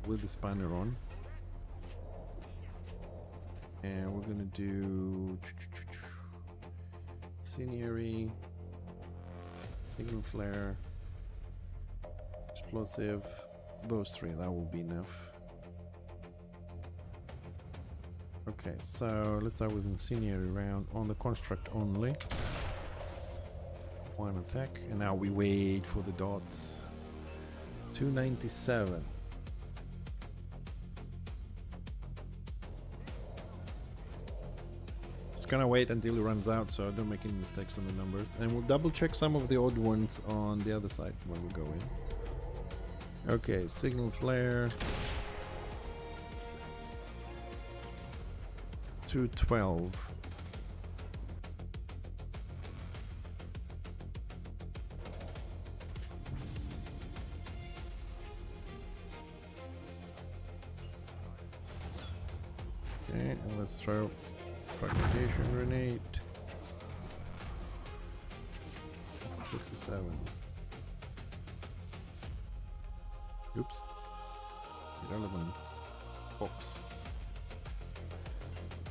With the spanner on. And we're gonna do scenery, signal flare, explosive, those three, that will be enough. Okay, so let's start with incendiary round on the construct only. One attack, and now we wait for the dots. 297. It's gonna wait until it runs out, so don't make any mistakes on the numbers. And we'll double check some of the odd ones on the other side when we go in. Okay, signal flare. 212. Okay, and let's throw fragmentation grenade. 67. Oops. Irrelevant. Box.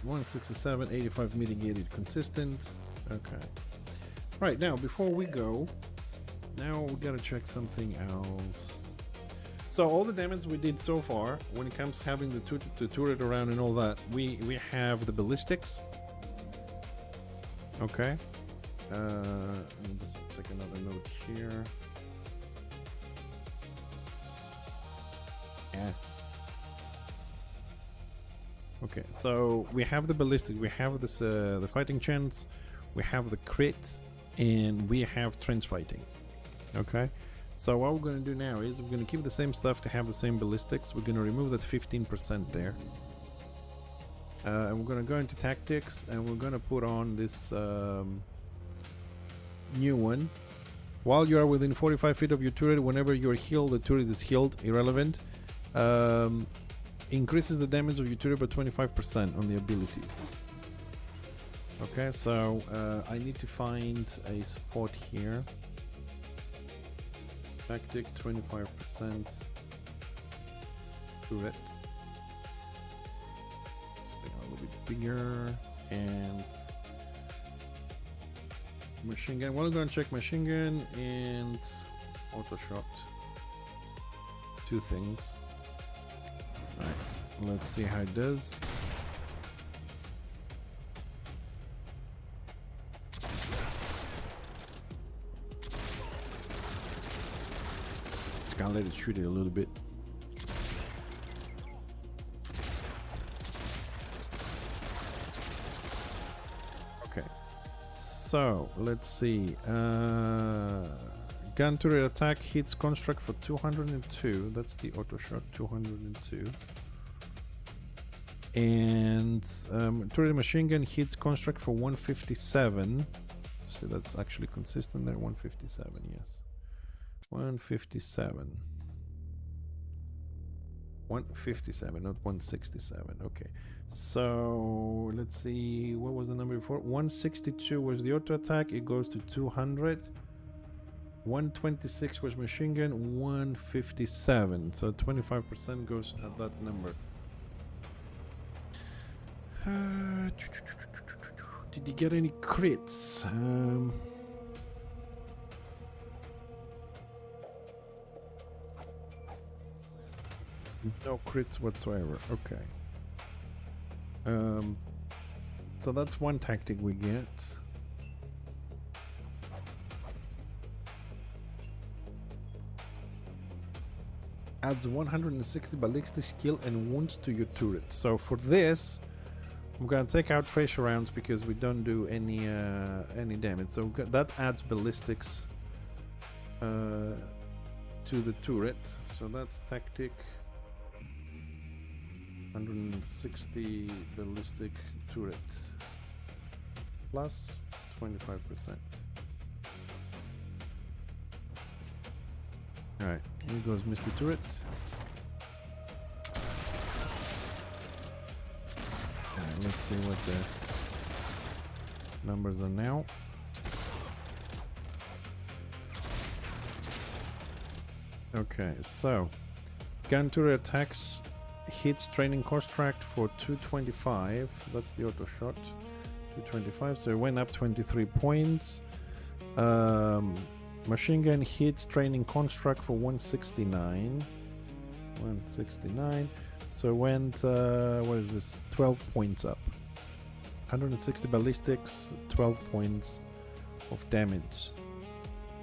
167, 85 mitigated consistent. Okay. Right, now before we go, now we gotta check something else. So all the damage we did so far, when it comes to having the turret around and all that, we have the ballistics. Okay. Let me just take another note here. Yeah. Okay, so we have the ballistic, we have this the fighting chance, we have the crit, and we have trench fighting. Okay, so what we're going to do now is we're going to keep the same stuff to have the same ballistics. We're going to remove that 15% there, and we're going to go into tactics, and we're going to put on this new one. While you are within 45 feet of your turret, whenever you're healed, the turret is healed, irrelevant. Increases the damage of your turret by 25% on the abilities. Okay, so I need to find a spot here. Tactic 25% turret. Let's make it a little bit bigger, and machine gun. Well, I'm gonna check machine gun and auto shot. Two things. Alright, let's see how it does. Just gotta let it shoot it a little bit. Okay, so let's see. Gun turret attack hits construct for 202. That's the auto shot, 202. And turret machine gun hits construct for 157. So that's actually consistent there. 157, yes. 157. 157, not 167. Okay. So let's see. What was the number before? 162 was the auto attack. It goes to 200. 126 was machine gun, 157, so 25% goes at that number. Did you get any crits? No crits whatsoever. Okay. So that's one tactic we get. Adds 160 ballistic skill and wounds to your turret. So for this, I'm gonna take out treasure rounds because we don't do any damage. So that adds ballistics to the turret. So that's tactic. 160 ballistic turret plus 25%. Alright, here goes Mr. Turret. Alright, let's see what the numbers are now. Okay, so gun turret attacks hits training construct for 225. That's the auto shot. 225, so it went up 23 points. Machine gun hits training construct for 169. 169. So it went, what is this? 12 points up. 160 ballistics, 12 points of damage.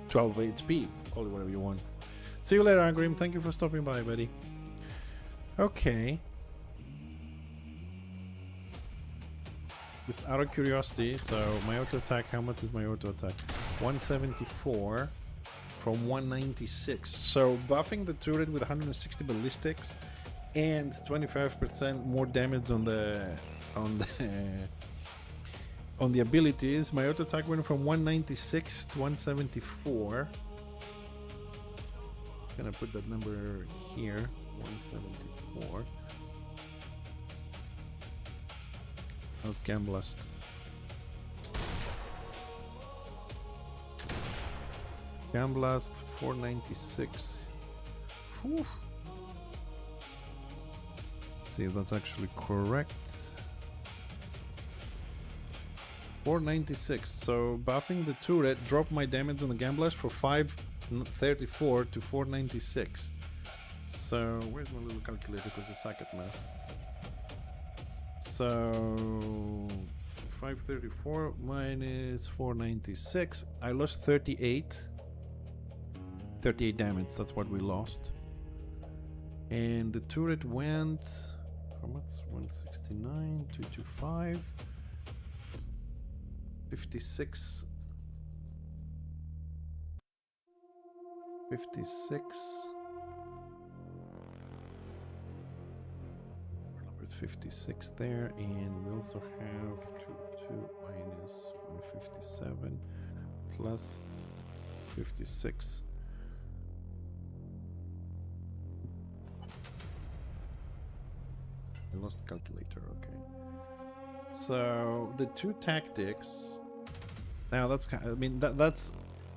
12 HP. Call it whatever you want. See you later, Angrim. Thank you for stopping by, buddy. Okay. Just out of curiosity, so my auto attack, how much is my auto attack? 174 from 196. So buffing the turret with 160 ballistics and 25% more damage on the abilities. My auto attack went from 196 to 174. Gonna put that number here, 174. How's Gamblast? Gamblast 496. Whew. See if that's actually correct. 496. So buffing the turret dropped my damage on the Gamblast for 534 to 496. So where's my little calculator because I suck at math. So 534 minus 496. I lost 38 damage. That's what we lost. And the turret went how much? 169, 225, 56, 56. 56 there, and we also have 2 minus 157 plus 56. I lost the calculator. Okay, so the two tactics. Now that's that's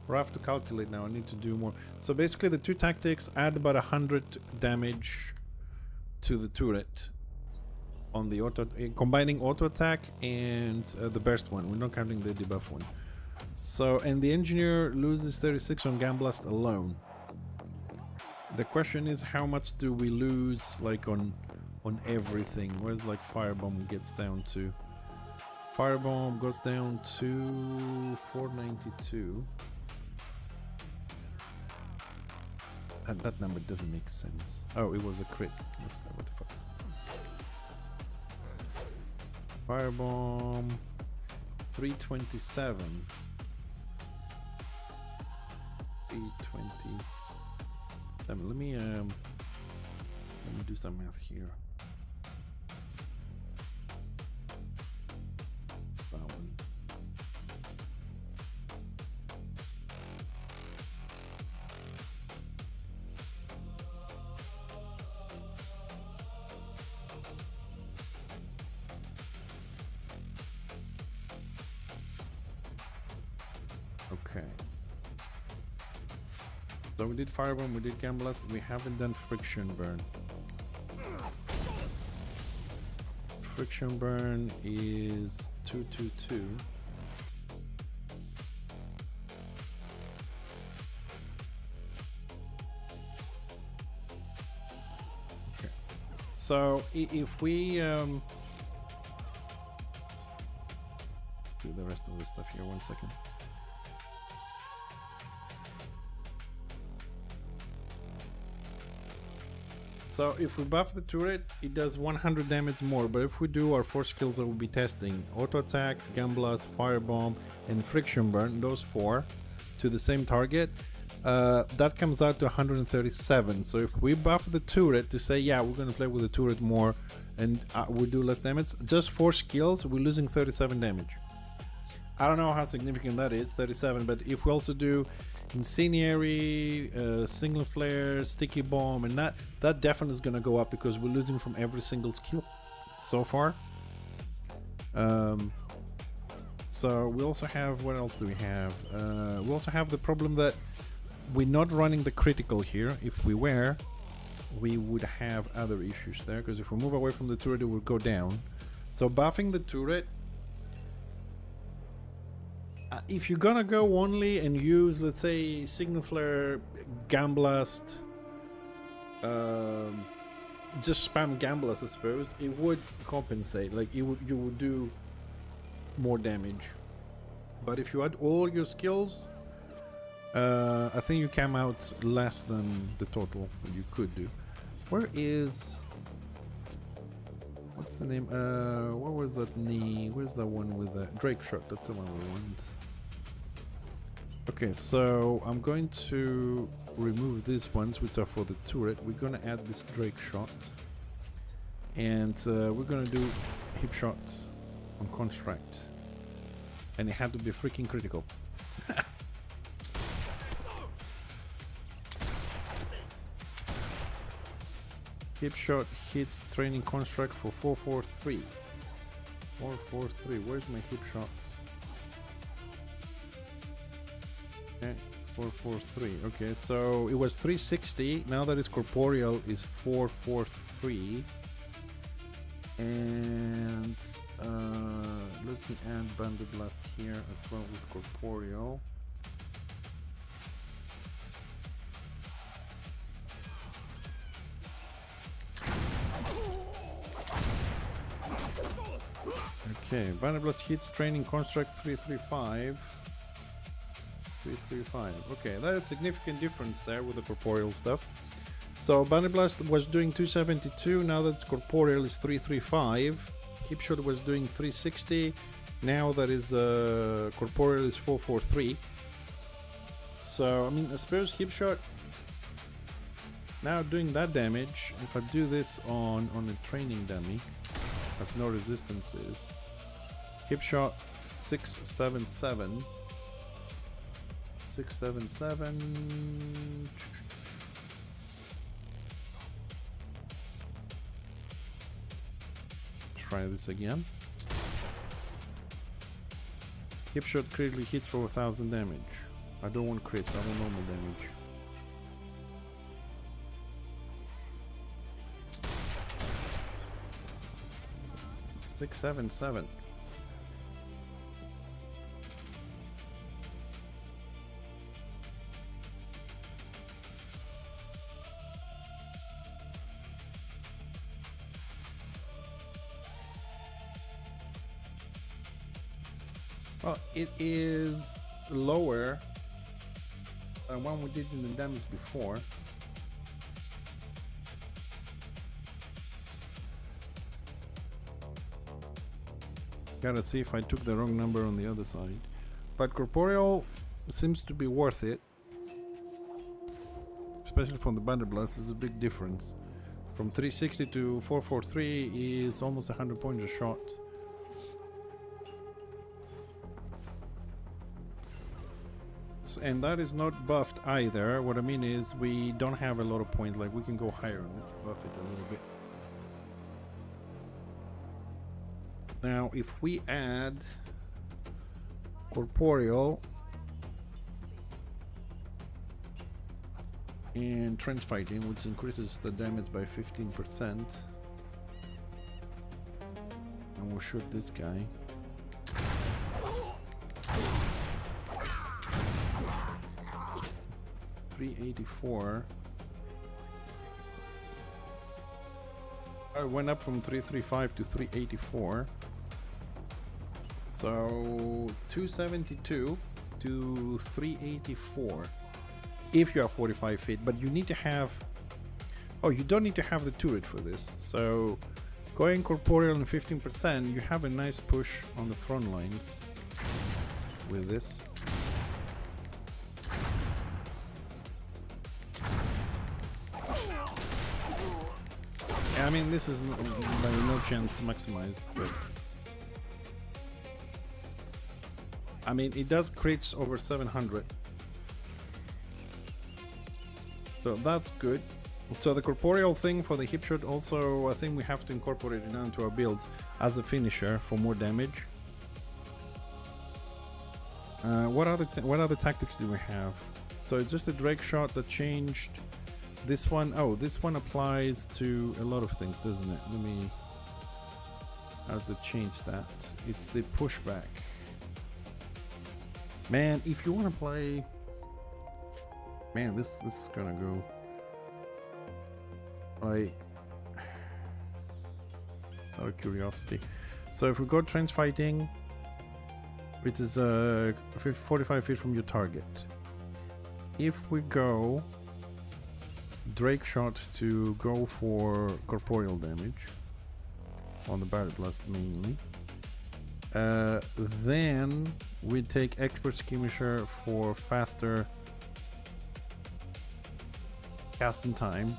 rough to calculate. Now I need to do more. So basically, the two tactics add about 100 damage to the turret. On the auto, combining auto attack and the burst one. We're not counting the debuff one. So, and the engineer loses 36 on Gamblast alone. The question is, how much do we lose, like on everything? Where's like Firebomb gets down to? Firebomb goes down to 492. And that number doesn't make sense. Oh, it was a crit. What the fuck? Firebomb 327. 327. Let me do some math here. What's that one? Okay. So we did Firebomb, we did Gamblast, we haven't done Friction Burn. Friction Burn is 222. Okay. So if we let's do the rest of the stuff here, 1 second. So if we buff the turret, it does 100 damage more, but if we do our 4 skills that we'll be testing, Auto Attack, Gamblast, Firebomb, and Friction Burn, those 4, to the same target, that comes out to 137. So if we buff the turret to say, yeah, we're going to play with the turret more, and we do less damage, just 4 skills, we're losing 37 damage. I don't know how significant that is, 37, but if we also do Incendiary, Single Flare, Sticky Bomb, and that definitely is going to go up because we're losing from every single skill so far. So we also have, what else do we have? We also have the problem that we're not running the critical here. If we were, we would have other issues there, because if we move away from the turret, it will go down. So buffing the turret, if you're gonna go only and use, let's say, Signal Flare, Gamblast, just spam Gamblast, I suppose, it would compensate. Like you would do more damage. But if you add all your skills, I think you came out less than the total that you could do. Where is... what's the name? What was that knee? Where's the one with the Drake shot? That's the one we want. Okay, so I'm going to remove these ones, which are for the turret. We're gonna add this Drake shot, and we're gonna do hip shots on construct, and it had to be freaking critical. Hip shot hits training construct for 443. 443. Where's my hip shots? Okay, 443. Okay, so it was 360. Now that it's corporeal, is 443. And looking at Bandit Blast here as well with corporeal. Okay, Bandit Blast hits training construct 335. 335. Okay, that is a significant difference there with the corporeal stuff. So Bandit Blast was doing 272, now that it's corporeal is 335. Hipshot was doing 360, now that is corporeal is 443. So I mean, I suppose Hipshot now doing that damage. If I do this on a training dummy, has no resistances. Hipshot 677. 677. Try this again. Hipshot critically hits for 1000 damage. I don't want crits, I want normal damage. Six, seven, seven. Well, it is lower than one we did in the damage before. Gotta see if I took the wrong number on the other side. But corporeal seems to be worth it. Especially from the Bandit Blast, there's a big difference. From 360 to 443 is almost 100 points a shot. And that is not buffed either. What I mean is we don't have a lot of points, like we can go higher on this to buff it a little bit. Now if we add corporeal and trench fighting, which increases the damage by 15%, and we'll shoot this guy. $384. I went up from 335 to 384. So 272 to 384 if you are 45 feet, but you need to have, oh, you don't need to have the turret for this. So going corporeal and 15%, you have a nice push on the front lines with this. I mean, this is by no chance maximized, but I mean, it does crits over 700, so that's good. So the corporeal thing for the hipshot also, I think we have to incorporate it into our builds as a finisher for more damage. What other tactics do we have? So it's just a Drake shot that changed. This one, oh, this one applies to a lot of things, doesn't it? Let me, as the change that, it's the pushback. Man, if you want to play, man, this is gonna go like, it's out of curiosity. So if we go trench fighting, which is 45 feet from your target. If we go Drake shot to go for corporeal damage on the Barret Blast mainly, then we take Expert Skirmisher for faster casting time.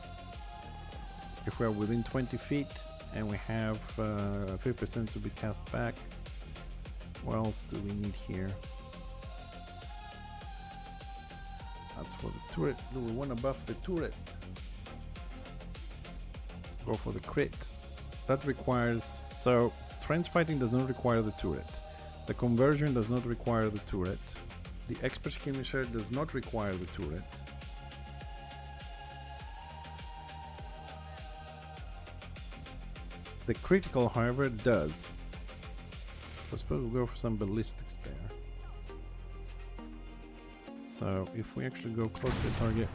If we are within 20 feet and we have 50% to be cast back, what else do we need here? That's for the turret. Do we want to buff the turret? Go for the crit. That requires, so trench fighting does not require the turret. The conversion does not require the turret. The expert skirmisher does not require the turret. The critical, however, does. So I suppose we'll go for some ballistics there. So if we actually go close to the target.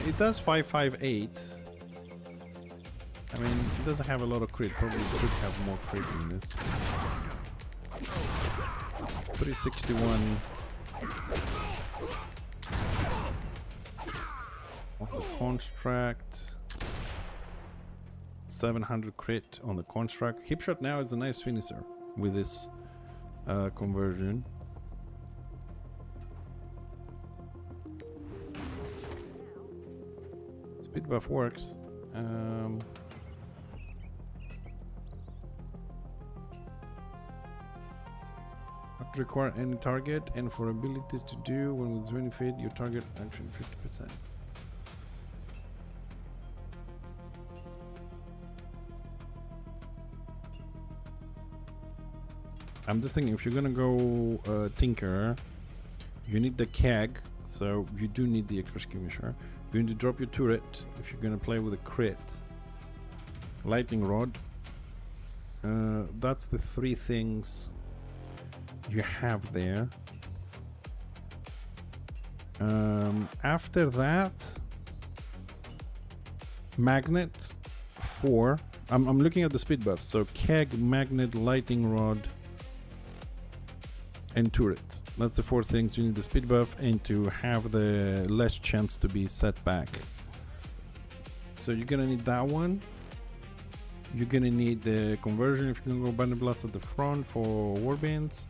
It does 558. I mean, it doesn't have a lot of crit. Probably could have more crit in this. 361. Of the construct. 700 crit on the construct. Hipshot now is a nice finisher with this conversion. Speed buff works. Not require any target, and for abilities to do when with 20 feet, your target action 50%. I'm just thinking, if you're gonna go Tinker, you need the keg, so you do need the extra skirmisher. You need to drop your turret if you're gonna play with a crit. Lightning rod. That's the three things you have there. After that, magnet 4. I'm looking at the speed buffs. So keg, magnet, lightning rod, and turret. That's the 4 things. You need the speed buff and to have the less chance to be set back. So you're gonna need that one. You're gonna need the conversion if you're gonna go Bandit Blast at the front for warbands.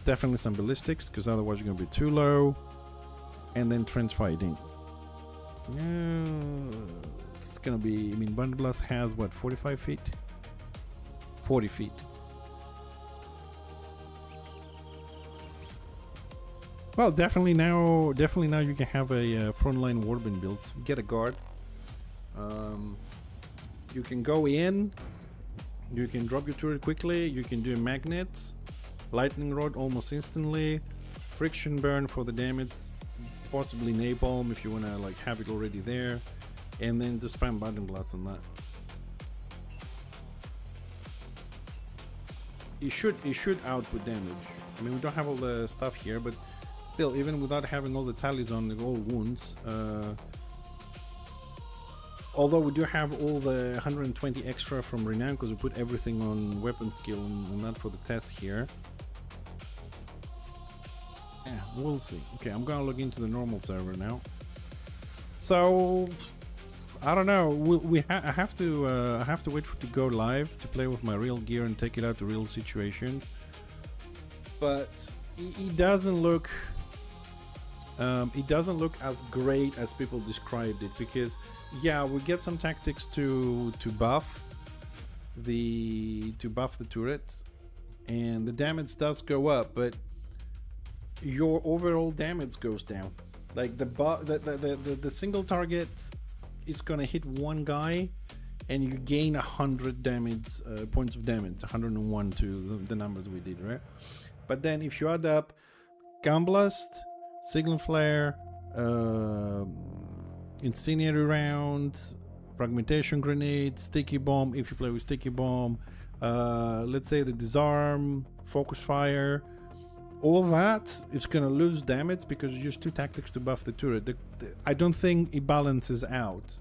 Definitely some ballistics, because otherwise you're gonna be too low. And then trench fighting. It's gonna be, I mean, Bandit Blast has what, 45 feet? 40 feet. Well, definitely now you can have a frontline warband build. Get a guard. You can go in. You can drop your turret quickly. You can do a magnet, lightning rod almost instantly, friction burn for the damage, possibly napalm if you wanna like have it already there, and then just spam button blast on that. It should output damage. I mean, we don't have all the stuff here, but still, even without having all the tallies on all wounds, although we do have all the 120 extra from Renown because we put everything on weapon skill and not for the test here. Yeah, we'll see. Okay, I'm gonna log into the normal server now. So I don't know. I have to wait to go live to play with my real gear and take it out to real situations. But it doesn't look. It doesn't look as great as people described it, because yeah, we get some tactics to buff the turret, and the damage does go up, but your overall damage goes down. Like the single target is gonna hit one guy, and you gain 100 damage points of damage, 101 to the numbers we did, right? But then if you add up Gunblast, Signal Flare, Incendiary Round, Fragmentation Grenade, Sticky Bomb, if you play with Sticky Bomb, let's say the Disarm, Focus Fire, all that, it's gonna lose damage because you use 2 tactics to buff the turret. I don't think it balances out.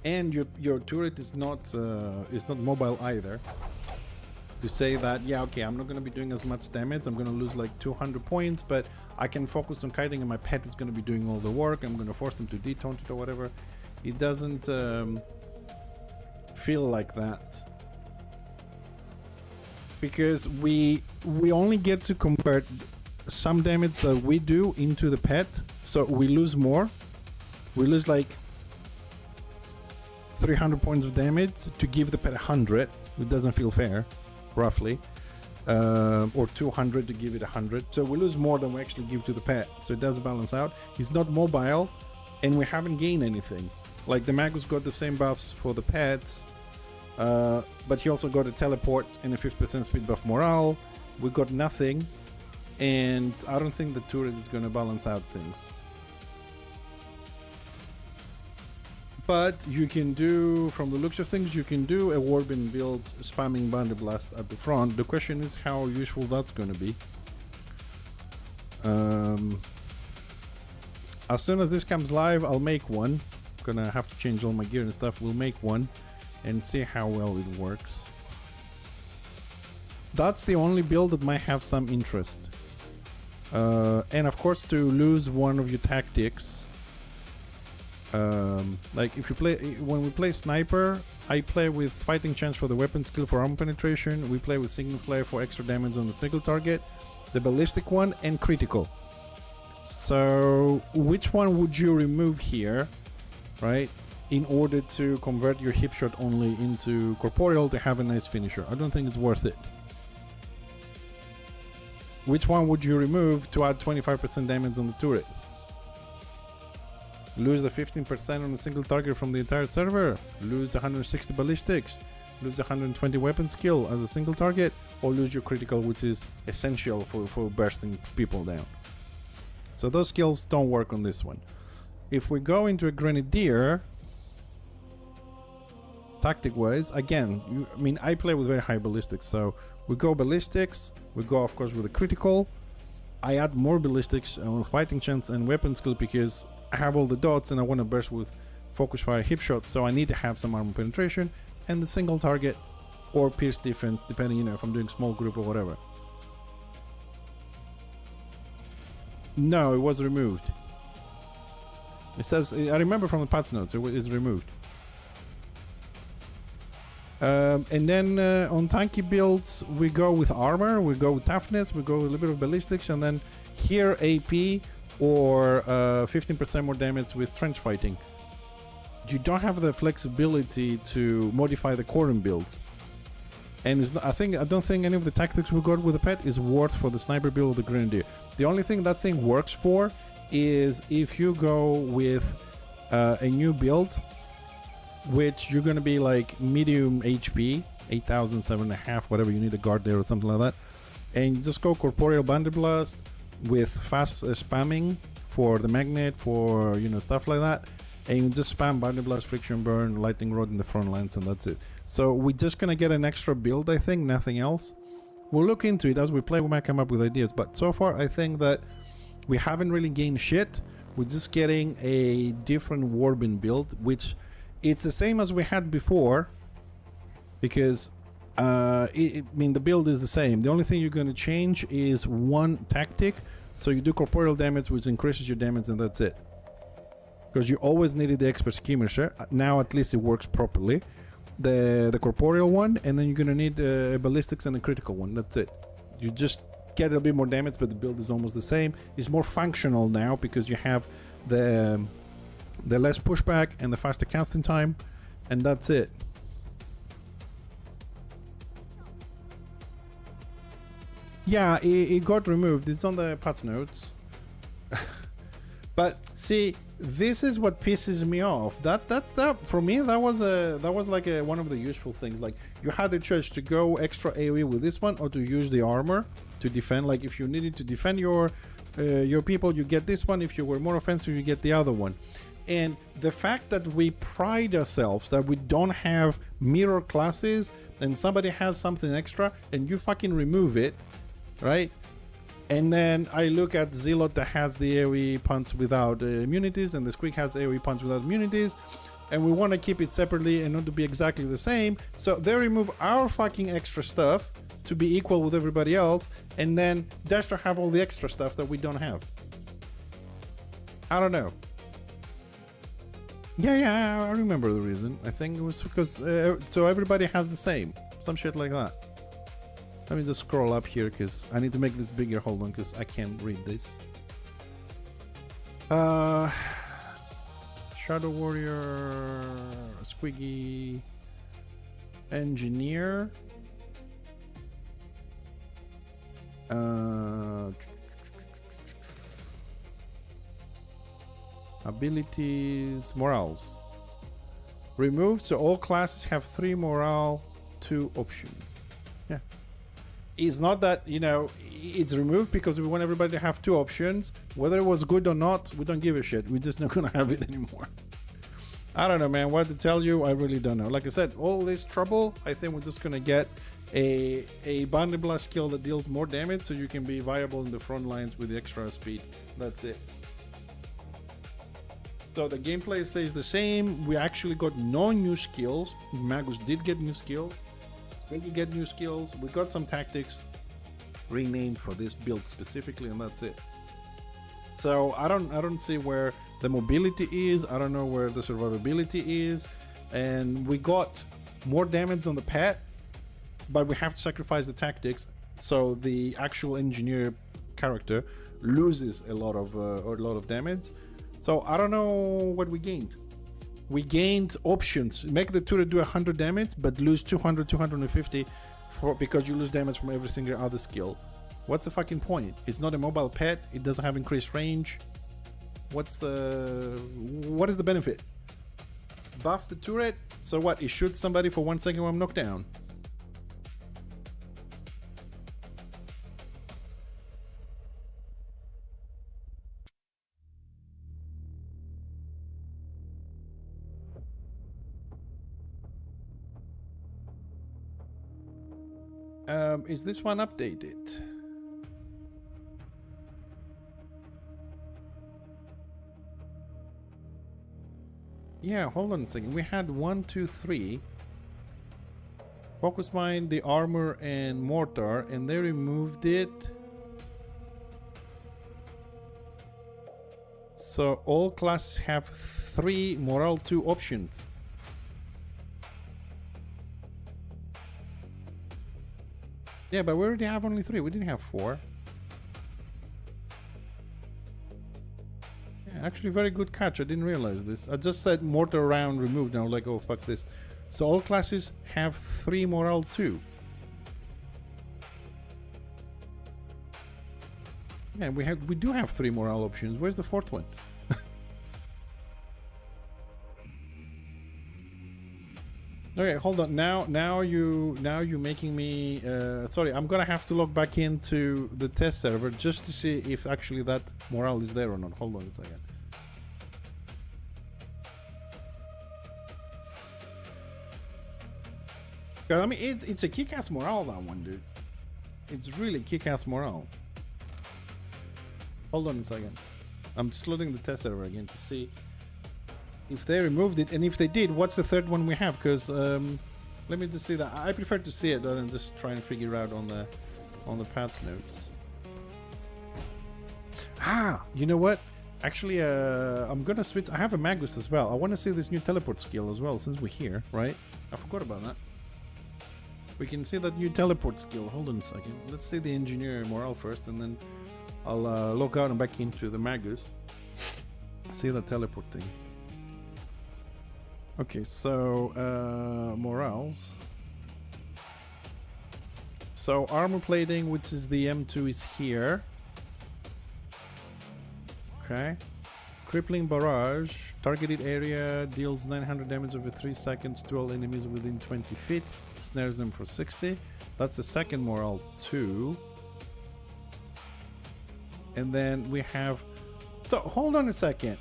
And your turret is not mobile either. To say that, yeah, okay, I'm not going to be doing as much damage, I'm going to lose like 200 points, but I can focus on kiting and my pet is going to be doing all the work, I'm going to force them to detaunt it or whatever. It doesn't feel like that. Because we only get to convert some damage that we do into the pet, so we lose more. We lose like 300 points of damage to give the pet 100. It doesn't feel fair. Roughly, or 200 to give it 100. So we lose more than we actually give to the pet. So it does balance out. He's not mobile, and we haven't gained anything. Like the Magus got the same buffs for the pets, but he also got a teleport and a 50% speed buff morale. We got nothing, and I don't think the turret is going to balance out things. But you can do, from the looks of things, you can do a Warbin build spamming Boundary Blast at the front. The question is how useful that's going to be. As soon as this comes live, I'll make one. Gonna have to change all my gear and stuff. We'll make one and see how well it works. That's the only build that might have some interest. And of course, to lose one of your tactics. Like if you play, when we play sniper, I play with fighting chance for the weapon skill for armor penetration. We play with signal flare for extra damage on the single target, the ballistic one, and critical. So which one would you remove here, right, in order to convert your hip shot only into corporeal to have a nice finisher? I don't think it's worth it. Which one would you remove to add 25% damage on the turret? Lose the 15% on a single target from the entire server, lose 160 ballistics, lose 120 weapon skill as a single target, or lose your critical, which is essential for bursting people down. So those skills don't work on this one. If we go into a Grenadier, tactic wise, again, I mean, I play with very high ballistics, so we go ballistics, we go of course with a critical. I add more ballistics on fighting chance and weapon skill because I have all the dots and I want to burst with focus fire hip shots, so I need to have some armor penetration and the single target or pierce defense, depending, you know, if I'm doing small group or whatever. No, it was removed. It says, I remember from the patch notes, it is removed. And then on tanky builds, we go with armor, we go with toughness, we go with a little bit of ballistics, and then here AP or 15% more damage with trench fighting. You don't have the flexibility to modify the Corin builds. And it's not, I don't think any of the tactics we got with the pet is worth for the sniper build of the Grenadier. The only thing that thing works for is if you go with a new build, which you're going to be like medium HP, 8,000, 7.5, whatever, you need a guard there or something like that. And you just go corporeal Boundary Blast with fast spamming for the magnet, for, you know, stuff like that. And you just spam Boundary Blast, Friction Burn, Lightning Rod in the front lines, and that's it. So we're just going to get an extra build, I think, nothing else. We'll look into it as we play, we might come up with ideas. But so far, I think that we haven't really gained shit. We're just getting a different Warbin build, which it's the same as we had before, because I mean, the build is the same. The only thing you're going to change is one tactic. So you do corporeal damage, which increases your damage, and that's it. Because you always needed the expert skirmisher. Now at least it works properly. The corporeal one, and then you're going to need a ballistics and a critical one. That's it. You just get a little bit more damage, but the build is almost the same. It's more functional now because you have the less pushback and the faster casting time, and that's it. Yeah, it got removed. It's on the patch notes. But see, this is what pisses me off. That for me, that was like one of the useful things. Like, you had the choice to go extra AoE with this one or to use the armor to defend. Like, if you needed to defend your people, you get this one. If you were more offensive, you get the other one. And the fact that we pride ourselves that we don't have mirror classes and somebody has something extra and you fucking remove it, right? And then I look at Zealot that has the AoE punch without immunities, and the Squeak has AoE punch without immunities, and we want to keep it separately and not to be exactly the same. So they remove our fucking extra stuff to be equal with everybody else, and then Destro have all the extra stuff that we don't have. I don't know. Yeah, I remember the reason. I think it was because so everybody has the same, some shit like that. Let me just scroll up here because I need to make this bigger. Hold on, because I can't read this. Shadow Warrior, Squiggy, Engineer. Abilities, morals. Removed, so all classes have 3 morale, 2 options. Yeah. It's not that, you know, it's removed because we want everybody to have 2 options. Whether it was good or not, we don't give a shit. We're just not gonna have it anymore. I don't know, man. What to tell you, I really don't know. Like I said, all this trouble, I think we're just gonna get a boundary blast skill that deals more damage so you can be viable in the front lines with the extra speed. That's it. So the gameplay stays the same. We actually got no new skills. Magus did get new skills. When you get new skills, we got some tactics renamed for this build specifically, and that's it. So I don't see where the mobility is. I don't know where the survivability is, and we got more damage on the pet, but we have to sacrifice the tactics. So the actual engineer character loses a lot of damage. So I don't know what we gained. We gained options. Make the turret do 100 damage, but lose 200, 250 because you lose damage from every single other skill. What's the fucking point? It's not a mobile pet. It doesn't have increased range. What is the benefit? Buff the turret. So what? It shoots somebody for 1 second when I'm knocked down. Is this one updated? Yeah, hold on a second. We had 1, 2, 3. Focus mine, the armor, and mortar, and they removed it. So all classes have 3 morale 2 options. Yeah, but we already have only 3. We didn't have 4. Yeah, actually, very good catch. I didn't realize this. I just said mortar round removed. Now, like, oh fuck this. So all classes have 3 morale 2. Yeah, we do have 3 morale options. Where's the 4th one? Okay, hold on. Now you making me. Sorry, I'm gonna have to log back into the test server just to see if actually that morale is there or not. Hold on a second. I mean, it's a kick-ass morale, that one, dude. It's really kick-ass morale. Hold on a second. I'm just loading the test server again to see if they removed it, and if they did, what's the 3rd one we have? Because let me just see that. I prefer to see it rather than just try and figure out on the patch notes. Ah, you know what? Actually, I'm gonna switch. I have a Magus as well. I want to see this new teleport skill as well, since we're here, right? I forgot about that. We can see that new teleport skill. Hold on a second. Let's see the engineer morale first, and then I'll log out and back into the Magus. See the teleport thing. Okay, so morals. So armor plating, which is the M2, is here. Okay. Crippling barrage. Targeted area deals 900 damage over 3 seconds to all enemies within 20 feet. Snares them for 60. That's the second morale 2. And then we have... So, hold on a second.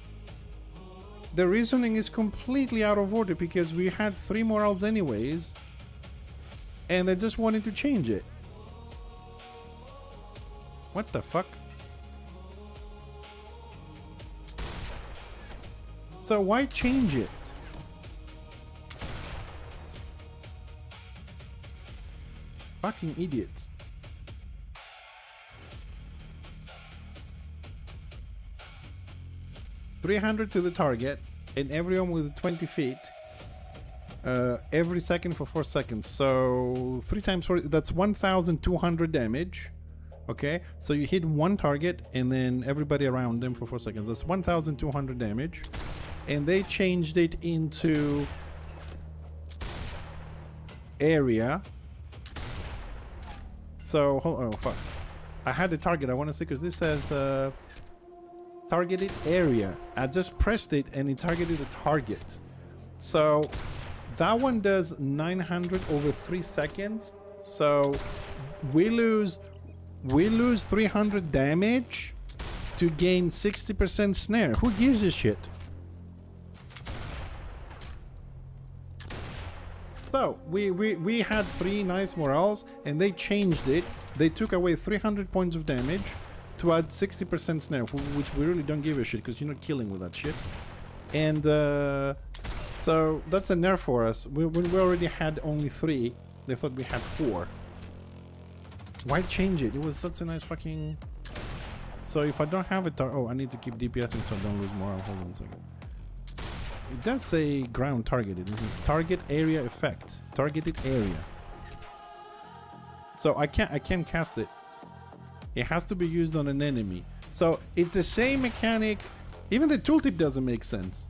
The reasoning is completely out of order because we had 3 morals anyways, and they just wanted to change it. What the fuck? So why change it? Fucking idiots. $300 to the target, and everyone with 20 feet every second for 4 seconds. So 3 times 4, that's 1,200 damage. Okay, so you hit one target and then everybody around them for 4 seconds. That's 1,200 damage. And they changed it into area. So oh fuck. I had a target. I want to see because this says targeted area. I just pressed it and it targeted the target. So that one does 900 over 3 seconds. So we lose 300 damage to gain 60% snare. Who gives a shit? So we had 3 nice morals and they changed it. They took away 300 points of damage to add 60% snare, which we really don't give a shit because you're not killing with that shit. And so that's a nerf for us. When we already had only 3, they thought we had 4. Why change it? It was such a nice fucking... So if I don't have it... Oh, I need to keep DPSing so I don't lose moral. Hold on a second. It does say ground targeted. Target area effect. Targeted area. So I can't cast it. It has to be used on an enemy. So it's the same mechanic. Even the tooltip doesn't make sense.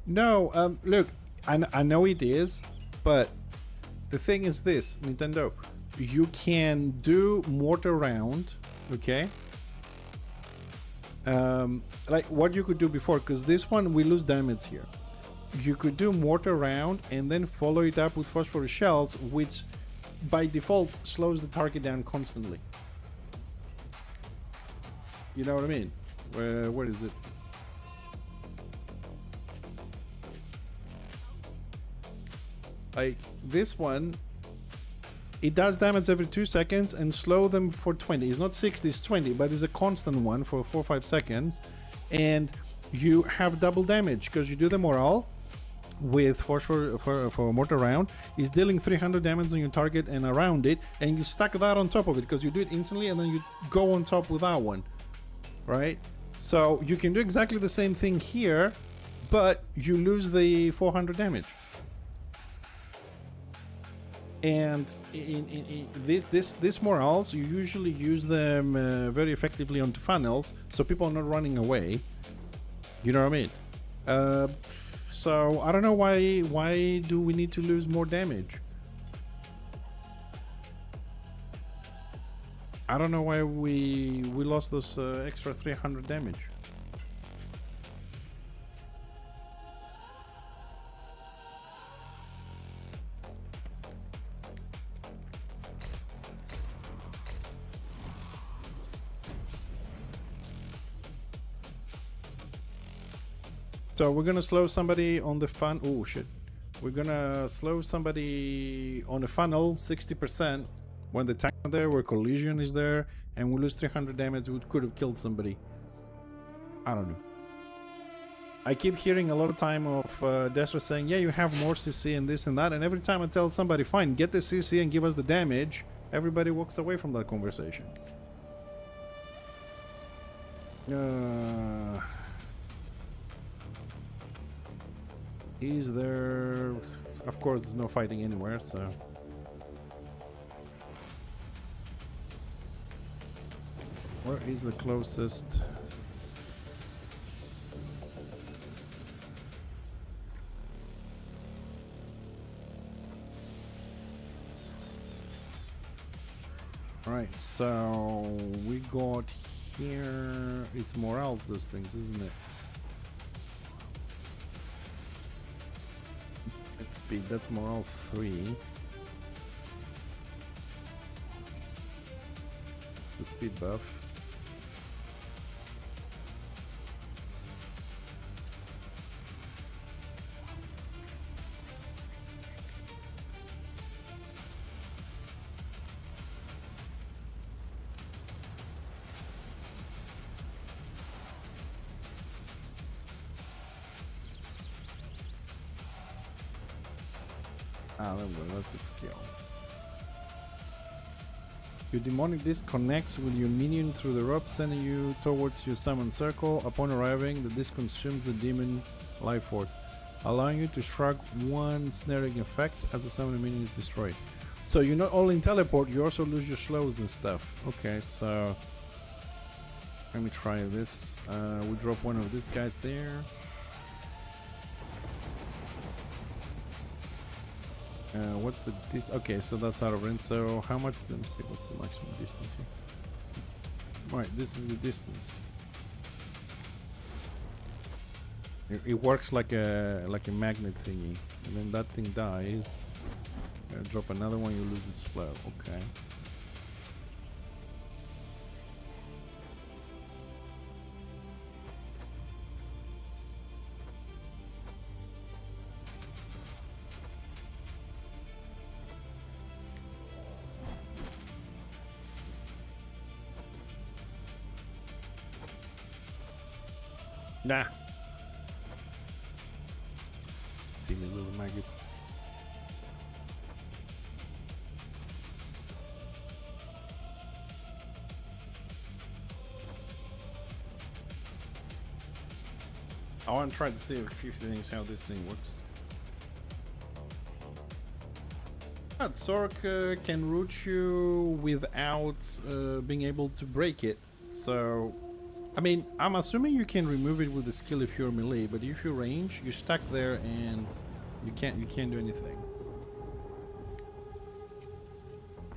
No, look, I know it is, but the thing is this, Nintendo, you can do mortar round, okay? Like what you could do before, because this one we lose damage here. You could do mortar round and then follow it up with phosphorus shells, which by default slows the target down constantly. You know what I mean? Where is it? Like this one, it does damage every 2 seconds and slow them for 20. It's not 60, it's 20, but it's a constant one for 4 or 5 seconds. And you have double damage because you do the morale with phosphor for mortar round. Is dealing 300 damage on your target and around it, and you stack that on top of it because you do it instantly and then you go on top with that one, right? So you can do exactly the same thing here, but you lose the 400 damage. And in this morals, you usually use them very effectively onto funnels, so people are not running away. You know what I mean? So I don't know why do we need to lose more damage? I don't know why we lost those extra 300 damage. So we're gonna slow somebody on the fun. Oh shit! We're gonna slow somebody on a funnel 60% when the tank is there, where collision is there, and we lose 300 damage. We could have killed somebody. I don't know. I keep hearing a lot of time of Destra saying, "Yeah, you have more CC and this and that," and every time I tell somebody, "Fine, get the CC and give us the damage," everybody walks away from that conversation. Is there... Of course, there's no fighting anywhere, so... Where is the closest... Alright, so... We got here... It's morals, those things, isn't it? Speed, that's morale 3. It's the speed buff. Ah, there we go, that's the skill. Your demonic disc connects with your minion through the rope, sending you towards your summon circle. Upon arriving, the disc consumes the demon life force, allowing you to shrug one snaring effect as the summoning minion is destroyed. So you're not all in teleport, you also lose your slows and stuff. Okay, so let me try this. We drop one of these guys there. What's the okay, so that's out of range. So how much? Let me see. What's the maximum distance here? Right, this is the distance. It works like a magnet thingy, and then that thing dies. Drop another one, you lose the slow. Okay. Nah. Silly little maggots. I want to try to see a few things how this thing works. Zork can root you without being able to break it. So, I mean, I'm assuming you can remove it with the skill if you're melee, but if you're range, you're stuck there and you can't do anything.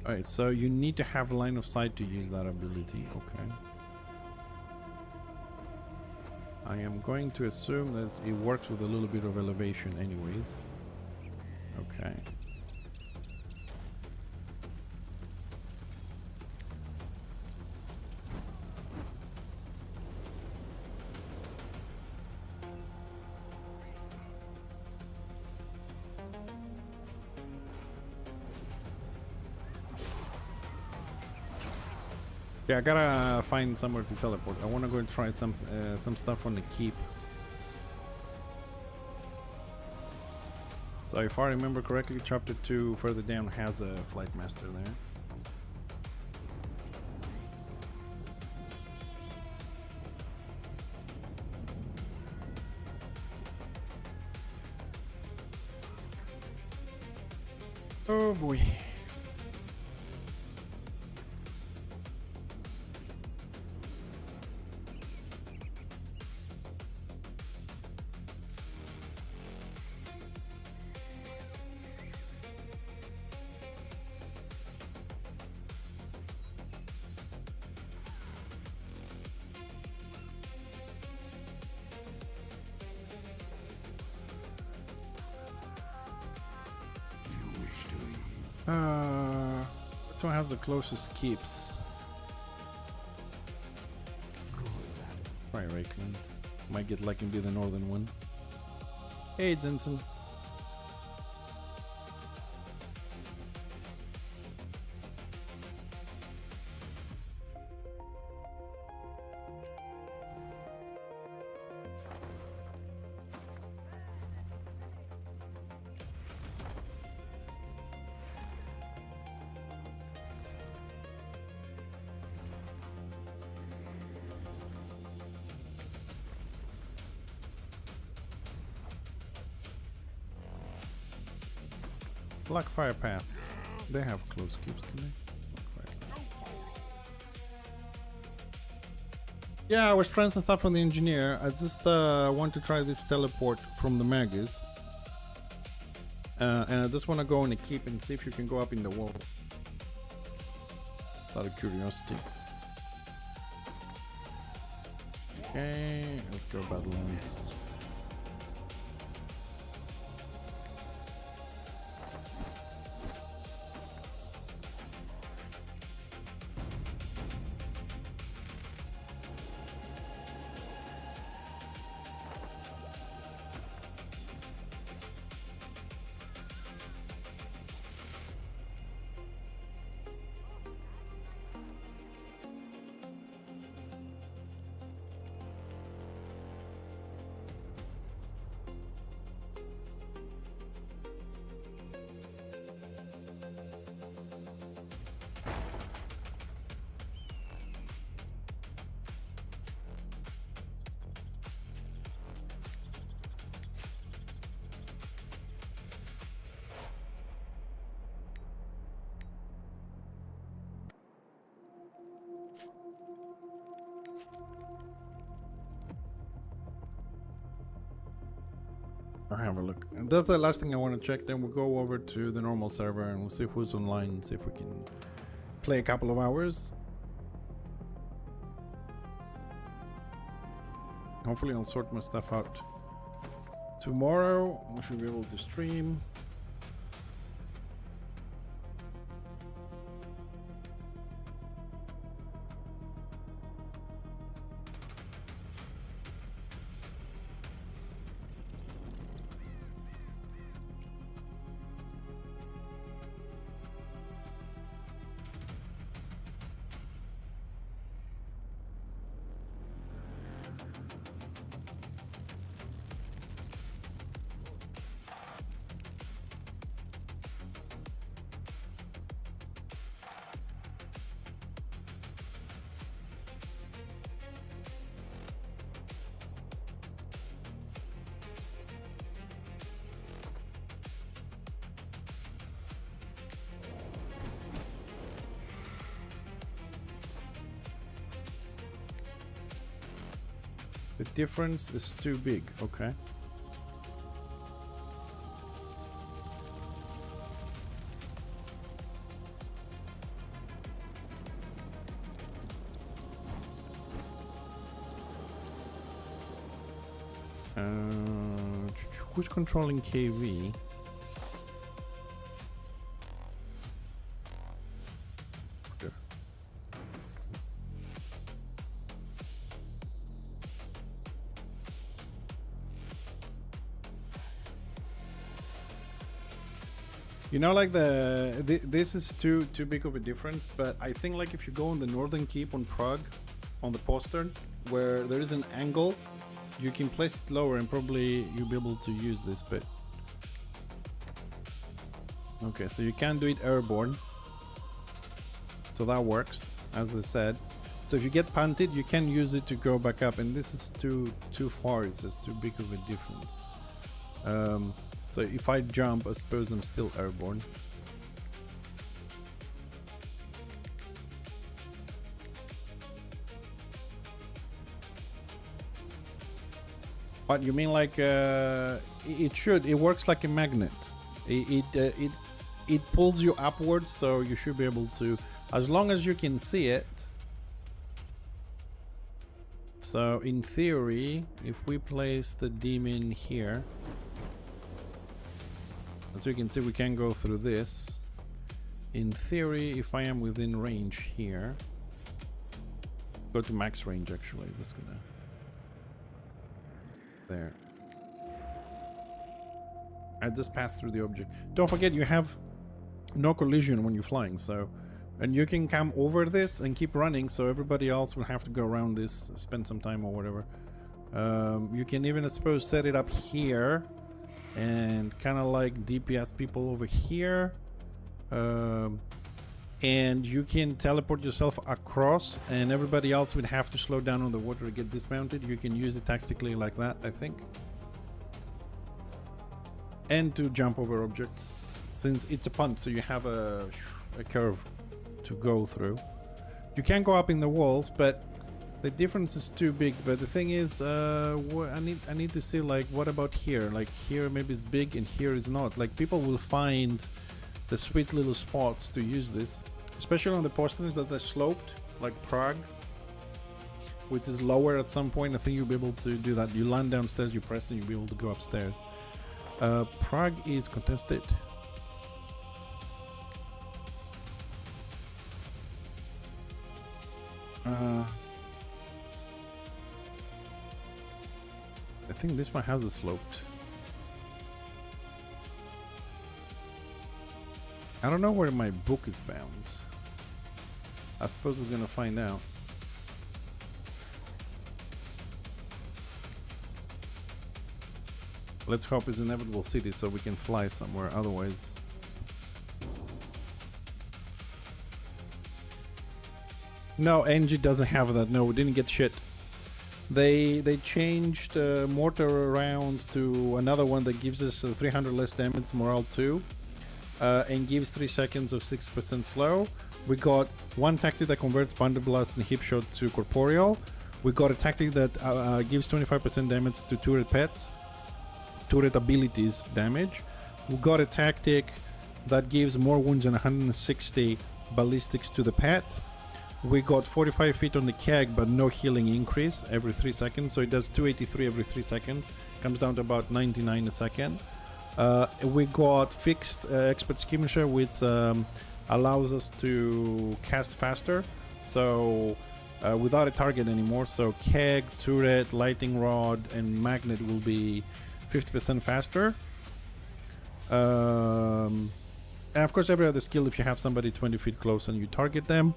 Alright, so you need to have line of sight to use that ability. Okay. I am going to assume that it works with a little bit of elevation anyways. Okay. Yeah, I gotta find somewhere to teleport. I wanna go and try some stuff on the keep. So if I remember correctly, chapter 2 further down has a flight master there. Oh boy. Which one has the closest keeps? Right, Rakeland. Might get lucky and be the northern one. Hey, Jensen. Blackfire Pass. They have close keeps today. Yeah, I was trying some stuff from the engineer. I just want to try this teleport from the Magus. And I just want to go on a keep and see if you can go up in the walls. Just out of curiosity. Okay, let's go Badlands. I'll have a look. And that's the last thing I want to check. Then we'll go over to the normal server and we'll see who's online and see if we can play a couple of hours. Hopefully I'll sort my stuff out tomorrow. We should be able to stream. The difference is too big, okay. Who's controlling KV? Sure. You know, like this is too big of a difference, but I think like if you go on the northern keep on Prague, on the postern, where there is an angle, you can place it lower and probably you'll be able to use this bit. Okay, so you can do it airborne, so that works, as they said. So if you get punted, you can use it to go back up, and this is too far. It says too big of a difference. So if I jump, I suppose I'm still airborne. But you mean like it works like a magnet. It pulls you upwards, so you should be able to, as long as you can see it. So in theory, if we place the demon here, as you can see, we can go through this. In theory, if I am within range here, go to max range actually, just gonna, there. I just passed through the object. Don't forget, you have no collision when you're flying, so, and you can come over this and keep running, so everybody else will have to go around this, spend some time or whatever. You can even, I suppose, set it up here and kind of like DPS people over here, and you can teleport yourself across, and everybody else would have to slow down on the water to get dismounted. You can use it tactically like that, I think, and to jump over objects, since it's a punt, so you have a curve to go through. You can go up in the walls, but the difference is too big. But the thing is, I need to see, like, what about here? Like here maybe it's big and here is not. Like, people will find the sweet little spots to use this, especially on the posterns that are sloped, like Prague, which is lower at some point. I think you'll be able to do that. You land downstairs, you press, and you'll be able to go upstairs. Prague is contested. I think this one has a sloped. I don't know where my book is bound. I suppose we're gonna find out. Let's hope it's inevitable city so we can fly somewhere, otherwise. No, NG doesn't have that. No, we didn't get shit. They changed mortar around to another one that gives us 300 less damage, morale 2, and gives 3 seconds of 6% slow. We got one tactic that converts Thunder Blast and Hip Shot to corporeal. We got a tactic that gives 25% damage to turret pets. turret abilities damage. We got a tactic that gives more wounds and 160 ballistics to the pet. We got 45 feet on the keg, but no healing increase every 3 seconds, so it does 283 every 3 seconds. Comes down to about 99 a second. We got fixed expert skirmisher, which allows us to cast faster, so without a target anymore. So keg, turret, lightning rod, and magnet will be 50% faster. And of course, every other skill, if you have somebody 20 feet close and you target them.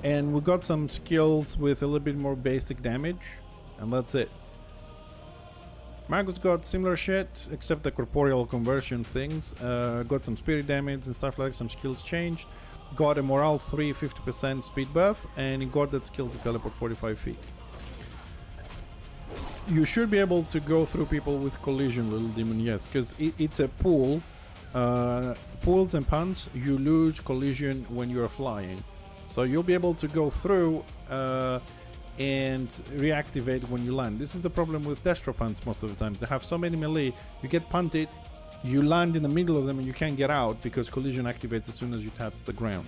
And we got some skills with a little bit more basic damage, and that's it. Magus got similar shit, except the corporeal conversion things. Got some spirit damage and stuff like that. Some skills changed. Got a morale 3, 50% speed buff, and he got that skill to teleport 45 feet. You should be able to go through people with collision, little demon, yes, because it's a pool. Pools and punts, you lose collision when you're flying. So you'll be able to go through and reactivate when you land. This is the problem with Destro punts most of the time. They have so many melee, you get punted, you land in the middle of them and you can't get out because collision activates as soon as you touch the ground.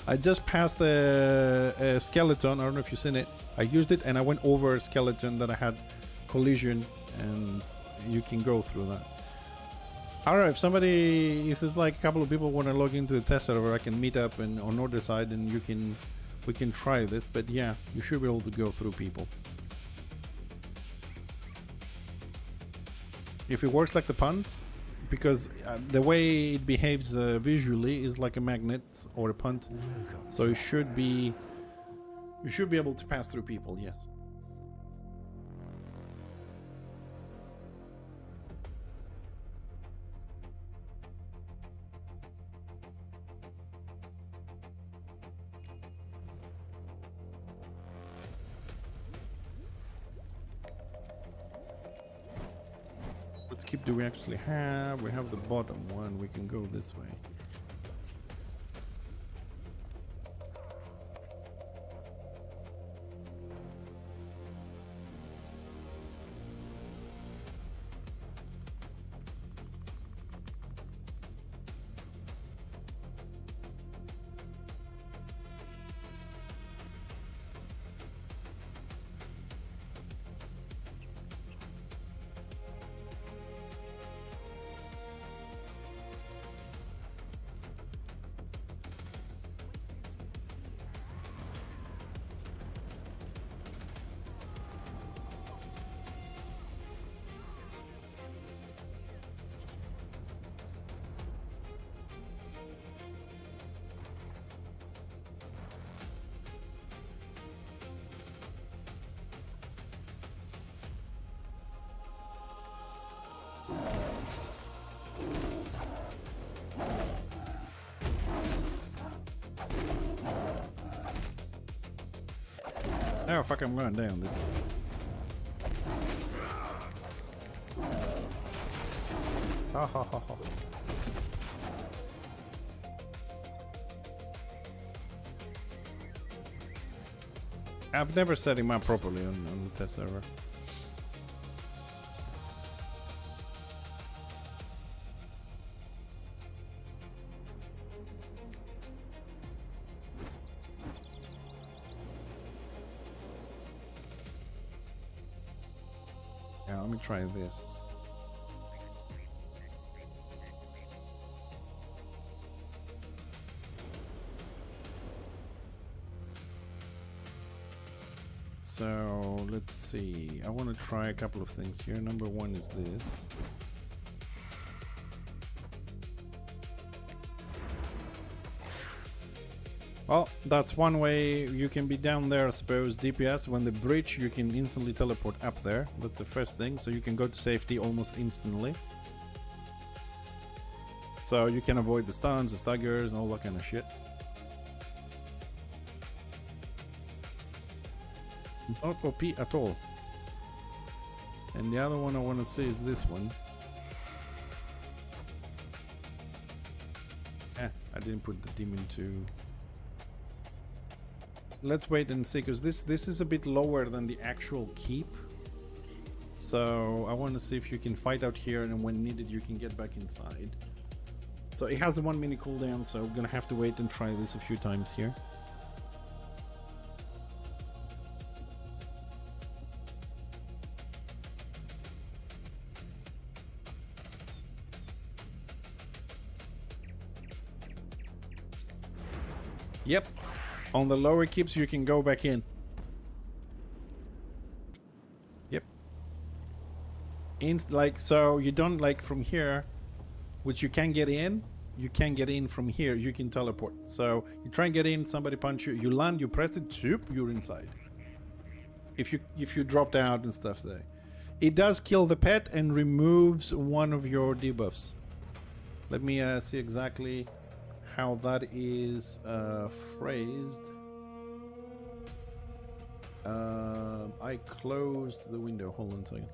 I just passed a skeleton, I don't know if you've seen it. I used it and I went over a skeleton that I had collision, and you can go through that. I don't know if there's like a couple of people want to log into the test server, I can meet up and on other side and we can try this, but yeah, you should be able to go through people. If it works like the punts, because the way it behaves visually is like a magnet or a punt, so you should be able to pass through people, yes. What skip do we actually have? We have the bottom one. We can go this way. Oh fuck, I'm going down this. Ha ha ha ha. I've never set him up properly on the test server. Yeah, let me try this. So let's see. I want to try a couple of things here. Number one is this. Well, that's one way you can be down there, I suppose. DPS, when the bridge, you can instantly teleport up there. That's the first thing. So you can go to safety almost instantly. So you can avoid the stuns, the staggers, and all that kind of shit. Not OP at all. And the other one I want to see is this one. I didn't put the demon to... let's wait and see, because this is a bit lower than the actual keep. So I want to see if you can fight out here, and when needed you can get back inside. So it has a 1 minute cooldown, so we're gonna have to wait and try this a few times here. Yep, on the lower keeps you can go back in. Yep. Like, so you don't, like, from here, which you can get in, you can get in from here, you can teleport. So you try and get in, somebody punch you, you land, you press it, zoop, you're inside. If you dropped out and stuff there. It does kill the pet and removes one of your debuffs. Let me see exactly how that is phrased. I closed the window. Hold on a second.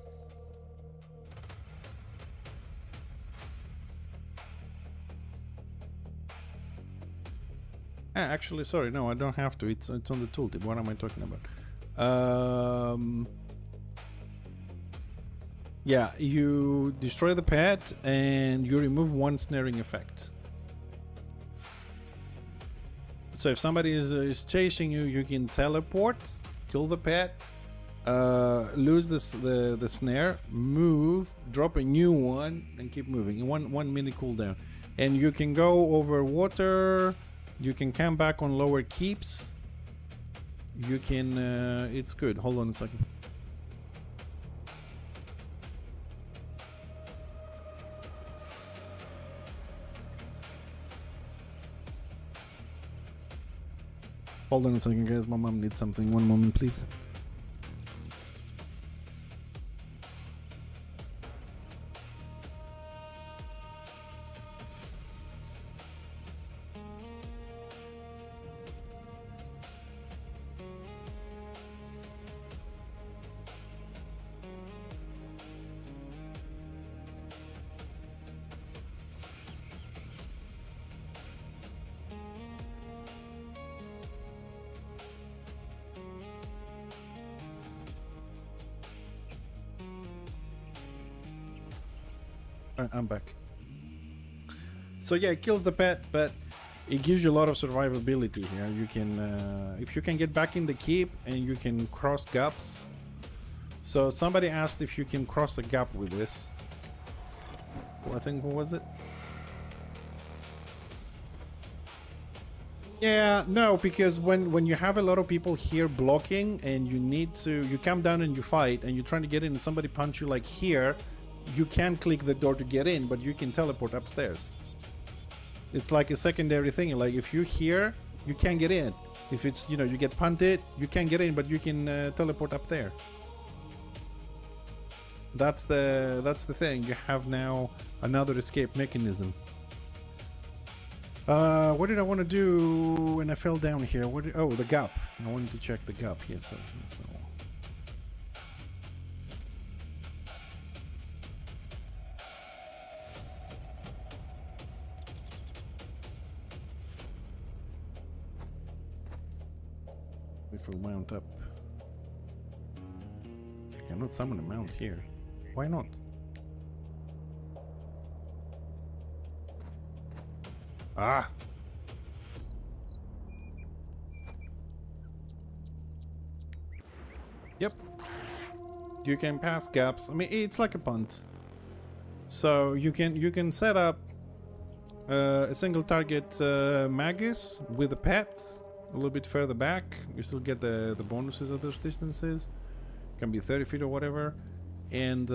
Actually, sorry, no, I don't have to. It's on the tooltip. What am I talking about? Yeah, you destroy the pet and you remove one snaring effect. So if somebody is chasing you, you can teleport, kill the pet, lose the snare, move, drop a new one, and keep moving. In 1 minute cooldown. And you can go over water. You can come back on lower keeps. You can... it's good. Hold on a second. Hold on a second, guys. My mom needs something. 1 moment, please. I'm back. So yeah, it kills the pet, but it gives you a lot of survivability here. You can, if you can get back in the keep and you can cross gaps. So somebody asked if you can cross a gap with this. Well, I think, what was it? Yeah, no, because when you have a lot of people here blocking and you need to, you come down and you fight and you're trying to get in and somebody punch you like here, you can click the door to get in, but you can teleport upstairs. It's like a secondary thing. Like if you're here, you can't get in. If it's, you know, you get punted, you can't get in, but you can teleport up there. That's the thing. You have now another escape mechanism. What did I want to do when I fell down here? Oh, the gap. I wanted to check the gap here. So. If we'll mount up. I cannot summon a mount here. Why not? Ah! Yep. You can pass gaps. I mean, it's like a punt. So you can set up a single target magus with a pet a little bit further back. You still get the bonuses at those distances. Can be 30 feet or whatever. And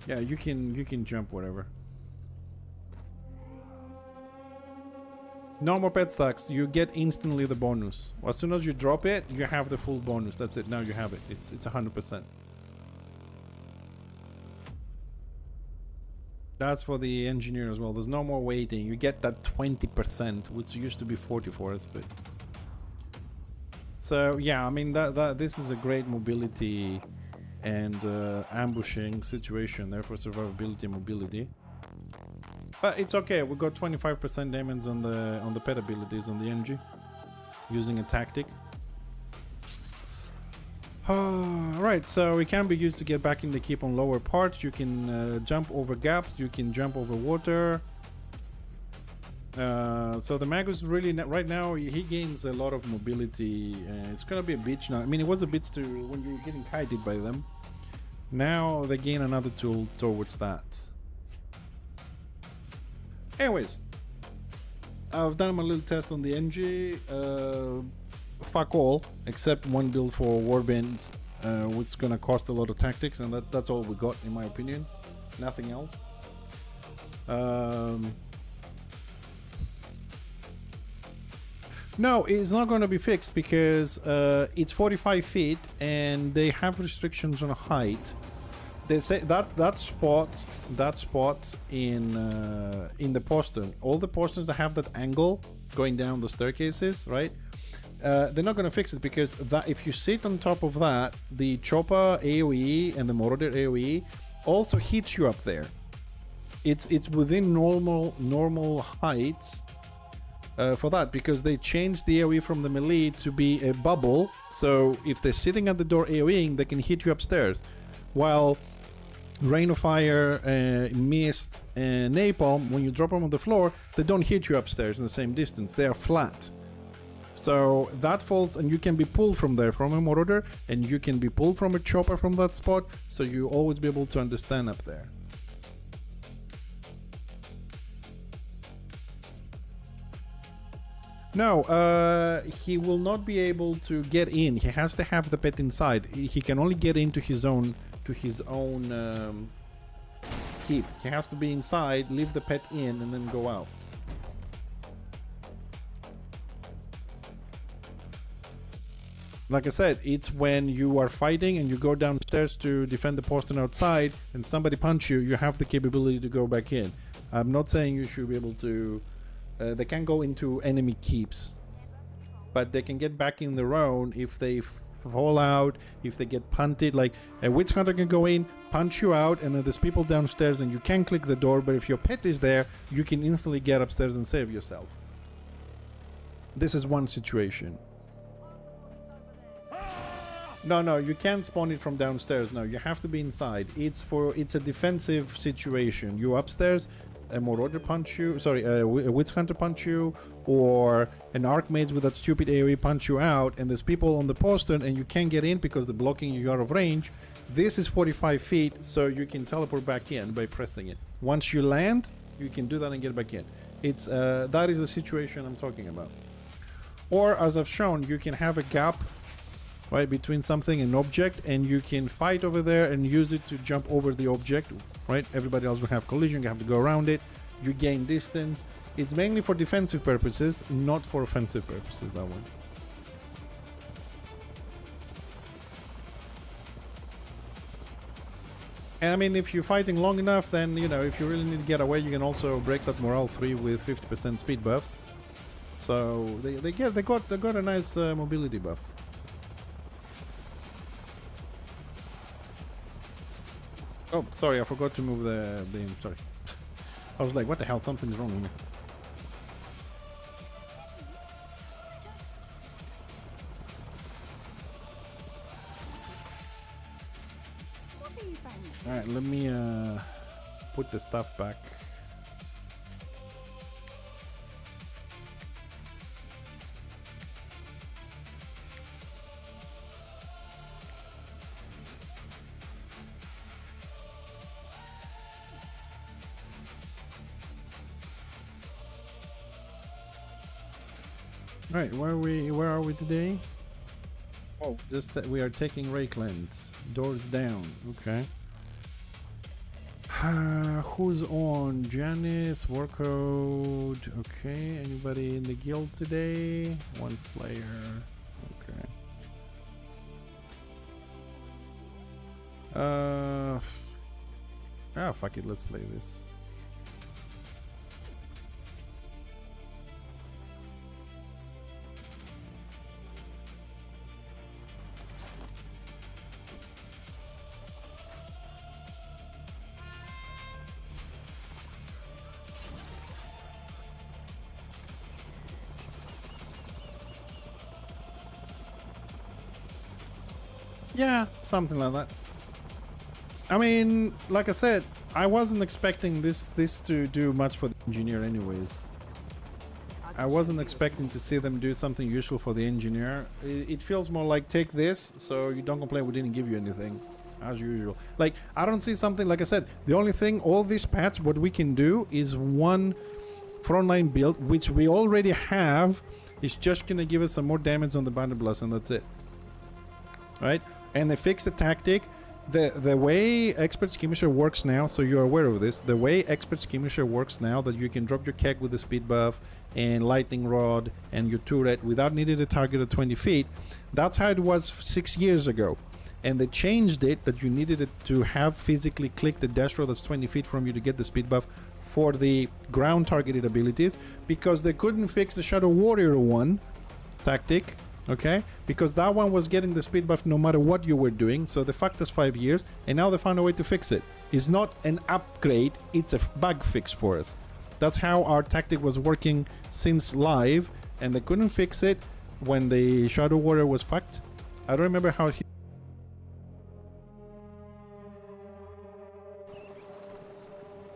yeah, you can jump whatever. No more pet stacks. You get instantly the bonus. As soon as you drop it, you have the full bonus. That's it. Now you have it. It's 100%. That's for the engineer as well. There's no more waiting. You get that 20%, which used to be 40 for us, but. So yeah, I mean this is a great mobility and ambushing situation there for survivability and mobility. But it's okay. We got 25% damage on the pet abilities on the NG using a tactic. Right, so it can be used to get back in the keep on lower parts. You can jump over gaps, you can jump over water. So the Magus really, right now, he gains a lot of mobility. It's gonna be a bitch now. I mean, it was a bitch to when you were getting kited by them. Now they gain another tool towards that. Anyways, I've done my little test on the NG. Fuck all, except one build for warbands, which is gonna cost a lot of tactics, and that's all we got, in my opinion. Nothing else. No, it's not going to be fixed because it's 45 feet and they have restrictions on height. They say that spot in the postern, all the posterns that have that angle going down the staircases, right? They're not going to fix it because that if you sit on top of that, the chopper AoE and the Marauder AoE also hits you up there. It's within normal heights. For that, because they changed the AoE from the melee to be a bubble, so if they're sitting at the door AoEing, they can hit you upstairs. While Rain of Fire, Mist, and Napalm, when you drop them on the floor, they don't hit you upstairs in the same distance, they are flat. So that falls, and you can be pulled from there, from a Marauder, and you can be pulled from a chopper from that spot, so you always be able to understand up there. No, he will not be able to get in. He has to have the pet inside. He can only get into his own keep. He has to be inside, leave the pet in, and then go out. Like I said, it's when you are fighting and you go downstairs to defend the postern outside, and somebody punch you, you have the capability to go back in. I'm not saying you should be able to. They can go into enemy keeps, but they can get back in their own if they fall out, if they get punted. Like a witch hunter can go in, punch you out, and then there's people downstairs and you can click the door, but if your pet is there, you can instantly get upstairs and save yourself. This is one situation. No, you can't spawn it from downstairs. No, you have to be inside. It's a defensive situation. You upstairs, a Marauder punch you, sorry, a Witch Hunter punch you, or an Archmage with that stupid AoE punch you out, and there's people on the postern and you can't get in because they're blocking you out of range. This is 45 feet, so you can teleport back in by pressing it. Once you land, you can do that and get back in. It's that is the situation I'm talking about. Or, as I've shown, you can have a gap right between something and object, and you can fight over there and use it to jump over the object, right? Everybody else will have collision, you have to go around it, you gain distance. It's mainly for defensive purposes, not for offensive purposes, that one. And I mean, if you're fighting long enough, then, you know, if you really need to get away, you can also break that morale 3 with 50% speed buff. So they got a nice mobility buff. Oh, sorry, I forgot to move the sorry. I was like, what the hell? Something's wrong with me. What are you banging? Alright, let me put the stuff back. Right, where are we today? Oh, just that we are taking Rakelands. Doors down. Okay. Who's on? Janice, Workcode. Okay. Anybody in the guild today? One Slayer. Okay. Fuck it. Let's play this. Yeah, something like that. I mean, like I said, I wasn't expecting this to do much for the engineer anyways. I wasn't expecting to see them do something useful for the engineer. It feels more like take this, so you don't complain we didn't give you anything, as usual. Like, I don't see something, like I said, the only thing, all these patch, what we can do is one frontline build, which we already have, is just gonna give us some more damage on the Bandit Blast, and that's it. Right? And they fix the tactic. The way Expert Skirmisher works now, so you're aware of this, the way Expert Skirmisher works now, that you can drop your keg with the speed buff and lightning rod and your turret without needing a target at 20 feet, that's how it was 6 years ago. And they changed it that you needed it to have physically click the dash road that's 20 feet from you to get the speed buff for the ground targeted abilities, because they couldn't fix the Shadow Warrior one tactic. Okay, because that one was getting the speed buff no matter what you were doing, so they fucked us 5 years, and now they found a way to fix it. It's not an upgrade, it's a bug fix for us. That's how our tactic was working since live, and they couldn't fix it when the Shadow Warrior was fucked. I don't remember how he...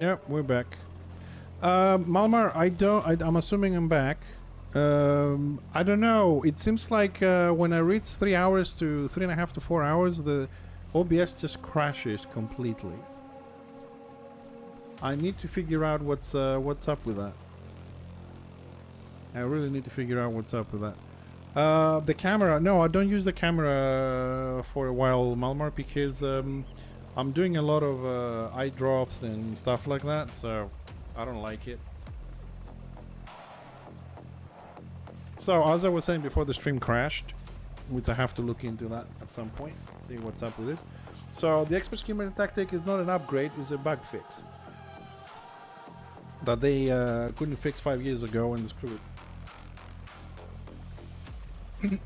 Yeah, we're back. Malmar, I'm assuming I'm back. I don't know. It seems like when I reach 3 hours to 3.5 to 4 hours, the OBS just crashes completely. I need to figure out what's up with that. I really need to figure out what's up with that. The camera. No, I don't use the camera for a while, Malmar, because I'm doing a lot of eye drops and stuff like that, so I don't like it. So, as I was saying before, the stream crashed, which I have to look into that at some point, see what's up with this. So, the Expert Skirmisher tactic is not an upgrade, it's a bug fix that they couldn't fix 5 years ago and screw it.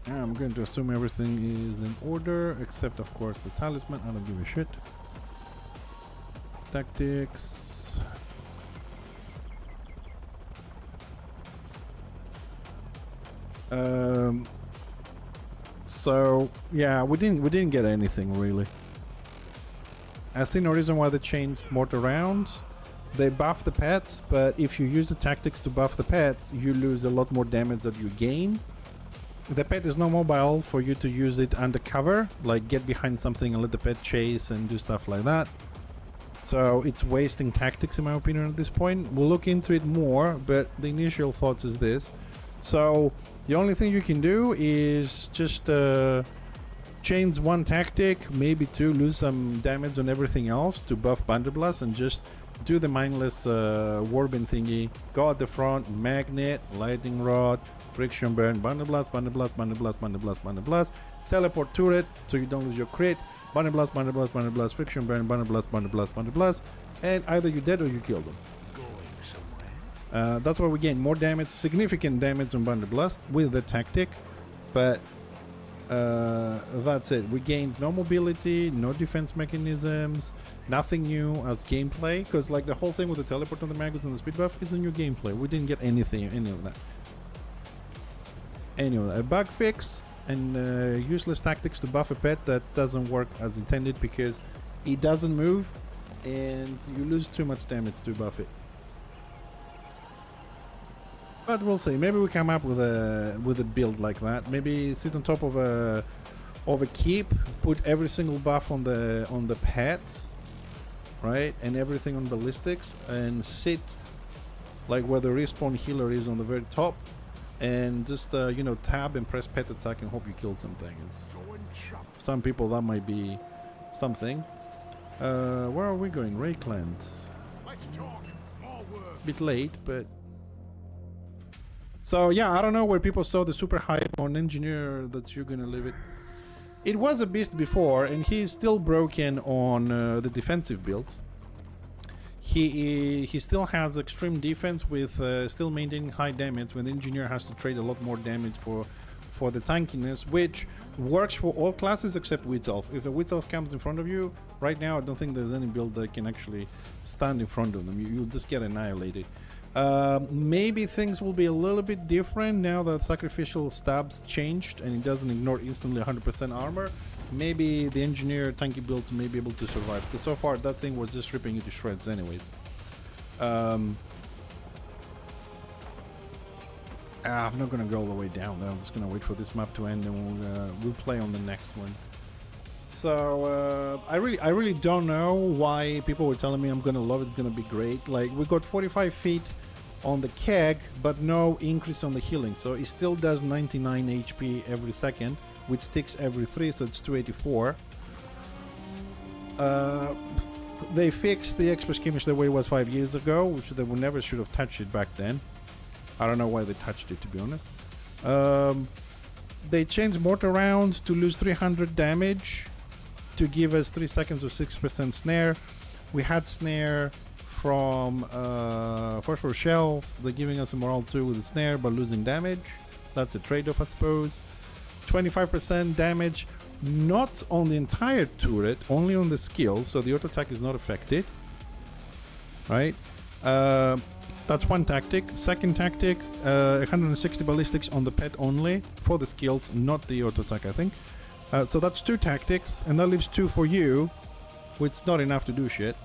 I'm going to assume everything is in order, except of course the talisman. I don't give a shit. Tactics. So yeah, we didn't get anything really. I see no reason why they changed mortar rounds. They buff the pets, but if you use the tactics to buff the pets, you lose a lot more damage that you gain. The pet is not mobile for you to use it undercover, like get behind something and let the pet chase and do stuff like that. So it's wasting tactics in my opinion at this point. We'll look into it more, but the initial thoughts is this. So the only thing you can do is just change one tactic, maybe two, lose some damage on everything else to buff Bandit Blast, and just do the mindless warband thingy. Go at the front, magnet, lightning rod, friction burn, Bandit Blast, Bandit Blast, Bandit Blast, Bandit Blast, Bandit Blast, teleport turret so you don't lose your crit, Bandit Blast, Bandit Blast, Bandit Blast, friction burn, Bandit Blast, Bandit Blast, Bandit Blast, and either you're dead or you kill them. That's why we gain more damage, significant damage on Bandit Blast with the tactic, but that's it. We gained no mobility, no defense mechanisms, nothing new as gameplay, because like the whole thing with the teleport on the maggots and the speed buff is a new gameplay. We didn't get anything, any of that. Anyway, a bug fix and useless tactics to buff a pet that doesn't work as intended because it doesn't move and you lose too much damage to buff it. But we'll see. Maybe we come up with a build like that. Maybe sit on top of a keep, put every single buff on the pets, right, and everything on ballistics, and sit like where the respawn healer is on the very top, and just you know, tab and press pet attack and hope you kill something. It's, for some people that might be something. Where are we going? Rakeland. Let's talk. More work. Bit late, but. So yeah, I don't know where people saw the super hype on engineer that you're gonna leave it. It was a beast before, and he's still broken on the defensive builds. He still has extreme defense with still maintaining high damage when the engineer has to trade a lot more damage for the tankiness, which works for all classes except Witch Elf. If a Witch Elf comes in front of you, right now I don't think there's any build that can actually stand in front of them. You'll just get annihilated. Maybe things will be a little bit different now that sacrificial stabs changed and it doesn't ignore instantly 100% armor. Maybe the engineer tanky builds may be able to survive, because so far that thing was just ripping you to shreds anyways. I'm not gonna go all the way down there. I'm just gonna wait for this map to end and we'll play on the next one. So I really don't know why people were telling me I'm gonna love it, it's gonna be great. Like, we got 45 feet on the keg, but no increase on the healing, so it still does 99 HP every second, which sticks every 3, so it's 284. They fixed the expert skirmish the way it was 5 years ago, which they would never should have touched it back then. I don't know why they touched it, to be honest. They changed mortar rounds to lose 300 damage to give us 3 seconds of 6% snare. We had snare from phosphor shells. They're giving us a morale 2 with the snare but losing damage. That's a trade-off, I suppose. 25% damage, not on the entire turret, only on the skill, so the auto attack is not affected. Right? That's one tactic. Second tactic, 160 ballistics on the pet only for the skills, not the auto attack, I think. So that's 2 tactics, and that leaves 2 for you, which is not enough to do shit.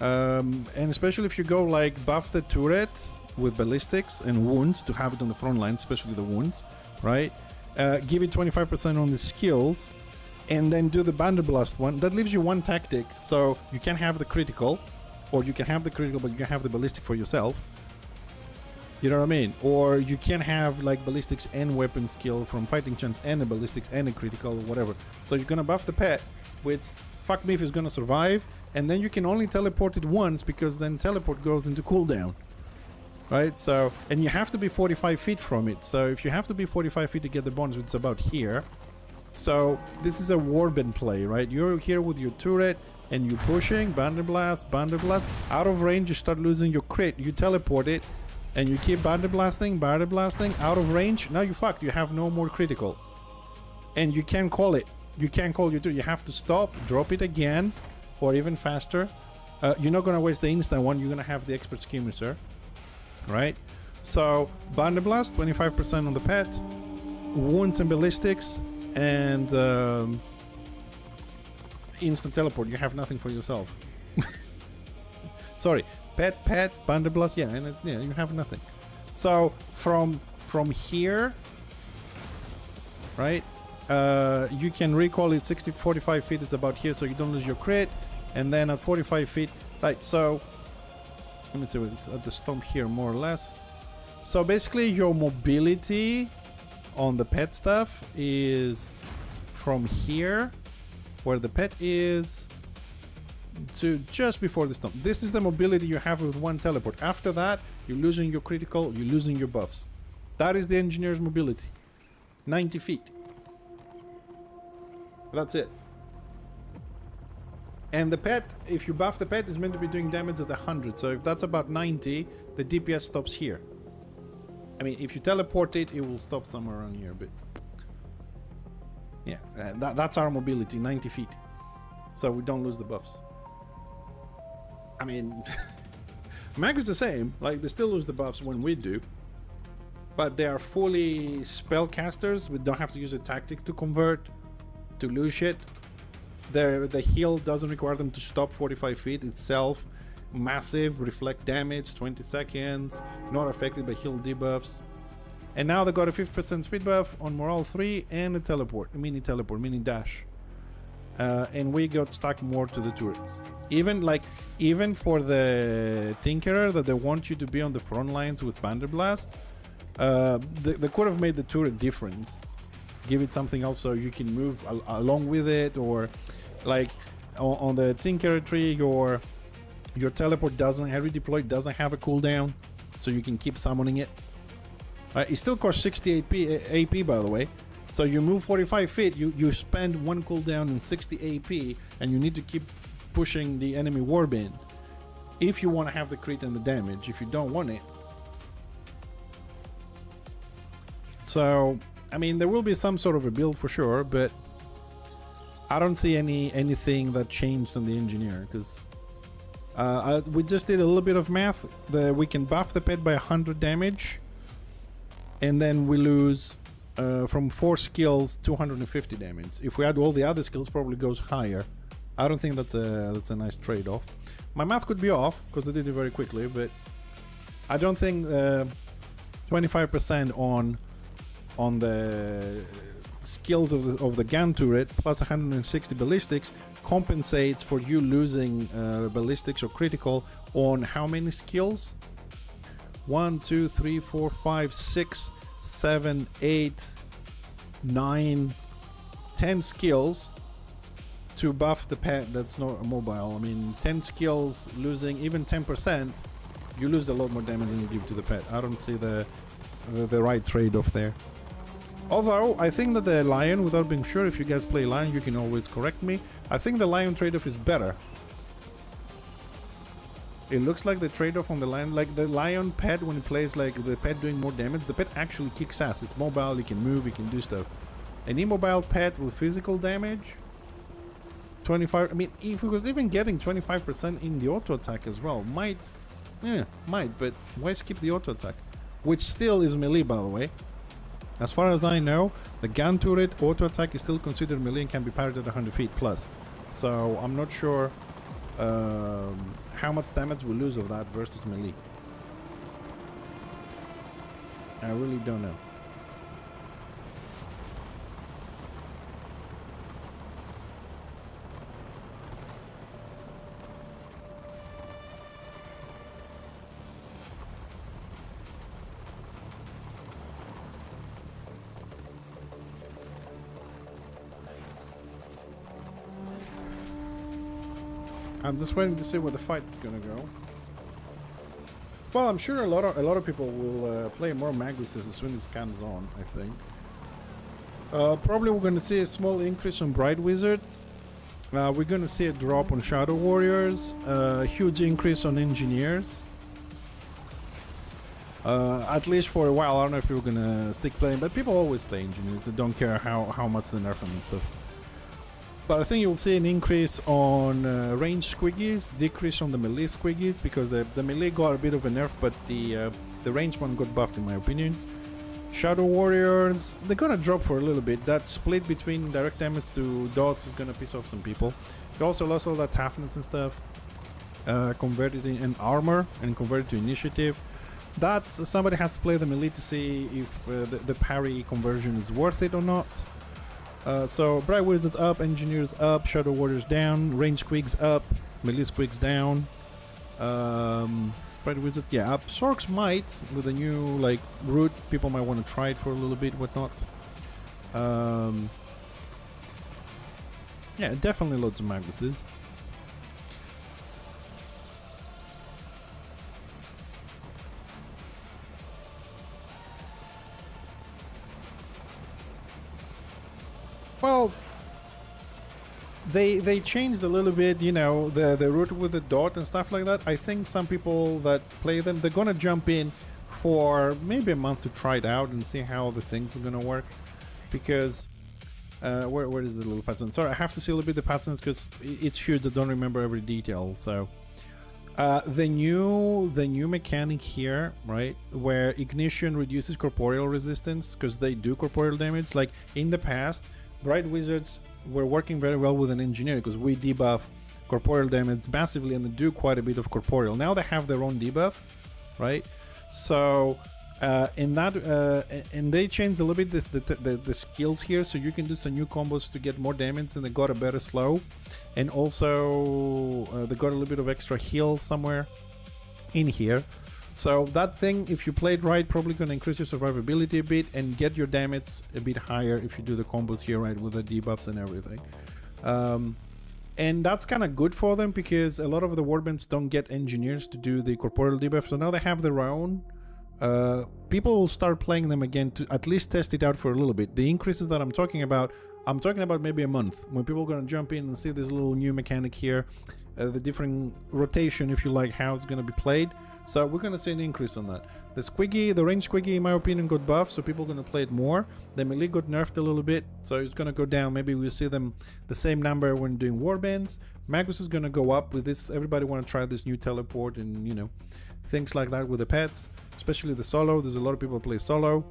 And especially if you go like buff the turret with ballistics and wounds to have it on the front line, especially the wounds, right? Give it 25% on the skills, and then do the Bandit Blast one. That leaves you 1 tactic, so you can have the critical, or you can have the critical but you can have the ballistic for yourself. You know what I mean? Or you can have like ballistics and weapon skill from fighting chance and a ballistics and a critical or whatever. So you're gonna buff the pet, which fuck me if it's gonna survive, and then you can only teleport it once because then teleport goes into cooldown. Right? So, and you have to be 45 feet from it. So if you have to be 45 feet to get the bonus, it's about here. So this is a warband play, right? You're here with your turret and you're pushing, bandit blast, out of range you start losing your crit, you teleport it, and you keep bandit blasting, out of range, now you fucked, you have no more critical. And you can't call it. You can't call your turret, you have to stop, drop it again, or even faster. You're not gonna waste the instant one, you're gonna have the expert skirmisher. Right? So, bandit blast, 25% on the pet, wounds and ballistics, and instant teleport. You have nothing for yourself. Sorry, pet, bandit blast, yeah, and yeah, you have nothing. So from here, right? You can recall it 45 feet. It's about here, so you don't lose your crit. And then at 45 feet, right? So let me see what's at the stump here, more or less. So basically, your mobility on the pet stuff is from here, where the pet is, to just before the stump. This is the mobility you have with 1 teleport. After that, you're losing your critical, you're losing your buffs. That is the engineer's mobility. 90 feet. That's it. And the pet, if you buff the pet, is meant to be doing damage at 100. So if that's about 90, the DPS stops here. I mean, if you teleport it, it will stop somewhere around here. But yeah, that's our mobility, 90 feet. So we don't lose the buffs. I mean, Mag is the same. Like, they still lose the buffs when we do. But they are fully spellcasters. We don't have to use a tactic to convert, to lose shit. The heal doesn't require them to stop 45 feet itself. Massive, reflect damage, 20 seconds, not affected by heal debuffs. And now they got a 50% speed buff on morale 3 and a mini dash. And we got stuck more to the turrets. Even for the Tinkerer that they want you to be on the front lines with Bandit Blast, they could have made the turret different. Give it something else so you can move along with it, or like on the Tinkerer tree, your teleport every deploy doesn't have a cooldown, so you can keep summoning it. It still costs 60 AP, by the way. So you move 45 feet, you spend 1 cooldown and 60 AP, and you need to keep pushing the enemy warband if you want to have the crit and the damage. If you don't want it. So, I mean, there will be some sort of a build for sure, but I don't see anything that changed on the engineer, because We just did a little bit of math. We can buff the pet by 100 damage, and then we lose from 4 skills 250 damage. If we add all the other skills, probably goes higher. I don't think that's a nice trade-off. My math could be off because I did it very quickly, but I don't think 25% on the skills of the gun turret plus 160 ballistics compensates for you losing ballistics or critical on how many skills? 1, 2, 3, 4, 5, 6, 7, 8, 9, 10 skills to buff the pet that's not mobile. I mean, 10 skills losing even 10%, you lose a lot more damage than you give to the pet. I don't see the right trade-off there. Although, I think that the Lion, without being sure, if you guys play Lion, you can always correct me. I think the Lion trade-off is better. It looks like the trade-off on the Lion, like the Lion pet, when it plays like the pet doing more damage, the pet actually kicks ass. It's mobile, it can move, it can do stuff. An immobile pet with physical damage, 25, I mean, if it was even getting 25% in the auto attack as well, might, but why skip the auto attack? Which still is melee, by the way. As far as I know, the gun turret auto attack is still considered melee and can be parried at 100 feet plus. So I'm not sure how much damage we lose of that versus melee. I really don't know. I'm just waiting to see where the fight is gonna go. Well, I'm sure a lot of people will play more Magus's as soon as it comes on, I think. Probably we're gonna see a small increase on Bright Wizards. We're gonna see a drop on Shadow Warriors. A huge increase on Engineers. At least for a while. I don't know if people are gonna stick playing, but people always play Engineers. They don't care how much they nerf them and stuff. But I think you'll see an increase on range squiggies, decrease on the melee squiggies, because the melee got a bit of a nerf, but the range one got buffed in my opinion. Shadow Warriors, they're gonna drop for a little bit. That split between direct damage to dots is gonna piss off some people. You also lost all that toughness and stuff, converted in armor and converted to initiative. That somebody has to play the melee to see if the parry conversion is worth it or not. So Bright Wizards up, Engineers up, Shadow Warriors down, Range Squigs up, Melee Squigs down. Bright Wizards, yeah, up. Sorks might, with a new like route, people might want to try it for a little bit, whatnot. Yeah, definitely loads of Maguses. Well, they changed a little bit, you know, the route with the dot and stuff like that. I think some people that play them, they're gonna jump in for maybe a month to try it out and see how the things are gonna work. Because where is the little pattern? Sorry, I have to see a little bit the patterns because it's huge. I don't remember every detail. So the new mechanic here, right, where ignition reduces corporeal resistance because they do corporeal damage. Like in the past, Bright Wizards were working very well with an engineer because we debuff corporeal damage massively and they do quite a bit of corporeal. Now they have their own debuff, right? So in that and they changed a little bit the skills here, so you can do some new combos to get more damage, and they got a better slow, and also they got a little bit of extra heal somewhere in here. So that thing, if you play it right, probably gonna increase your survivability a bit and get your damage a bit higher if you do the combos here, right, with the debuffs and everything. And that's kind of good for them because a lot of the warbands don't get engineers to do the corporeal debuff, so now they have their own. People will start playing them again to at least test it out for a little bit. The increases that I'm talking about maybe a month, when people are gonna jump in and see this little new mechanic here, the different rotation, if you like, how it's gonna be played. So we're gonna see an increase on that. The Squiggy, the range Squiggy, in my opinion, got buffed, so people are gonna play it more. The melee got nerfed a little bit, so it's gonna go down. Maybe we'll see them the same number when doing warbands. Magus is gonna go up with this. Everybody wanna try this new teleport and, you know, things like that with the pets, especially the solo. There's a lot of people who play solo.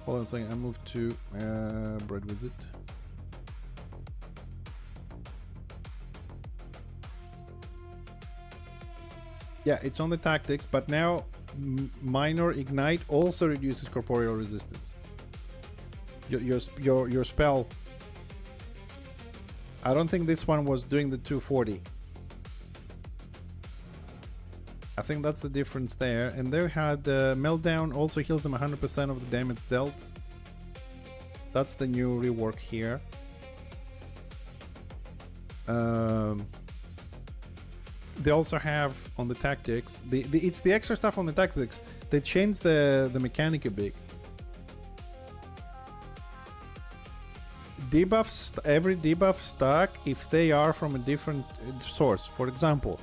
Hold on a second. I moved to Bread Wizard. Yeah, it's on the tactics, but now minor ignite also reduces corporeal resistance. Your spell. I don't think this one was doing the 240. I think that's the difference there. And they had Meltdown also heals them 100% of the damage dealt. That's the new rework here. They also have on the tactics, it's the extra stuff on the tactics. They changed the mechanic a bit. Debuffs, every debuff stack if they are from a different source. For example,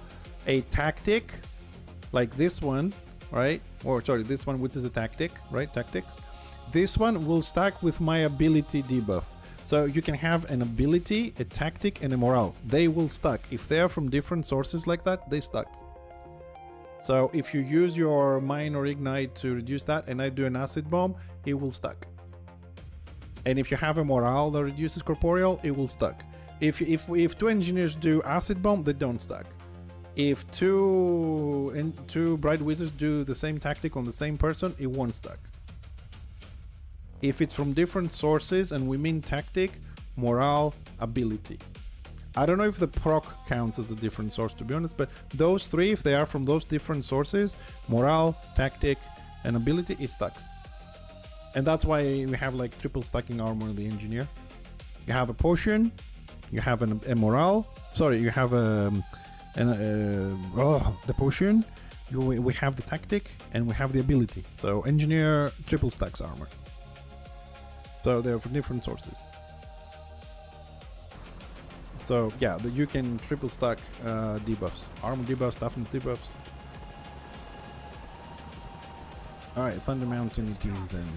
a tactic like this one, right? Or sorry, this one, which is a tactic, right? Tactics. This one will stack with my ability debuff. So you can have an ability, a tactic, and a morale. They will stack. If they are from different sources like that, they stack. So if you use your mine or ignite to reduce that, and I do an acid bomb, it will stack. And if you have a morale that reduces corporeal, it will stack. If two engineers do acid bomb, they don't stack. If two bright wizards do the same tactic on the same person, it won't stack. If it's from different sources, and we mean tactic, morale, ability. I don't know if the proc counts as a different source, to be honest, but those three, if they are from those different sources, morale, tactic, and ability, it stacks. And that's why we have like triple stacking armor in the engineer. You have a potion, you have a morale, sorry, you have the potion, we have the tactic, and we have the ability. So engineer triple stacks armor. So they're from different sources. So yeah, you can triple stack debuffs, armor debuffs, toughness debuffs. All right, Thunder Mountain it is then.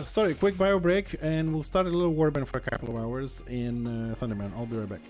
Sorry, quick bio break, and we'll start a little warband for a couple of hours in Thunder Mountain. I'll be right back.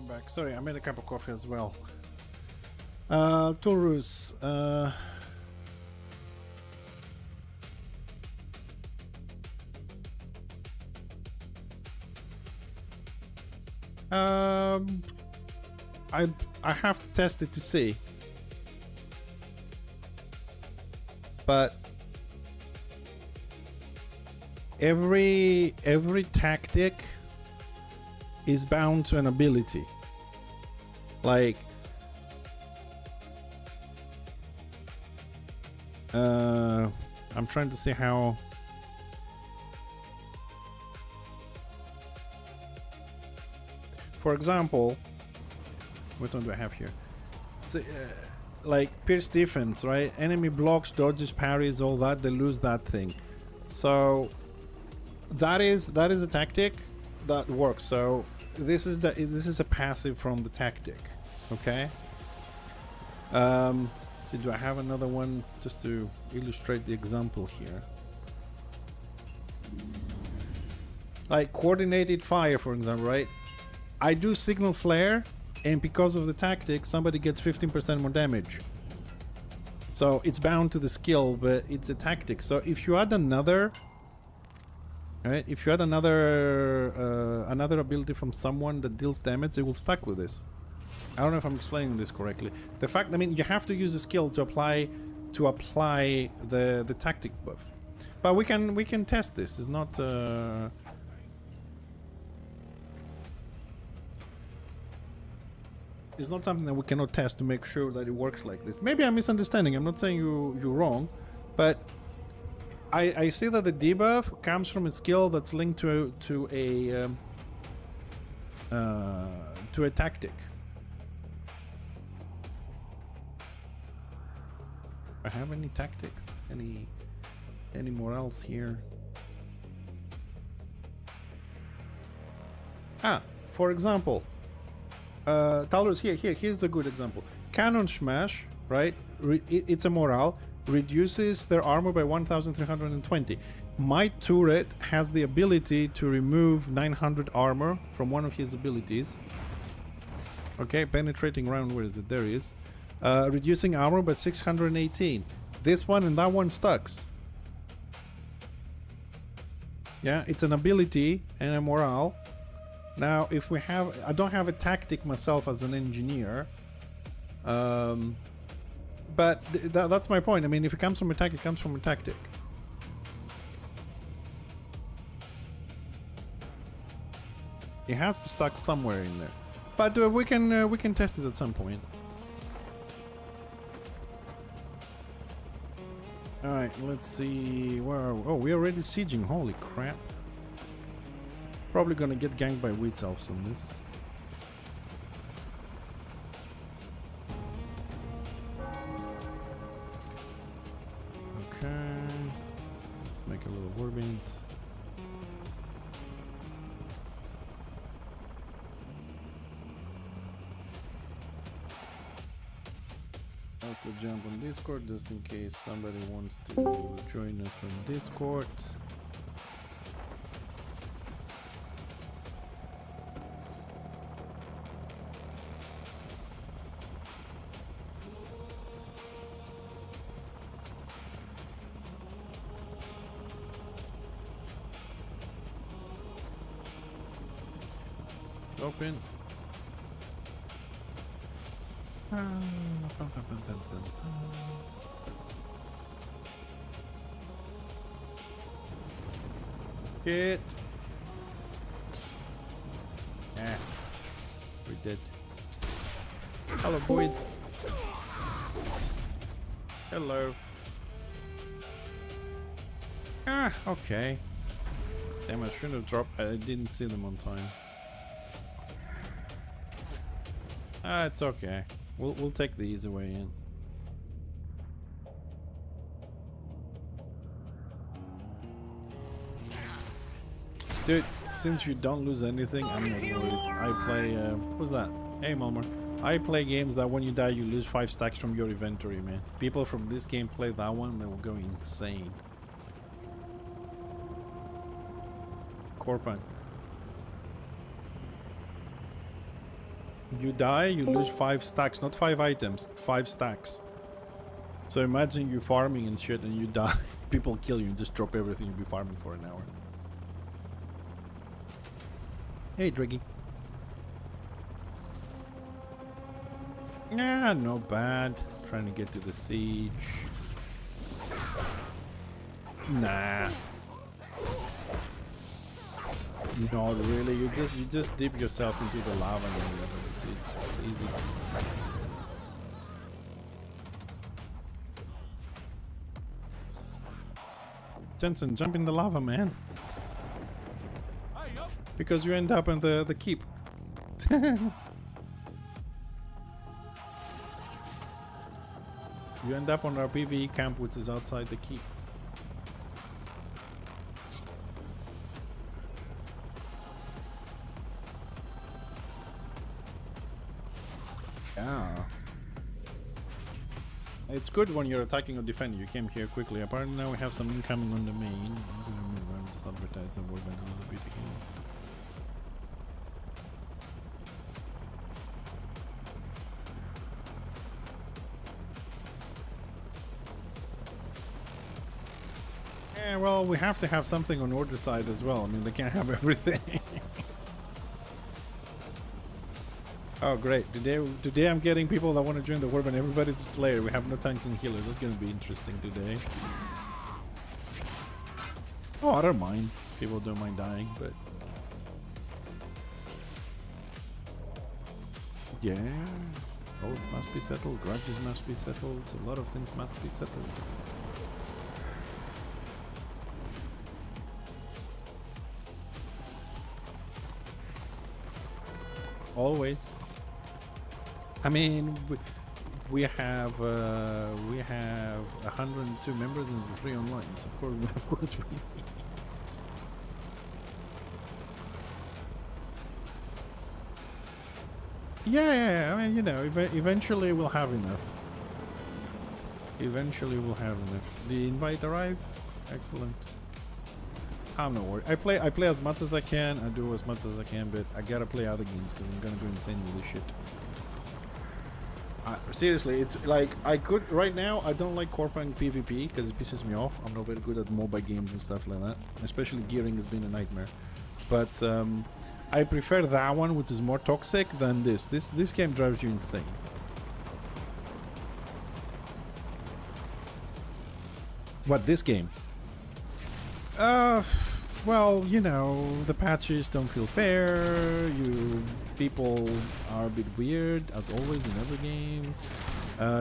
I'm back. Sorry, I made a cup of coffee as well. Taurus. I have to test it to see. But every tactic is bound to an ability. Like I'm trying to see how. For example, what one do I have here? So, like pierce defense, right? Enemy blocks, dodges, parries, all that. They lose that thing. So that is a tactic that works. So this is a passive from the tactic. Okay. So do I have another one just to illustrate the example here? Like coordinated fire, for example, right? I do signal flare, and because of the tactic, somebody gets 15% more damage. So it's bound to the skill, but it's a tactic. So if you add another, right? If you add another ability from someone that deals damage, it will stuck with this. I don't know if I'm explaining this correctly. The fact, I mean, you have to use a skill to apply the tactic buff. But we can test this. It's not. It's not something that we cannot test to make sure that it works like this. Maybe I'm misunderstanding. I'm not saying you're wrong, but I see that the debuff comes from a skill that's linked to a tactic. I have any tactics? Any morals here? For example. Talus, here's a good example. Cannon Smash, right? It's a morale, reduces their armor by 1,320. My turret has the ability to remove 900 armor from one of his abilities. Okay, penetrating round, where is it? There it is. Reducing armor by 618. This one and that one stacks. Yeah, it's an ability and a morale. Now, if we have, I don't have a tactic myself as an engineer, but that's my point. I mean, if it comes from a tactic, it comes from a tactic. It has to stack somewhere in there, but we can test it at some point. All right, let's see. Where are we? Oh, we're already sieging. Holy crap! Probably gonna get ganked by wheat elves on this. Okay, let's make a little warband. Also jump on Discord just in case somebody wants to join us on Discord. Open. Hit. We did. Hello, boys. Hello. Okay. Damn, I shouldn't have dropped. I didn't see them on time. It's okay. We'll take the easy way in. Dude, since you don't lose anything, I'm not worried. I play, who's that? Hey, Malmar. I play games that when you die, you lose 5 stacks from your inventory, man. People from this game play that one, they will go insane. Corpan. You die, you lose 5 stacks, not 5 items, 5 stacks. So imagine you farming and shit and you die. People kill you and just drop everything you'll be farming for an hour. Hey, Driggy. Yeah, not bad. Trying to get to the siege. Nah. Not really. You just dip yourself into the lava and you have the siege. It's easy. Jensen, jump in the lava, man. Because you end up in the keep. You end up on our PvE camp, which is outside the keep. Yeah. It's good when you're attacking or defending. You came here quickly. Apparently now we have some incoming on the main. I'm gonna move around, just advertise the warband a little bit again. Yeah, well, we have to have something on order side as well. I mean, they can't have everything. Oh, great. Today I'm getting people that want to join the warband. Everybody's a slayer. We have no tanks and healers. That's going to be interesting today. Oh, I don't mind. People don't mind dying, but... Yeah. Goals must be settled. Grudges must be settled. A lot of things must be settled. Always. I mean, we have 102 members and 3 online. So of course we. Yeah. I mean, you know, eventually we'll have enough. Eventually we'll have enough. The invite arrive. Excellent. I'm not worried. I play as much as I can. I do as much as I can, but I gotta play other games because I'm gonna go insane with this shit. Seriously, it's like I could right now. I don't like Corpang PvP because it pisses me off. I'm not very good at mobile games and stuff like that. Especially gearing has been a nightmare. But I prefer that one, which is more toxic, than this. This game drives you insane. What, this game? Well, you know, the patches don't feel fair. People are a bit weird, as always in every game.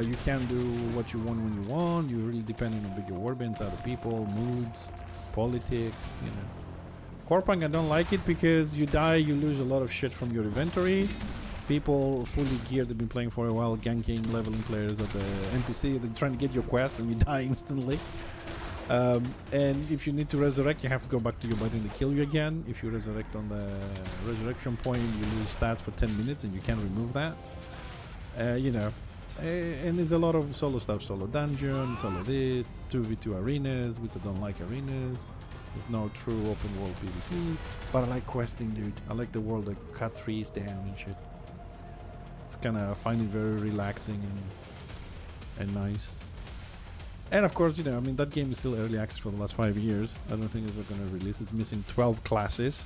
You can't do what you want when you want. You're really depending on bigger warbands, other people, moods, politics, you know. Corpang, I don't like it because you die, you lose a lot of shit from your inventory. People fully geared have been playing for a while, ganking, leveling players at the NPC. They're trying to get your quest and you die instantly. And if you need to resurrect, you have to go back to your body and they kill you again. If you resurrect on the resurrection point, you lose stats for 10 minutes and you can't remove that. You know, and there's a lot of solo stuff, solo dungeon, solo this, 2v2 arenas, which I don't like arenas. There's no true open world PvP, but I like questing, dude. I like the world that cut trees down and shit. It's kind of, I find it very relaxing and nice. And of course, you know, I mean, that game is still early access for the last 5 years. I don't think it's going to release. It's missing 12 classes.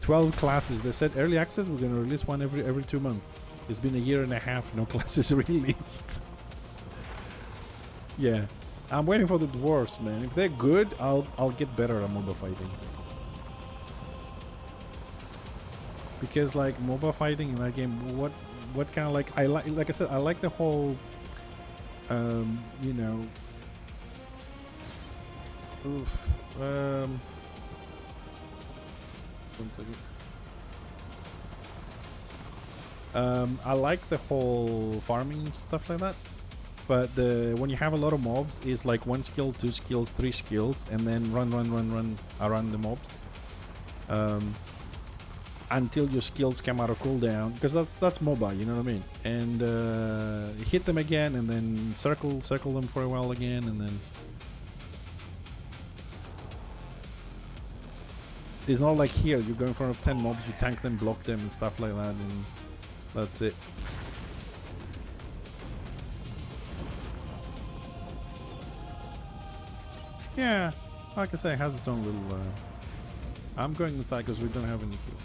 12 classes. They said early access, we're going to release one every 2 months. It's been a year and a half, no classes released. Yeah. I'm waiting for the dwarves, man. If they're good, I'll get better at mobile fighting. Because like mobile fighting in that game, what kind of like I said, I like the whole you know, oof. 1 second. I like the whole farming stuff like that, but when you have a lot of mobs, it's like 1 skill, 2 skills, 3 skills, and then run around the mobs until your skills come out of cooldown, because that's mobile, you know what I mean? And hit them again, and then circle them for a while again, and then it's not like here you go in front of 10 mobs, you tank them, block them and stuff like that, and That's it. Yeah, like I say, it has its own little... I'm going inside because we don't have any food.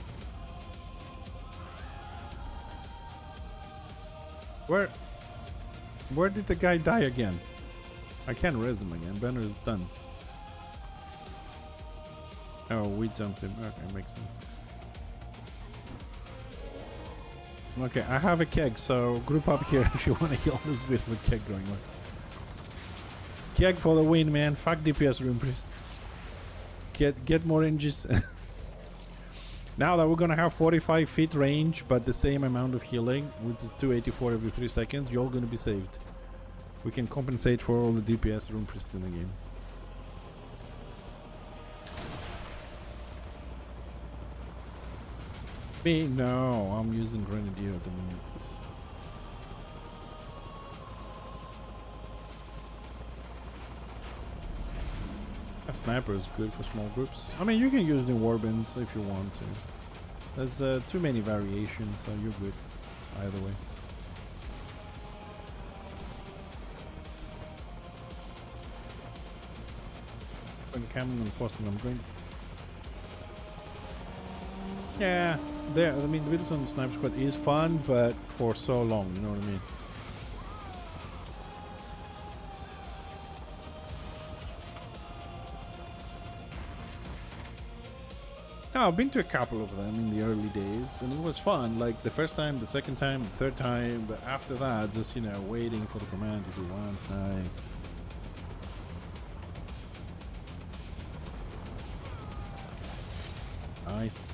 Where did the guy die again? I can't res him again. Banner is done. Oh, we jumped him. Okay, makes sense. Okay, I have a keg, so group up here if you want to heal this bit of a keg going on. Keg for the win, man. Fuck DPS Rune Priest. Get more ranges. Now that we're gonna have 45 feet range, but the same amount of healing, which is 284 every 3 seconds, you're all gonna be saved. We can compensate for all the DPS Rune Priests in the game. Me? No, I'm using Grenadier at the moment. A sniper is good for small groups. I mean, you can use new warbinds if you want to. There's too many variations, so you're good either way. When Cameron and posting, I'm going. Yeah, there. I mean, Videos on the Sniper Squad is fun, but for so long, you know what I mean. No, I've been to a couple of them in the early days, and it was fun. Like the first time, the second time, the third time, but after that, just, you know, waiting for the command to do one snipe. Nice.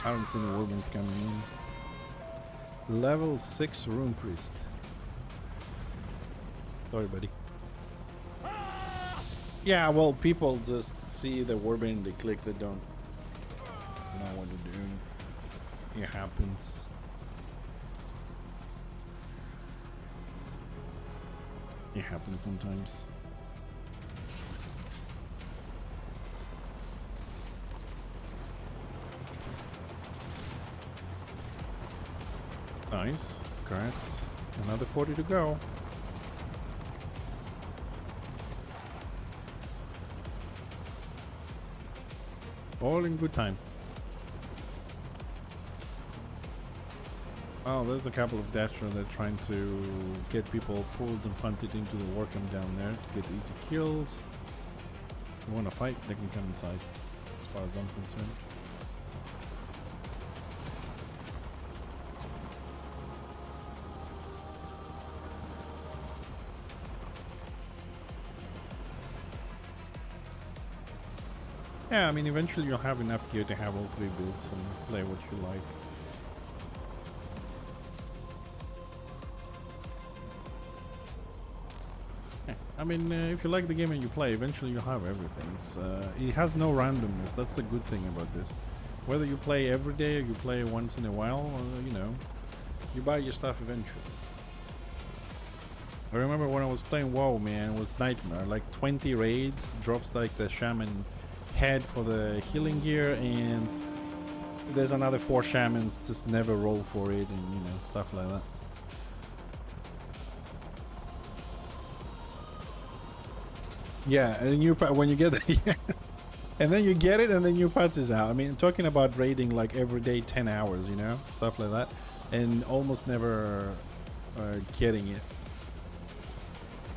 I haven't seen the warbinds coming in. Level 6 Rune Priest. Sorry, buddy. Yeah, well, people just see the warband, they click, they don't know what they're doing. It happens. It happens sometimes. Nice. Congrats. Another 40 to go. All in good time. Oh, there's a couple of Dasher that are trying to get people pulled and punted into the Warcam down there to get easy kills. If you want to fight, they can come inside, as far as I'm concerned. Yeah, I mean, eventually you'll have enough gear to have all 3 builds and play what you like. Yeah, I mean, if you like the game and you play, eventually you'll have everything. It has no randomness. That's the good thing about this. Whether you play every day or you play once in a while, you know, you buy your stuff eventually. I remember when I was playing WoW, man, it was nightmare. Like 20 raids, drops like the shaman head for the healing gear, and there's another 4 shamans just never roll for it, and you know, stuff like that. Yeah, and new when you get it, and then you get it, and then new parts is out. I mean, talking about raiding like every day 10 hours, you know, stuff like that, and almost never getting it.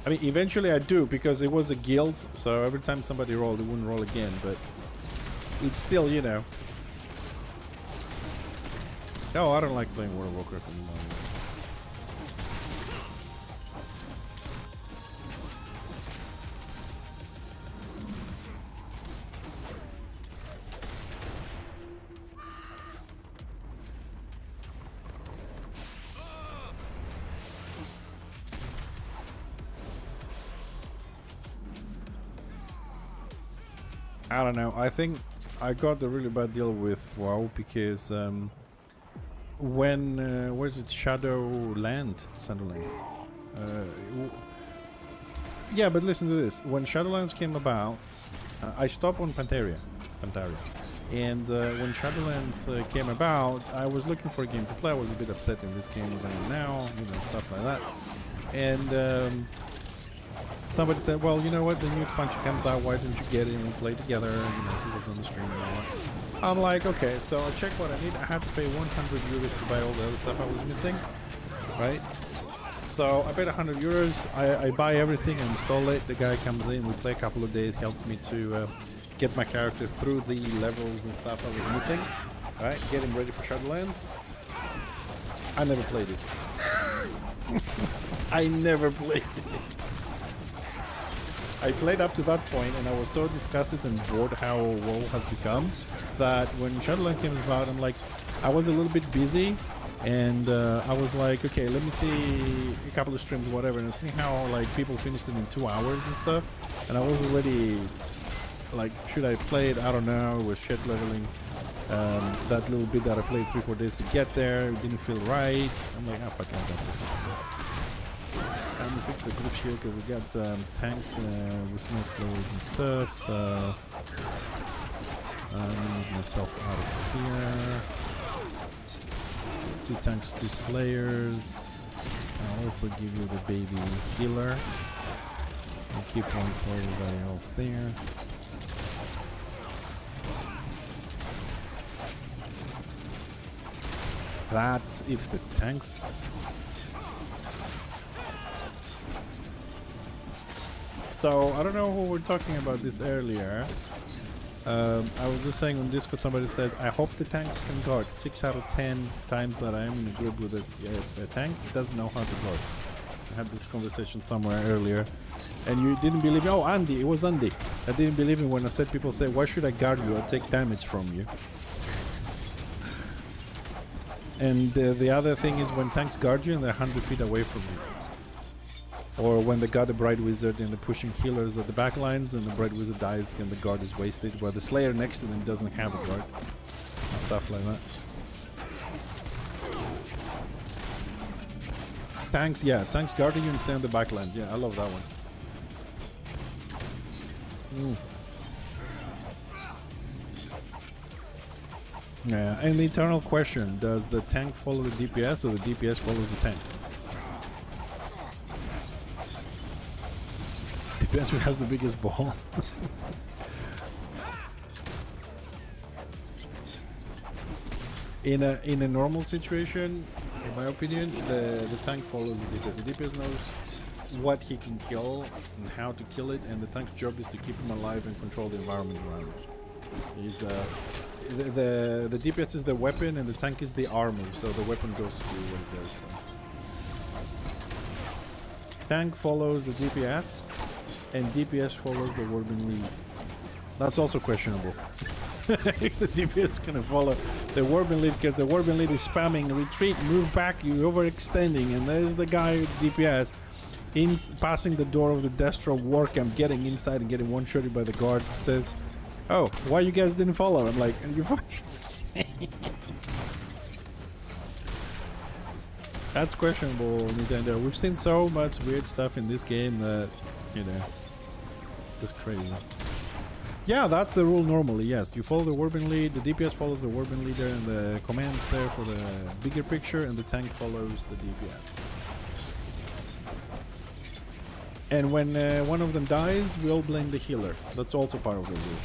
I mean, eventually I do, because it was a guild, so every time somebody rolled, it wouldn't roll again, but it's still, you know. No, I don't like playing World of Warcraft anymore. I don't know. I think I got a really bad deal with WoW because when where's it? Shadowlands. Yeah, but listen to this. When Shadowlands came about, I stopped on Pandaria. And when Shadowlands came about, I was looking for a game to play. I was a bit upset in this game as I am now, you know, stuff like that. And somebody said, well, you know what, the new expansion comes out, why didn't you get it and we play together? You know, he was on the stream and all that. I'm like, okay, so I checked what I need. I had to pay 100 euros to buy all the other stuff I was missing, right? So I paid 100 euros, I buy everything, I install it, the guy comes in, we play a couple of days, helps me to get my character through the levels and stuff I was missing, right? Get him ready for Shadowlands. I never played it. I never played it. I played up to that point and I was so disgusted and bored how WoW has become that when Shadowlands came about, I'm like, I was a little bit busy and I was like, okay, let me see a couple of streams, whatever, and seeing how like people finished it in 2 hours and stuff, and I was already like, should I play it? I don't know. It was shit leveling. That little bit that I played 3-4 days to get there, it didn't feel right. I'm like, oh fuck, I got this. And we fixed the group shield because we got tanks with no slowers and stuff, so I move myself out of here. 2 tanks, 2 slayers. I'll also give you the baby healer. I'll keep one for everybody else there. That if the tanks. So I don't know who we're talking about this earlier. I was just saying on Discord, somebody said, I hope the tanks can guard. 6 out of 10 times that I'm in a group with a tank, it doesn't know how to guard. I had this conversation somewhere earlier. And you didn't believe me. Oh, Andy, it was Andy. I didn't believe me when I said, people say, why should I guard you? I'll take damage from you. And the other thing is when tanks guard you and they're 100 feet away from you. Or when they got a Bright Wizard and they're pushing healers at the back lines and the Bright Wizard dies and the guard is wasted, where the Slayer next to them doesn't have a guard. And stuff like that. Tanks, yeah, tanks guarding you and stay on the back lines. Yeah, I love that one. Yeah, and the eternal question, does the tank follow the DPS or the DPS follows the tank? Depends who has the biggest ball. In a normal situation, in my opinion, the tank follows the DPS. The DPS knows what he can kill and how to kill it, and the tank's job is to keep him alive and control the environment around him. He's the DPS is the weapon and the tank is the armor, so the weapon goes through what it does. So. Tank follows the DPS, and DPS follows the Warband lead. That's also questionable. If the DPS is gonna follow the Warband lead, because the Warband lead is spamming retreat, move back, you're overextending, and there's the guy with DPS passing the door of the Destro war camp, getting inside and getting one-shotted by the guards. It says, oh, why you guys didn't follow? I'm like, you're fucking insane. That's questionable, Nintendo. We've seen so much weird stuff in this game that, you know, just crazy. Yeah, that's the rule normally, yes. You follow the Warband lead, the DPS follows the Warband leader and the commands there for the bigger picture, and the tank follows the DPS. And when one of them dies, we all blame the healer. That's also part of the rule.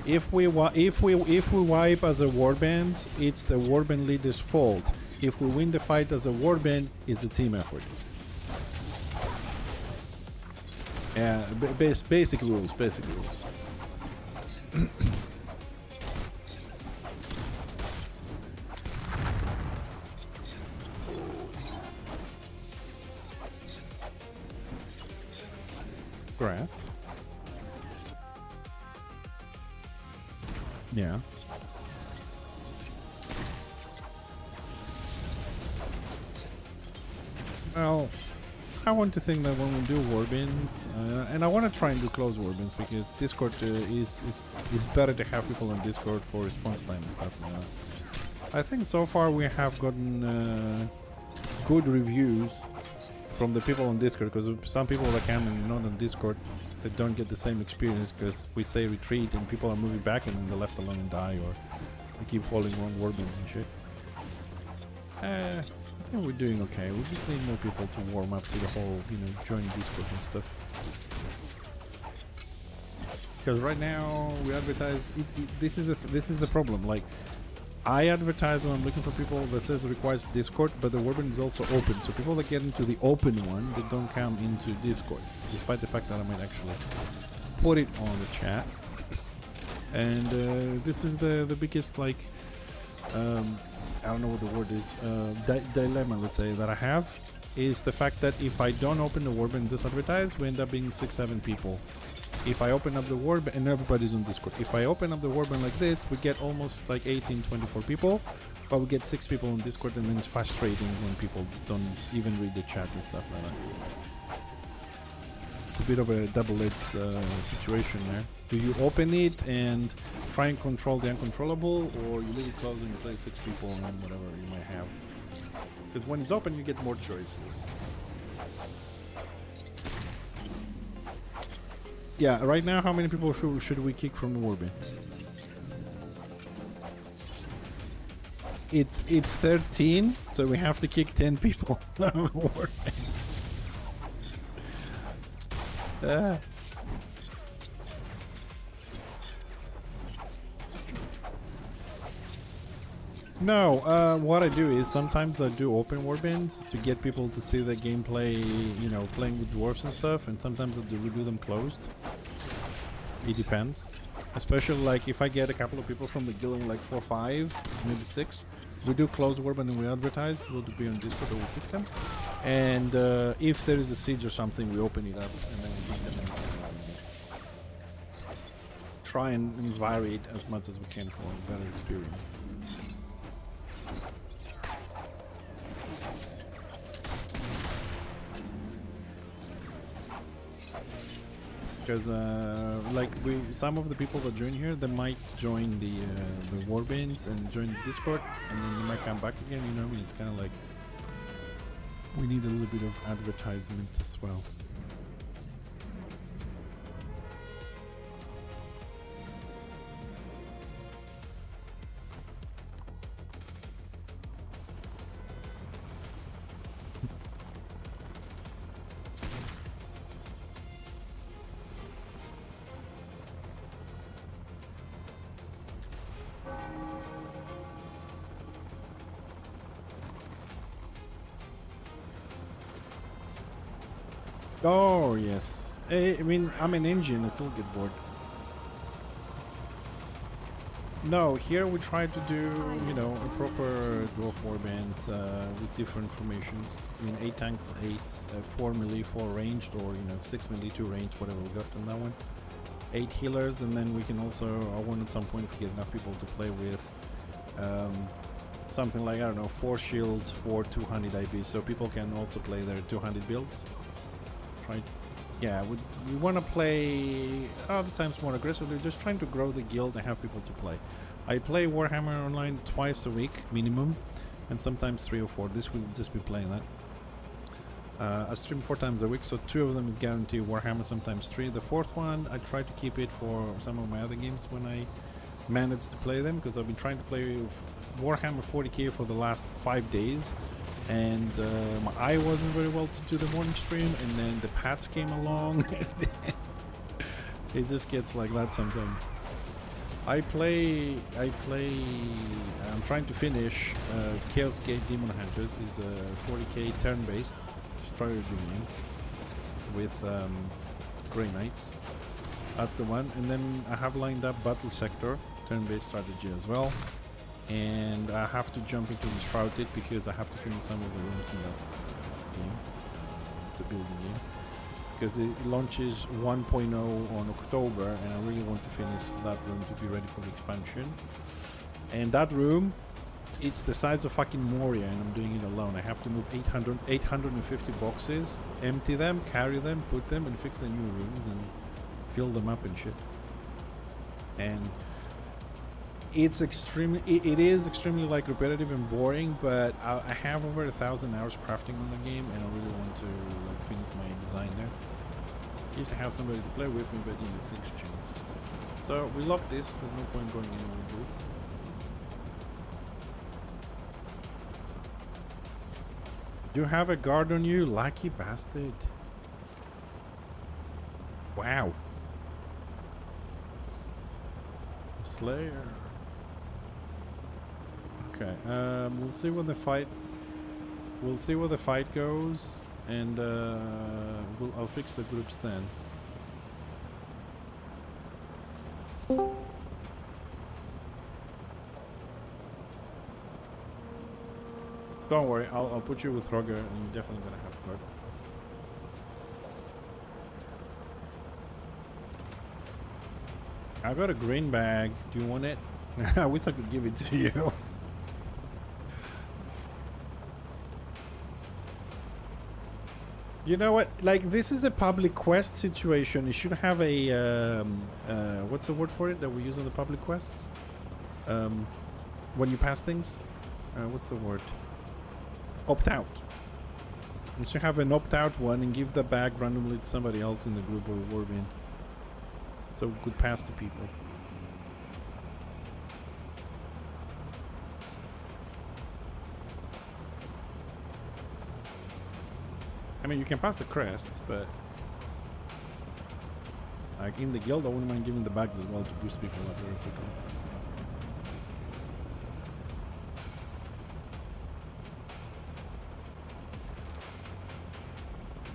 If we wipe as a warband, it's the warband leader's fault. If we win the fight as a warband, it's a team effort. Yeah, basic rules. Congrats. Yeah. Well, I want to think that when we do warbins, and I want to try and do close warbins because Discord is better to have people on Discord for response time and stuff like that. I think so far we have gotten good reviews from the people on Discord, because some people that come and not on Discord, they don't get the same experience because we say retreat and people are moving back and then they're left alone and die, or they keep falling wrong warbins and shit. I think we're doing okay. We just need more people to warm up to the whole, you know, join Discord and stuff. Because right now we advertise. This is the problem. Like, I advertise when I'm looking for people that says it requires Discord, but the warband is also open. So people that get into the open one, they don't come into Discord, despite the fact that I might actually put it on the chat. And this is the biggest, like, I don't know what the word is, dilemma, let's say, that I have, is the fact that if I don't open the warband and just advertise, we end up being 6-7 people. If I open up the warband, and everybody's on Discord, if I open up the warband like this, we get almost like 18-24 people, but we get 6 people on Discord, and then it's frustrating when people just don't even read the chat and stuff like that. It's a bit of a double-edged situation there. Do you open it and try and control the uncontrollable, or you leave it closed and you play 6 people and whatever you might have? Because when it's open, you get more choices. Yeah, right now, how many people should we kick from the warband? It's 13, so we have to kick 10 people from the warband. No, what I do is sometimes I do open warbands to get people to see the gameplay, you know, playing with dwarfs and stuff, and sometimes we do them closed. It depends. Especially like if I get a couple of people from the guild, like 4 or 5, maybe 6, we do closed warband and we advertise. We'll be on Discord or we'll pick them. And if there is a siege or something, we open it up and then we kick them in. Try and vary it as much as we can for a better experience. Because like some of the people that join here, they might join the warbands and join the Discord, and then they might come back again. You know what I mean? It's kind of like we need a little bit of advertisement as well. Oh yes, I mean I'm an engine. I still get bored. No, here we try to do, you know, a proper dwarf warbands with different formations. I mean 8 tanks, 8, 4 melee, 4 ranged, or you know 6 melee, 2 ranged, whatever we got on that one. 8 healers, and then we can also, I want at some point if we get enough people to play with, something like, I don't know, 4 shields, 4 200 IB, so people can also play their 200 builds. Right? Yeah, we want to play other times more aggressively, just trying to grow the guild and have people to play. I play Warhammer Online twice a week minimum, and sometimes 3 or 4. This will just be playing that. I stream 4 times a week, so 2 of them is guaranteed Warhammer, sometimes 3. The 4th one, I try to keep it for some of my other games when I manage to play them, because I've been trying to play Warhammer 40k for the last 5 days. And my eye wasn't very well to do the morning stream, and then the patch came along. It just gets like that sometimes. I'm trying to finish Chaos Gate Demon Hunters. Is a 40k turn-based strategy game with Grey Knights. That's the one. And then I have lined up Battle Sector, turn-based strategy as well. And I have to jump into the Shrouded because I have to finish some of the rooms in that game. It's a building game. Because it launches 1.0 on October, and I really want to finish that room to be ready for the expansion. And that room it's the size of fucking Moria, and I'm doing it alone. I have to move 850 boxes, empty them, carry them, put them, and fix the new rooms and fill them up and shit. And it's extremely, it is extremely like repetitive and boring, but I have over 1,000 hours crafting on the game, and I really want to like finish my design there. I used to have somebody to play with me, but you know, things change and stuff. So we lock this. There's no point going anywhere with this. You have a guard on you, lucky bastard. Wow. Slayer. Okay, we'll see where the fight. We'll see where the fight goes, and I'll fix the groups then. Don't worry, I'll put you with Roger, and you're definitely gonna have guard. I got a green bag. Do you want it? I wish I could give it to you. You know what? Like, this is a public quest situation. You should have a what's the word for it that we use on the public quests? When you pass things, what's the word? Opt out. You should have an opt out one and give the bag randomly to somebody else in the group or the warband, so we could pass to people. I mean, you can pass the crests, but like in the guild, I wouldn't mind giving the bags as well to boost people up very quickly.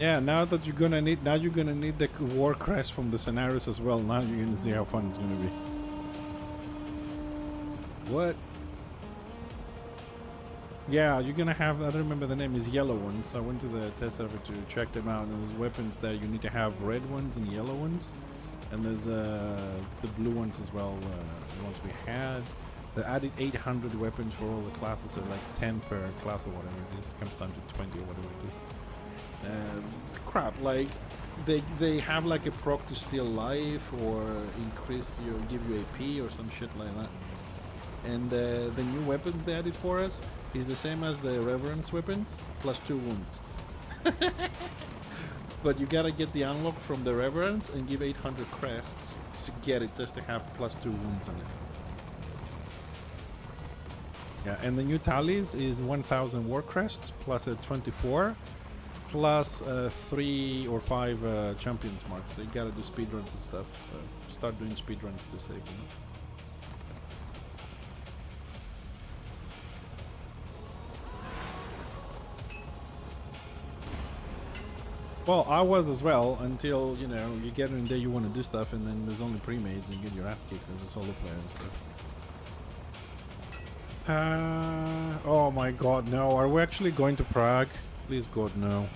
Yeah, now that you're gonna need, the war crest from the scenarios as well. Now you're gonna see how fun it's gonna be. What? Yeah, you're gonna have, I don't remember the name, is yellow ones. I went to the test server to check them out, and there's weapons that you need to have red ones and yellow ones. And there's the blue ones as well, the ones we had. They added 800 weapons for all the classes, so like 10 per class or whatever it is. It comes down to 20 or whatever it is. It's crap, like they have like a proc to steal life or increase your, give you AP or some shit like that. And the new weapons they added for us is the same as the reverence weapons, plus 2 wounds. But you gotta get the unlock from the reverence and give 800 crests to get it, just to have plus 2 wounds on it. Yeah, and the new tallies is 1000 war crests plus a 24 plus 3 or 5 champions marks. So you gotta do speedruns and stuff. So start doing speedruns to save, you know. Well, I was as well, until, you know, you get in there, you want to do stuff, and then there's only pre-mades and you get your ass kicked as a solo player and stuff. Oh my god, no. Are we actually going to Prague? Please god, no.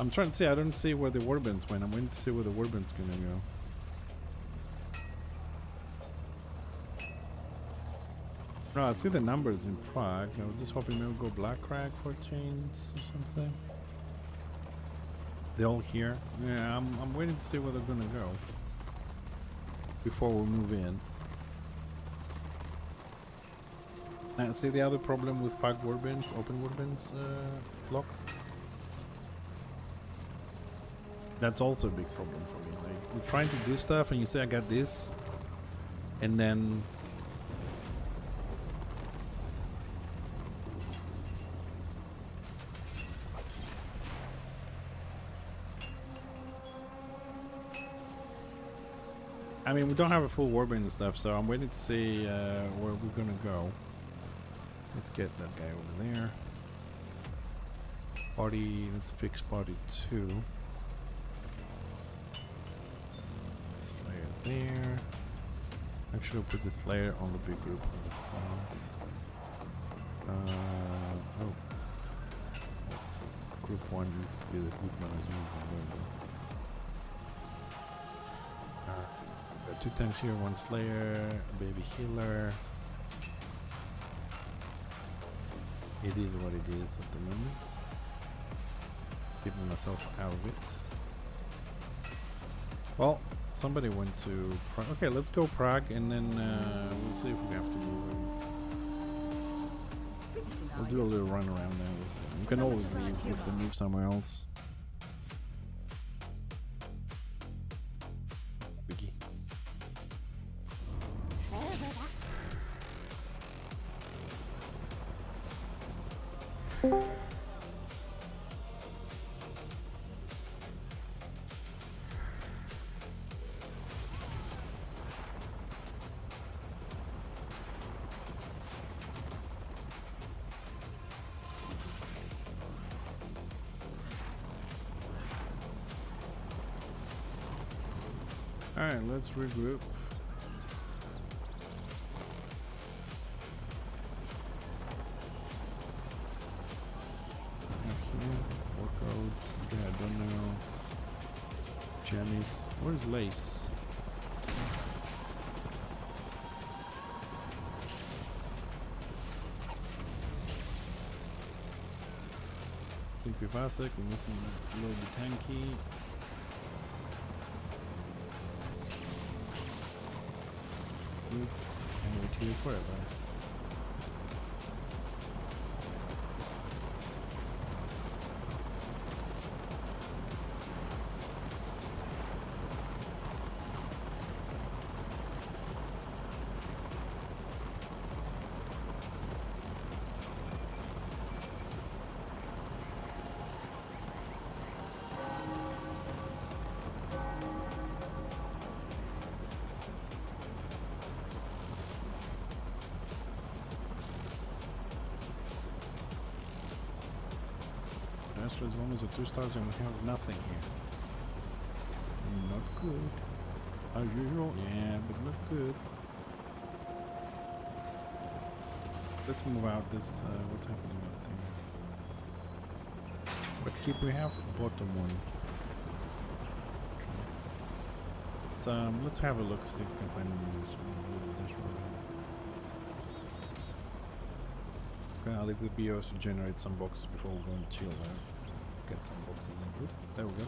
I'm trying to see, I don't see where the warbands went. I'm waiting to see where the warbands gonna go. No, I see the numbers in Prague. I was just hoping they'll go Black Crag for chains or something. They're all here. Yeah, I'm waiting to see where they're gonna go before we move in. Now, see the other problem with Prague warbands, open warbands block? That's also a big problem for me. Like, you're trying to do stuff and you say I got this, and then I mean, we don't have a full warband and stuff, so I'm waiting to see where we're gonna go. Let's get that guy over there. Party, let's fix party 2. Slayer there. Actually, we'll put the Slayer on the big group on the front. Oh. So group 1 needs to be the group man as usual. 2 tanks here, 1 slayer, a baby healer. It is what it is at the moment. Keeping myself out of it. Well, somebody went to Prague. Okay, let's go Prague and then we'll see if we have to move him. We'll do a little run around there. You can always leave if they move somewhere else. Wiki. Alright, let's regroup. Okay, workout. Okay, I don't know. Janice. Where's Lace? Sleepy Vasek, we're missing a little bit tanky. And wait here forever. As long as the 2 stars and we have nothing here. Not good. As usual, yeah, but not good. Let's move out this, what's happening out there? What keep we have? Bottom one. Let's have a look, see if we can find any news. Okay, I'll leave the BOS to generate some boxes before we go and chill there. Get some boxes in. Good. There we go.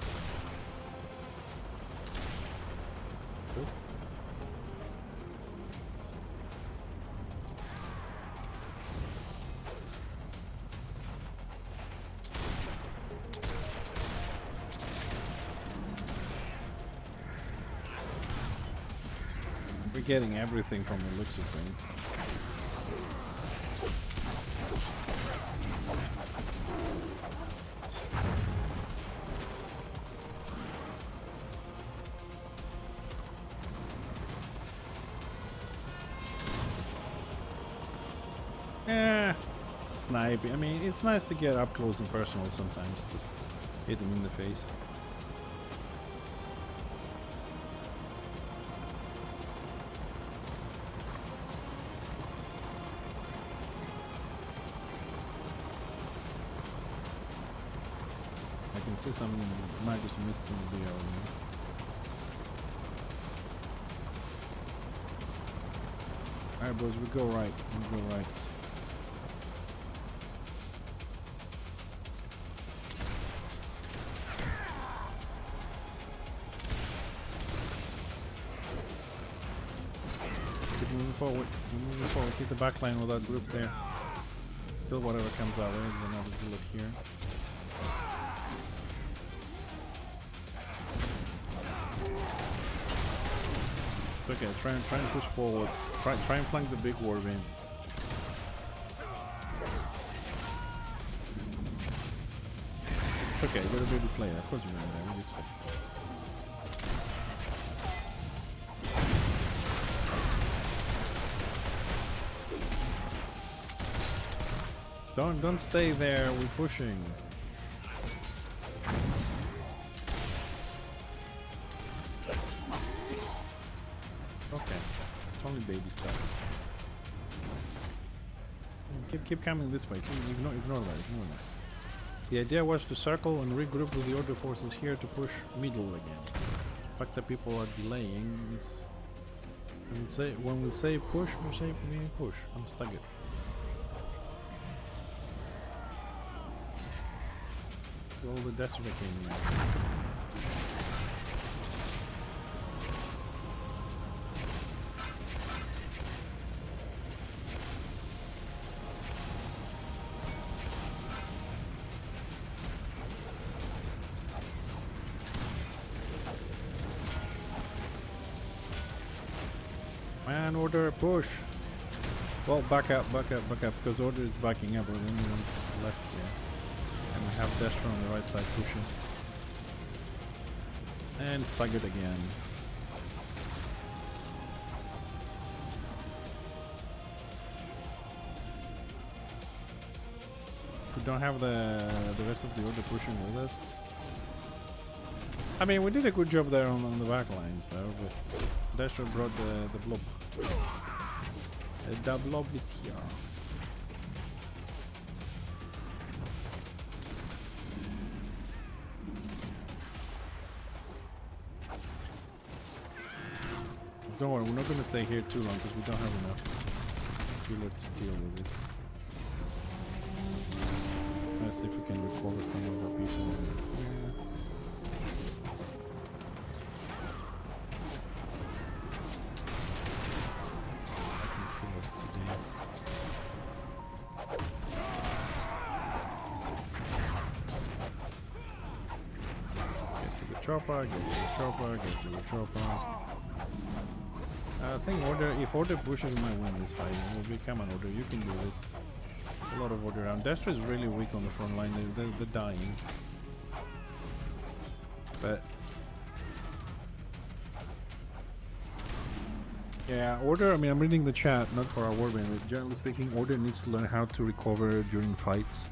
Good. We're getting everything from the looks of things. Sniping. I mean, it's nice to get up close and personal sometimes. Just hit him in the face. I can see some Magus missed in the video. Alright, boys, we go right. We go right. Forward, moving forward, keep the back line with that group there. Kill whatever comes our way. There's another Zilip here. It's okay, try and push forward. Try and flank the big war vents. It's okay, we're a baby slayer. Of course you're in there. What do you expect? Don't stay there, we're pushing. Okay, it's only baby stuff. Keep coming this way. Ignore that. The idea was to circle and regroup with the order forces here to push middle again. The fact that people are delaying, it's And say when we say push, we say meaning push. I'm stuck it. All the desert that came in. Man, order, push. Well, back up, because order is backing up. We're the only ones left here. And we have Destro on the right side pushing. And staggered again. We don't have the rest of the order pushing with us. I mean, we did a good job there on the back lines though, but Destro brought the blob. The blob is here. Don't worry, we're not going to stay here too long because we don't have enough healers to deal with this. Let's see if we can recover some of the people here. I can heal us today. Get to the chopper, get to the chopper, get to the chopper. I think order, if order pushes, we might win this fight. It will become an order. You can do this. A lot of order around. Destro is really weak on the front line. They're dying. But yeah, order. I mean, I'm reading the chat, not for our warband, but generally speaking, order needs to learn how to recover during fights.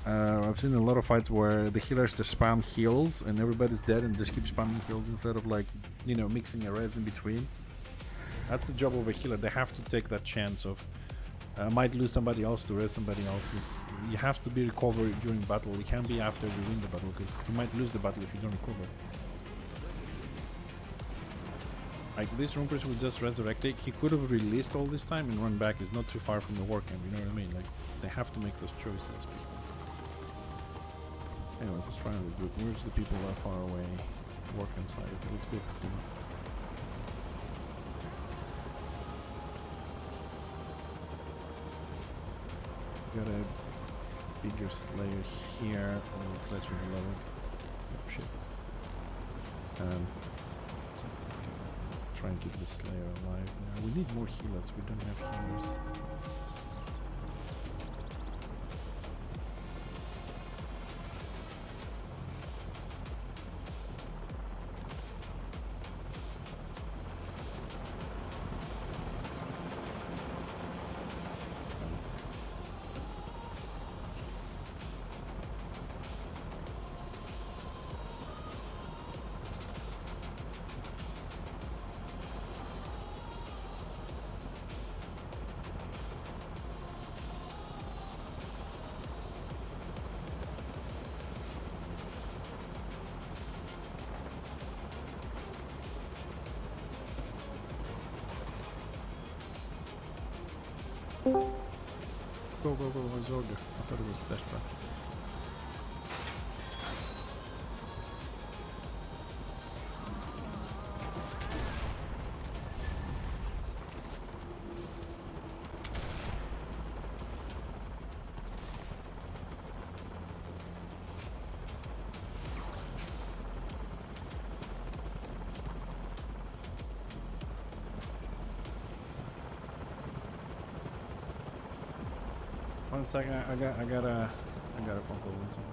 I've seen a lot of fights where the healers just spam heals and everybody's dead and just keep spamming heals instead of, like, you know, mixing a res in between. That's the job of a healer. They have to take that chance of might lose somebody else to res somebody else. You have to be recovered during battle. It can't be after we win the battle, because you might lose the battle if you don't recover. Like this Rune Priest was just resurrected. He could have released all this time and run back. It's not too far from the war camp, you know what I mean? Like, they have to make those choices. Anyways, let's try and regroup. Where's the people that far away? War camp side. Okay, let's go. Got a bigger slayer here. Oh, let's reload. Oh shit. So let's try and keep the slayer alive there. We need more healers. We don't have healers. Go, his order. I thought it was Destro. One second, I got a phone call. One second.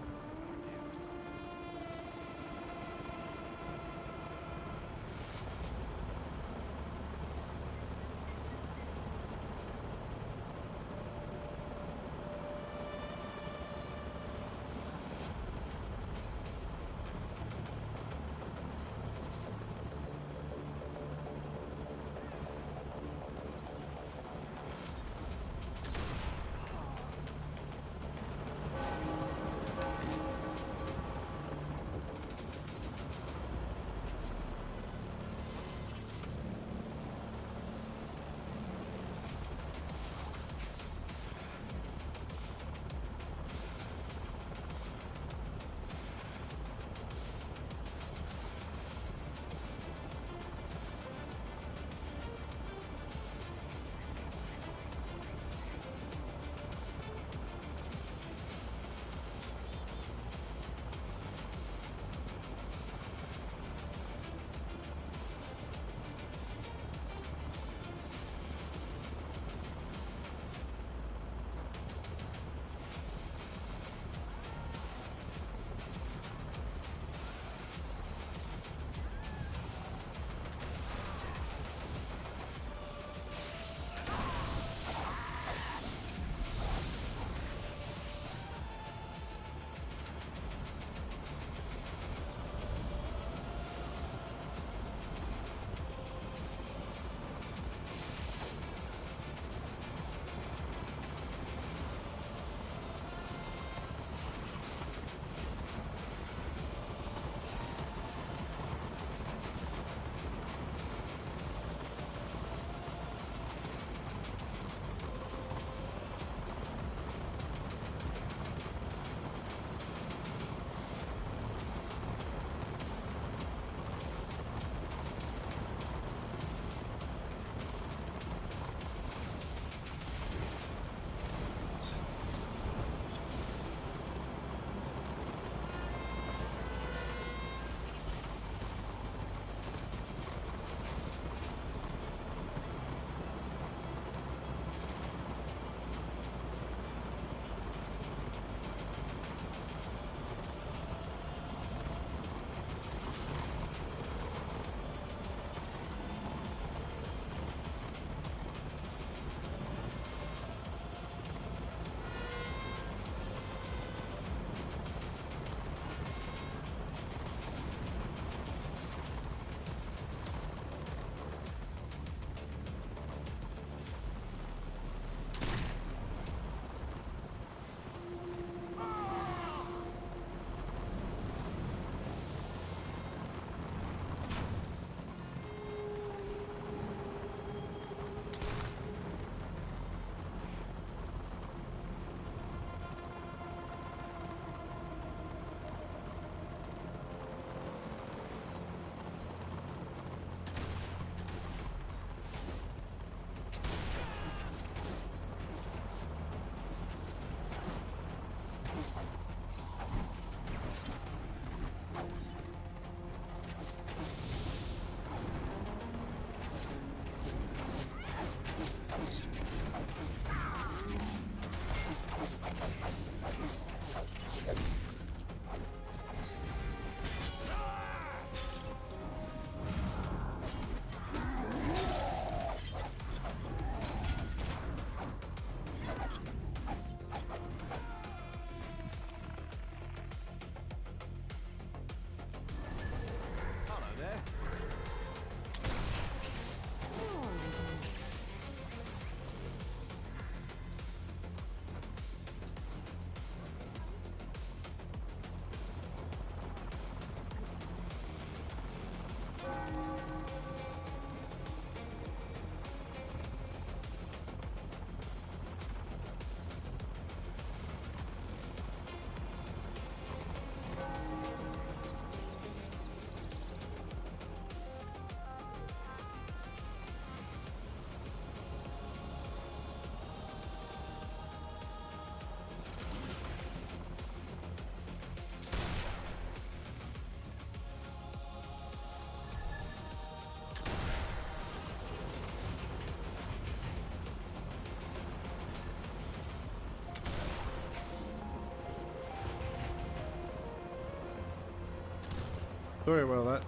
Sorry about that.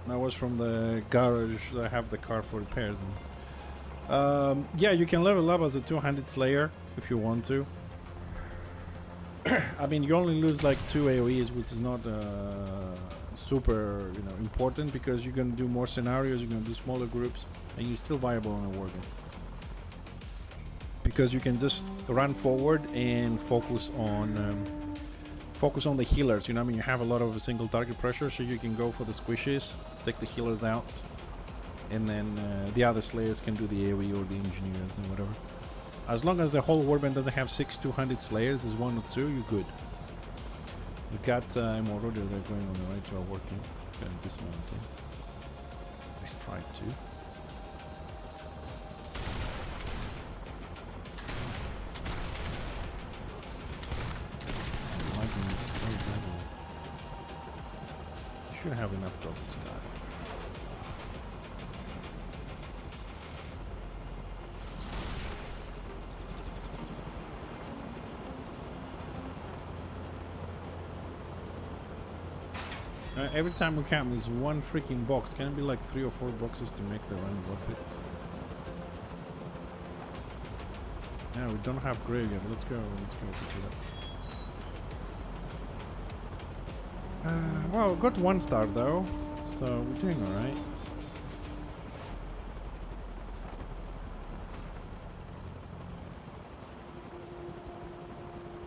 That was from the garage. I have the car for repairs. And, yeah, you can level up as a 200 Slayer if you want to. I mean, you only lose like 2 AoEs, which is not super, you know, important because you're gonna do more scenarios, you're gonna do smaller groups, and you're still viable on a wargame. Because you can just run forward and focus on the healers. You know, I mean, you have a lot of single target pressure, so you can go for the squishes, take the healers out, and then the other Slayers can do the AoE or the engineers and whatever. As long as the whole warband doesn't have 6 200 Slayers, is 1 or 2, you're good. We got MMORPG, they're going on the right to our working. Going dismounting. Let's try to. Lightning is so deadly. You should have enough dots to die. Every time we camp, there's one freaking box. Can it be like 3 or 4 boxes to make the run worth it? Yeah, we don't have graveyard. Let's go pick it up. Well, we got 1 star though, so we're doing alright.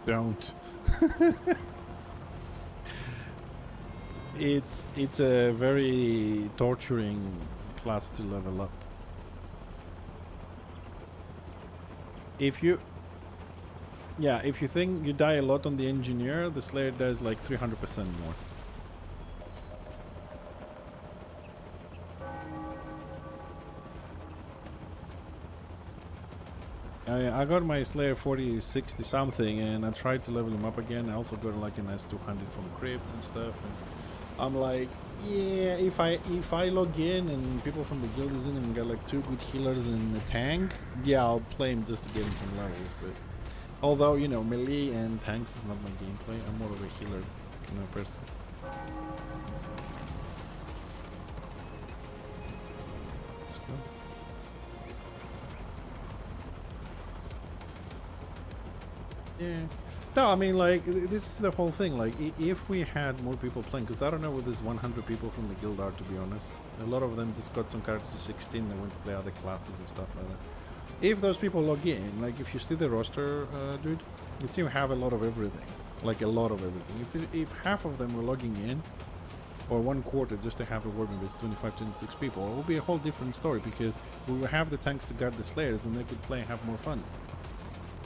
Don't. It's a very torturing class to level up. If you think you die a lot on the engineer, the Slayer does like 300% more. I got my Slayer 40, 60 something, and I tried to level him up again. I also got like an S200 from crypts and stuff. And I'm like, yeah, if I log in and people from the guild is in and got like 2 good healers and a tank, yeah, I'll play him just to get him some levels. But although, you know, melee and tanks is not my gameplay, I'm more of a healer, you know, person. Let's go. Yeah. No, I mean, like, this is the whole thing. Like, if we had more people playing, because I don't know what these 100 people from the guild are, to be honest. A lot of them just got some characters to 16, they went to play other classes and stuff like that. If those people log in, like, if you see the roster, dude, you see we have a lot of everything. Like, a lot of everything. If half of them were logging in, or 1/4 just to have a warband with 25, 26 people, it would be a whole different story, because we would have the tanks to guard the Slayers, and they could play and have more fun.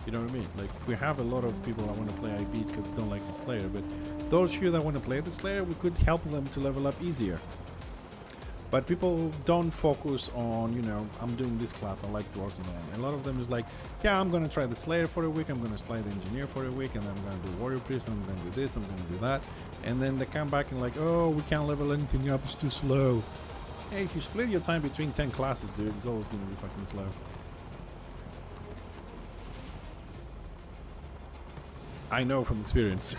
You know what I mean? Like, we have a lot of people that want to play IBs because they don't like the Slayer, but those few that want to play the Slayer, we could help them to level up easier. But people don't focus on, you know, I'm doing this class, I like Dwarves and that. A lot of them is like, yeah, I'm going to try the Slayer for a week, I'm going to try the Engineer for a week, and then I'm going to do Warrior Priest, and I'm going to do this, I'm going to do that. And then they come back and like, oh, we can't level anything up, it's too slow. Hey, if you split your time between 10 classes, dude, it's always going to be fucking slow. I know from experience.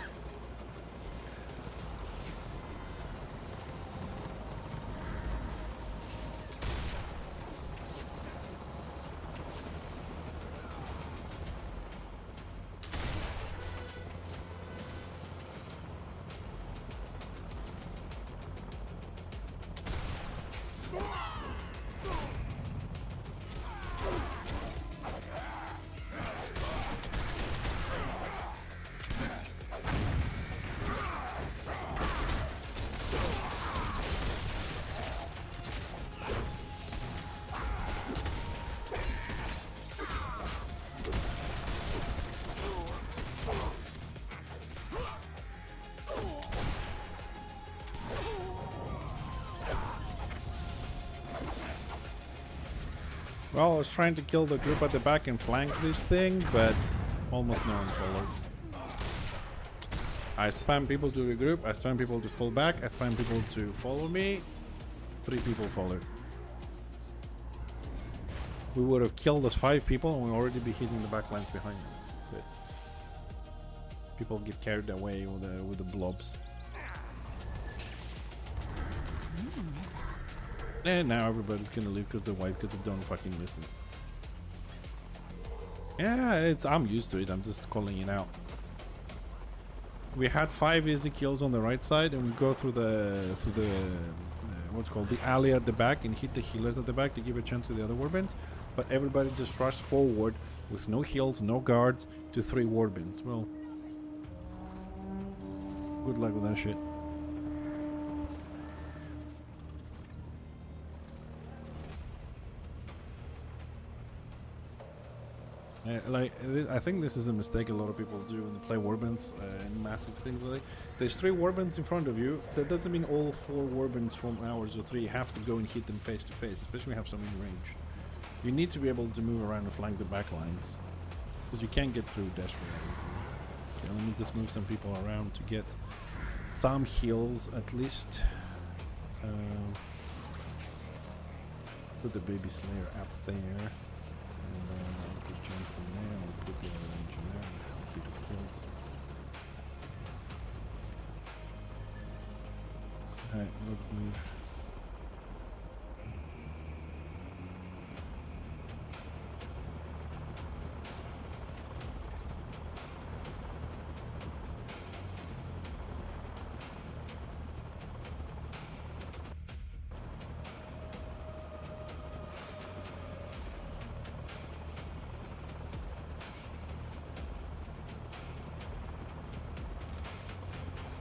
Well, I was trying to kill the group at the back and flank this thing, but almost no one followed. I spam people to regroup, I spam people to fall back, I spam people to follow me. 3 people followed. We would have killed those 5 people and we'd already be hitting the back lines behind them. But people get carried away with the blobs. And now everybody's gonna leave because they're white because they don't fucking listen. Yeah, I'm used to it. I'm just calling it out. We had 5 easy kills on the right side, and we go through the what's called the alley at the back and hit the healers at the back to give a chance to the other warbands. But everybody just rushed forward with no heals, no guards to 3 warbands. Well, good luck with that shit. I think this is a mistake a lot of people do when they play warbands and massive things like that. There's 3 warbands in front of you. That doesn't mean all 4 warbands from ours or 3 have to go and hit them face to face, especially when you have so many range. You need to be able to move around and flank the back lines, because you can't get through dash easily. Okay, let me just move some people around to get some heals at least. Put the baby slayer up there. And put Jensen there, we'll put the other engine there, a bit of kills. Alright, let's move.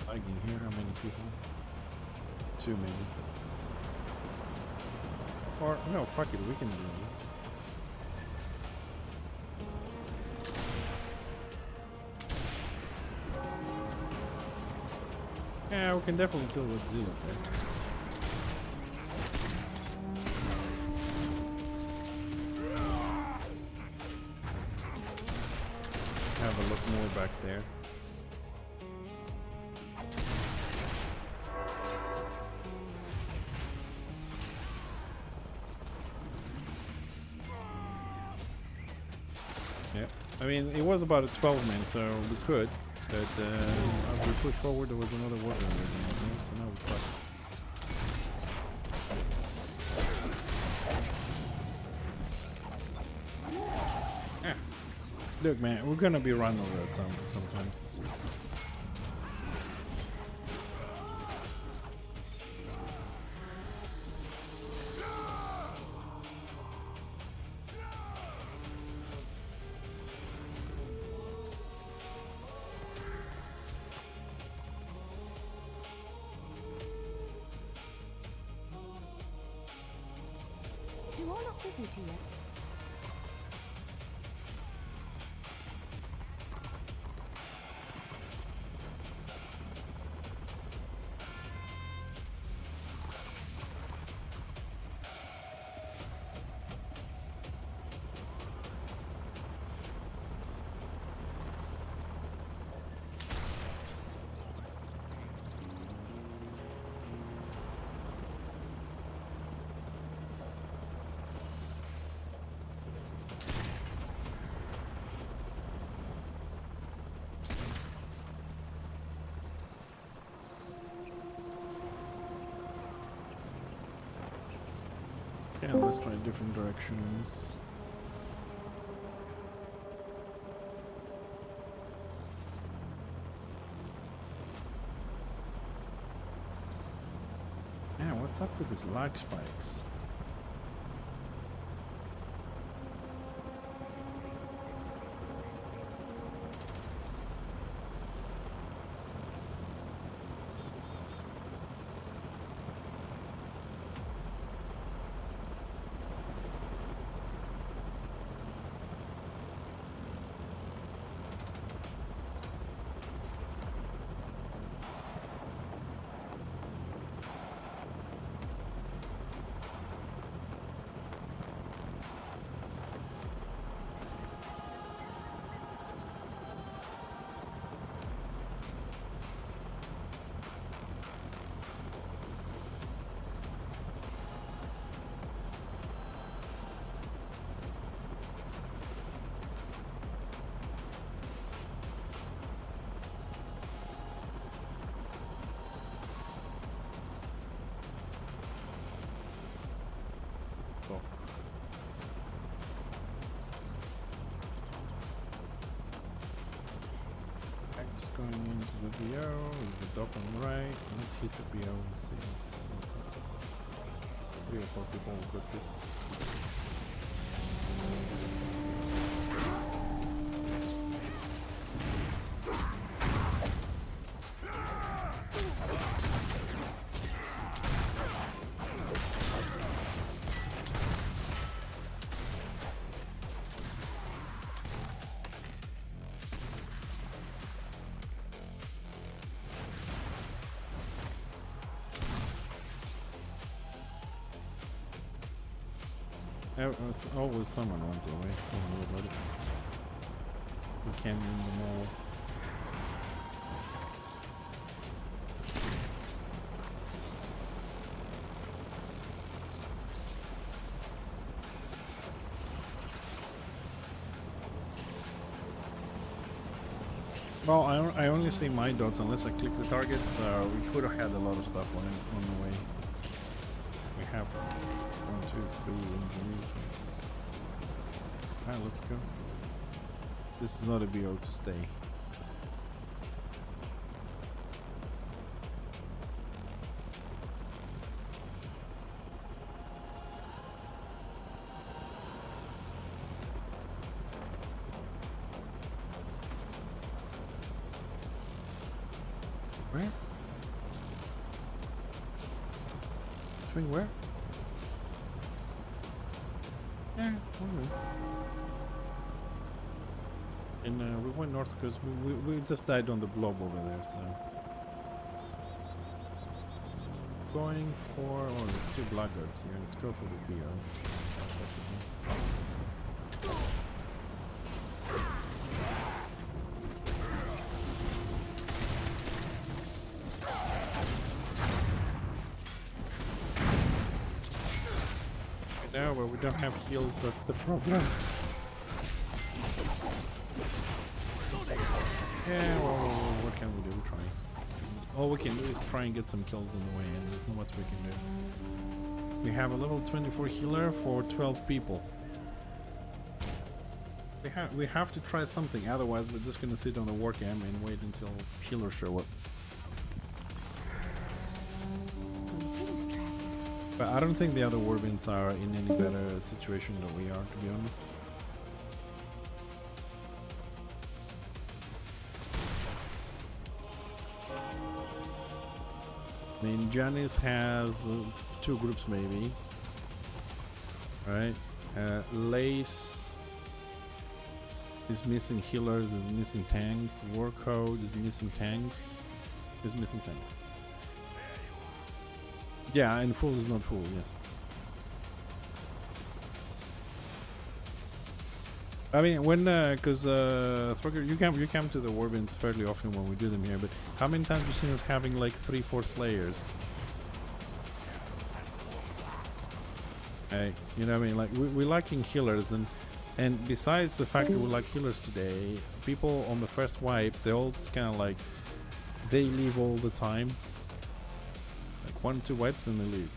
I can hear how many people? 2 maybe. Or no, fuck it, we can do this. Yeah, we can definitely kill that Z up there. Have a look more back there. I mean, it was about a 12 man, so we could, but as we push forward, there was another water under there, so now we're fucked. Yeah. Look, man, we're gonna be run over at sometimes. Do I not listen to you? Yeah, let's try different directions. Yeah, what's up with these lag spikes? going into the BO. There's a dock on the right. Let's hit the BO and see what's up. 3 or 4 people will got this. It's always someone runs away. Don't worry about it. We can't win them all. Well, I only see my dots unless I click the target, so we could have had a lot of stuff on the way. We have 1, 2, 3 engineers. Alright, let's go. This is not a BO to stay. Where? Swing where? Yeah, okay. And we went north because we just died on the blob over there, so. Going for, oh, there's 2 blackguards here. Let's go for the BO. Now, but we don't have heals, that's the problem. Yeah, well, what can we do? Try. All we can do is try and get some kills in the way, and there's not much we can do. We have a level 24 healer for 12 people. We have to try something, otherwise we're just gonna sit on the war cam and wait until healers show up. But I don't think the other warbands are in any better situation than we are, to be honest. I mean, Janice has 2 groups maybe, right? Lace is missing healers, is missing tanks. War Code is missing tanks. Is missing tanks. Yeah, and full is not full, yes. I mean, when, cause, Throcker, you come to the warbands fairly often when we do them here, but how many times have you seen us having like 3-4 slayers? Hey, you know what I mean? Like, we're lacking healers, and besides the fact that we lack healers today, people on the first wipe, they all kind of like, they leave all the time. Like 1-2 wipes and they leave.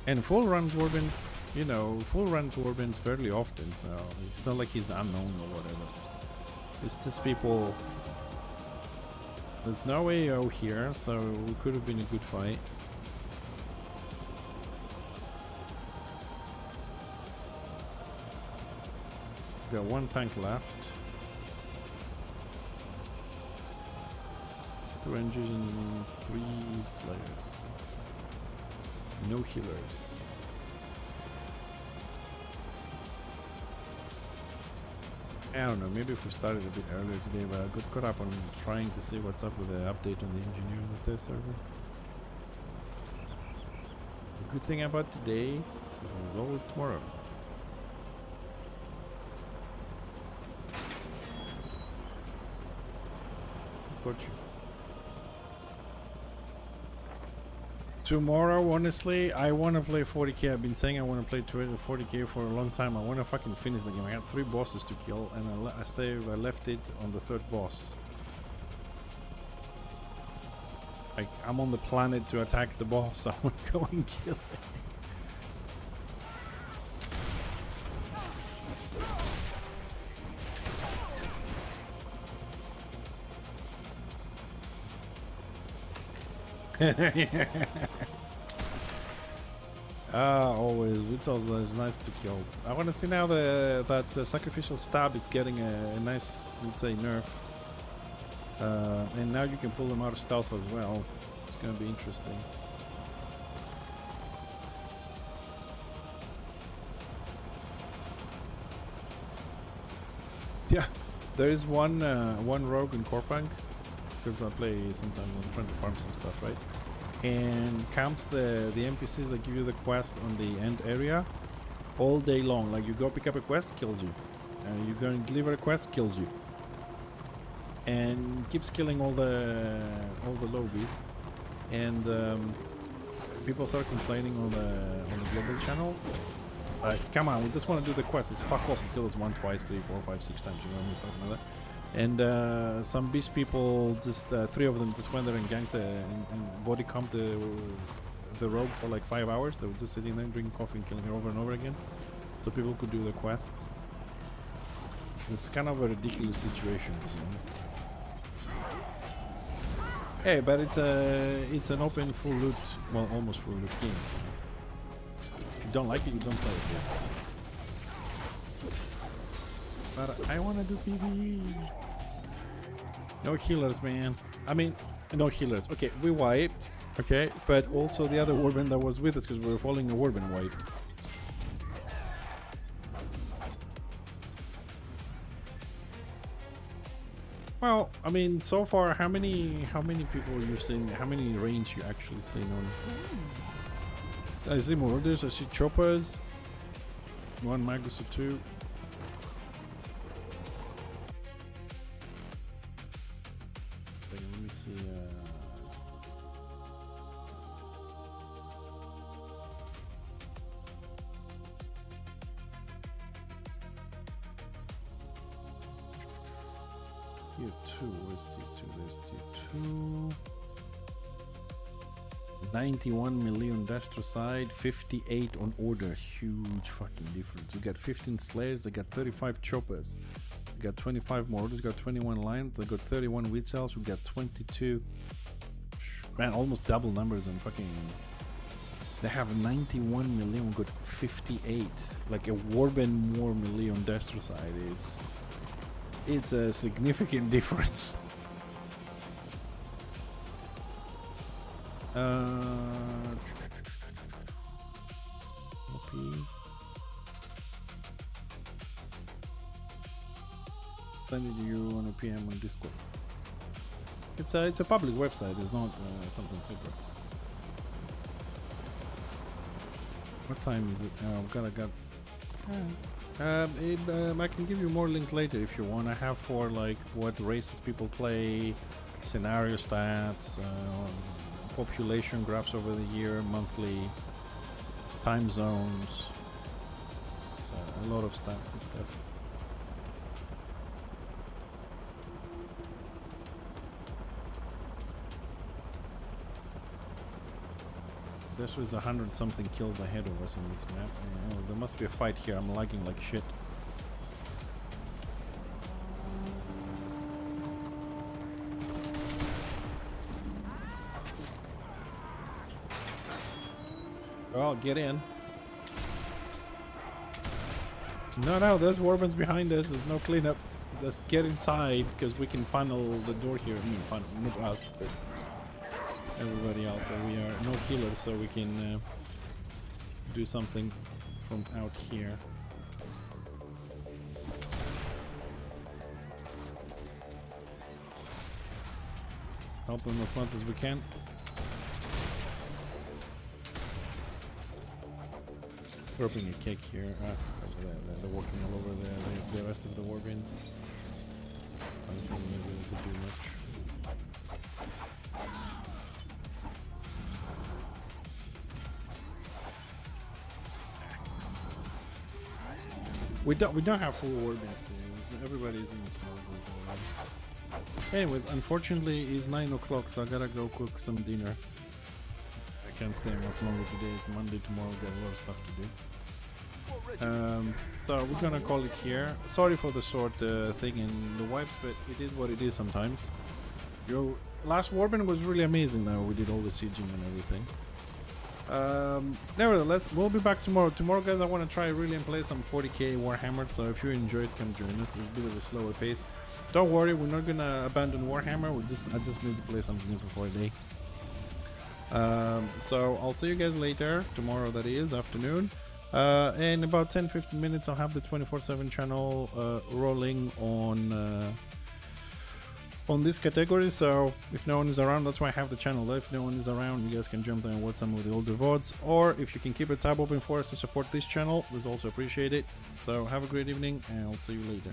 And full runs warbands, you know, full runs warbands fairly often, so it's not like he's unknown or whatever. It's just people. There's no AO here, so it could have been a good fight. Got 1 tank left. 2 engines and 3 slayers. No healers. I don't know, maybe if we started a bit earlier today, but I got caught up on trying to see what's up with the update on the engineer with the server. The good thing about today is there's always tomorrow. Got you. Tomorrow, honestly, I want to play 40k. I've been saying I want to play 40k for a long time. I want to fucking finish the game. I got 3 bosses to kill, and I left it on the 3rd boss. Like, I'm on the planet to attack the boss. I want to go and kill it. Always. It's always nice to kill. I want to see now that sacrificial stab is getting a nice, let's say, nerf. And now you can pull them out of stealth as well. It's going to be interesting. Yeah, there is one rogue in Corpang, because I play sometimes when I'm trying to farm some stuff, right? And camps the NPCs that give you the quest on the end area all day long. Like you go pick up a quest, kills you. You go and deliver a quest, kills you. And keeps killing all the lobbies. And people start complaining on the global channel. Like, come on, we just want to do the quest. It's fuck off and kill us 1, 2, 3, 4, 5, 6 times. You know what I mean? Something like that. And some beast people, just 3 of them, just went there and ganked and body comped the rogue for like 5 hours. They were just sitting there drinking coffee and killing her over and over again, so people could do the quests. It's kind of a ridiculous situation, to be honest. Hey, but it's an open full loot, well, almost full loot game. So if you don't like it, you don't play it, basically. But I wanna do PvE. No healers, man. I mean, no healers. Okay, we wiped. Okay, but also the other warband that was with us, because we were following a warband wiped. Well, I mean, so far, how many people you've seen? How many range you actually seen on? I see more orders. I see choppers. 1 Magus or 2. Let me see. Tier 2. Where's tier 2? There's tier 2. 91 million Destroside, 58 on order. Huge fucking difference. We got 15 Slayers, they got 35 Choppers. We got 25 more orders, we got 21 Lions, they got 31 Witch Elves, we got 22. Man, almost double numbers on fucking... They have 91 million, we got 58. Like a warband more million Destroside is... It's a significant difference. OP. Send it to you on a PM on Discord. It's a public website. It's not something secret. What time is it? I can give you more links later if you want. I have for like what races people play, scenario stats, population graphs over the year, monthly, time zones. It's a lot of stats and stuff. This was 100 something kills ahead of us on this map. Oh, there must be a fight here. I'm lagging like shit. Oh, get in. No, there's warbands behind us. There's no cleanup. Just get inside, because we can funnel the door here. I mean, funnel, not us, but everybody else. But we are no killers, so we can do something from out here. Help them as much as we can. Dropping a cake here. They're walking all over the rest of the warbands. I don't think we're able to do much. We don't have full warbands today. Everybody's in the small group already. Anyways, unfortunately it's 9 o'clock, so I gotta go cook some dinner. I can't stay much longer today. It's Monday, tomorrow we got a lot of stuff to do. So we're gonna call it here. Sorry for the short thing in the wipes, but it is what it is sometimes. last Warband was really amazing though. We did all the sieging and everything. Nevertheless, we'll be back tomorrow. Tomorrow, guys, I want to try really and play some 40k Warhammer. So if you enjoyed, come join us. It's a bit of a slower pace. Don't worry, we're not gonna abandon Warhammer. I just need to play something new for 4 day. So I'll see you guys later tomorrow. That is afternoon. In about 10-15 minutes, I'll have the 24/7 channel rolling on this category. So if no one is around, that's why I have the channel there. If no one is around, you guys can jump in and watch some of the older VODs, or if you can keep a tab open for us to support this channel, that's also appreciated. So have a great evening, and I'll see you later.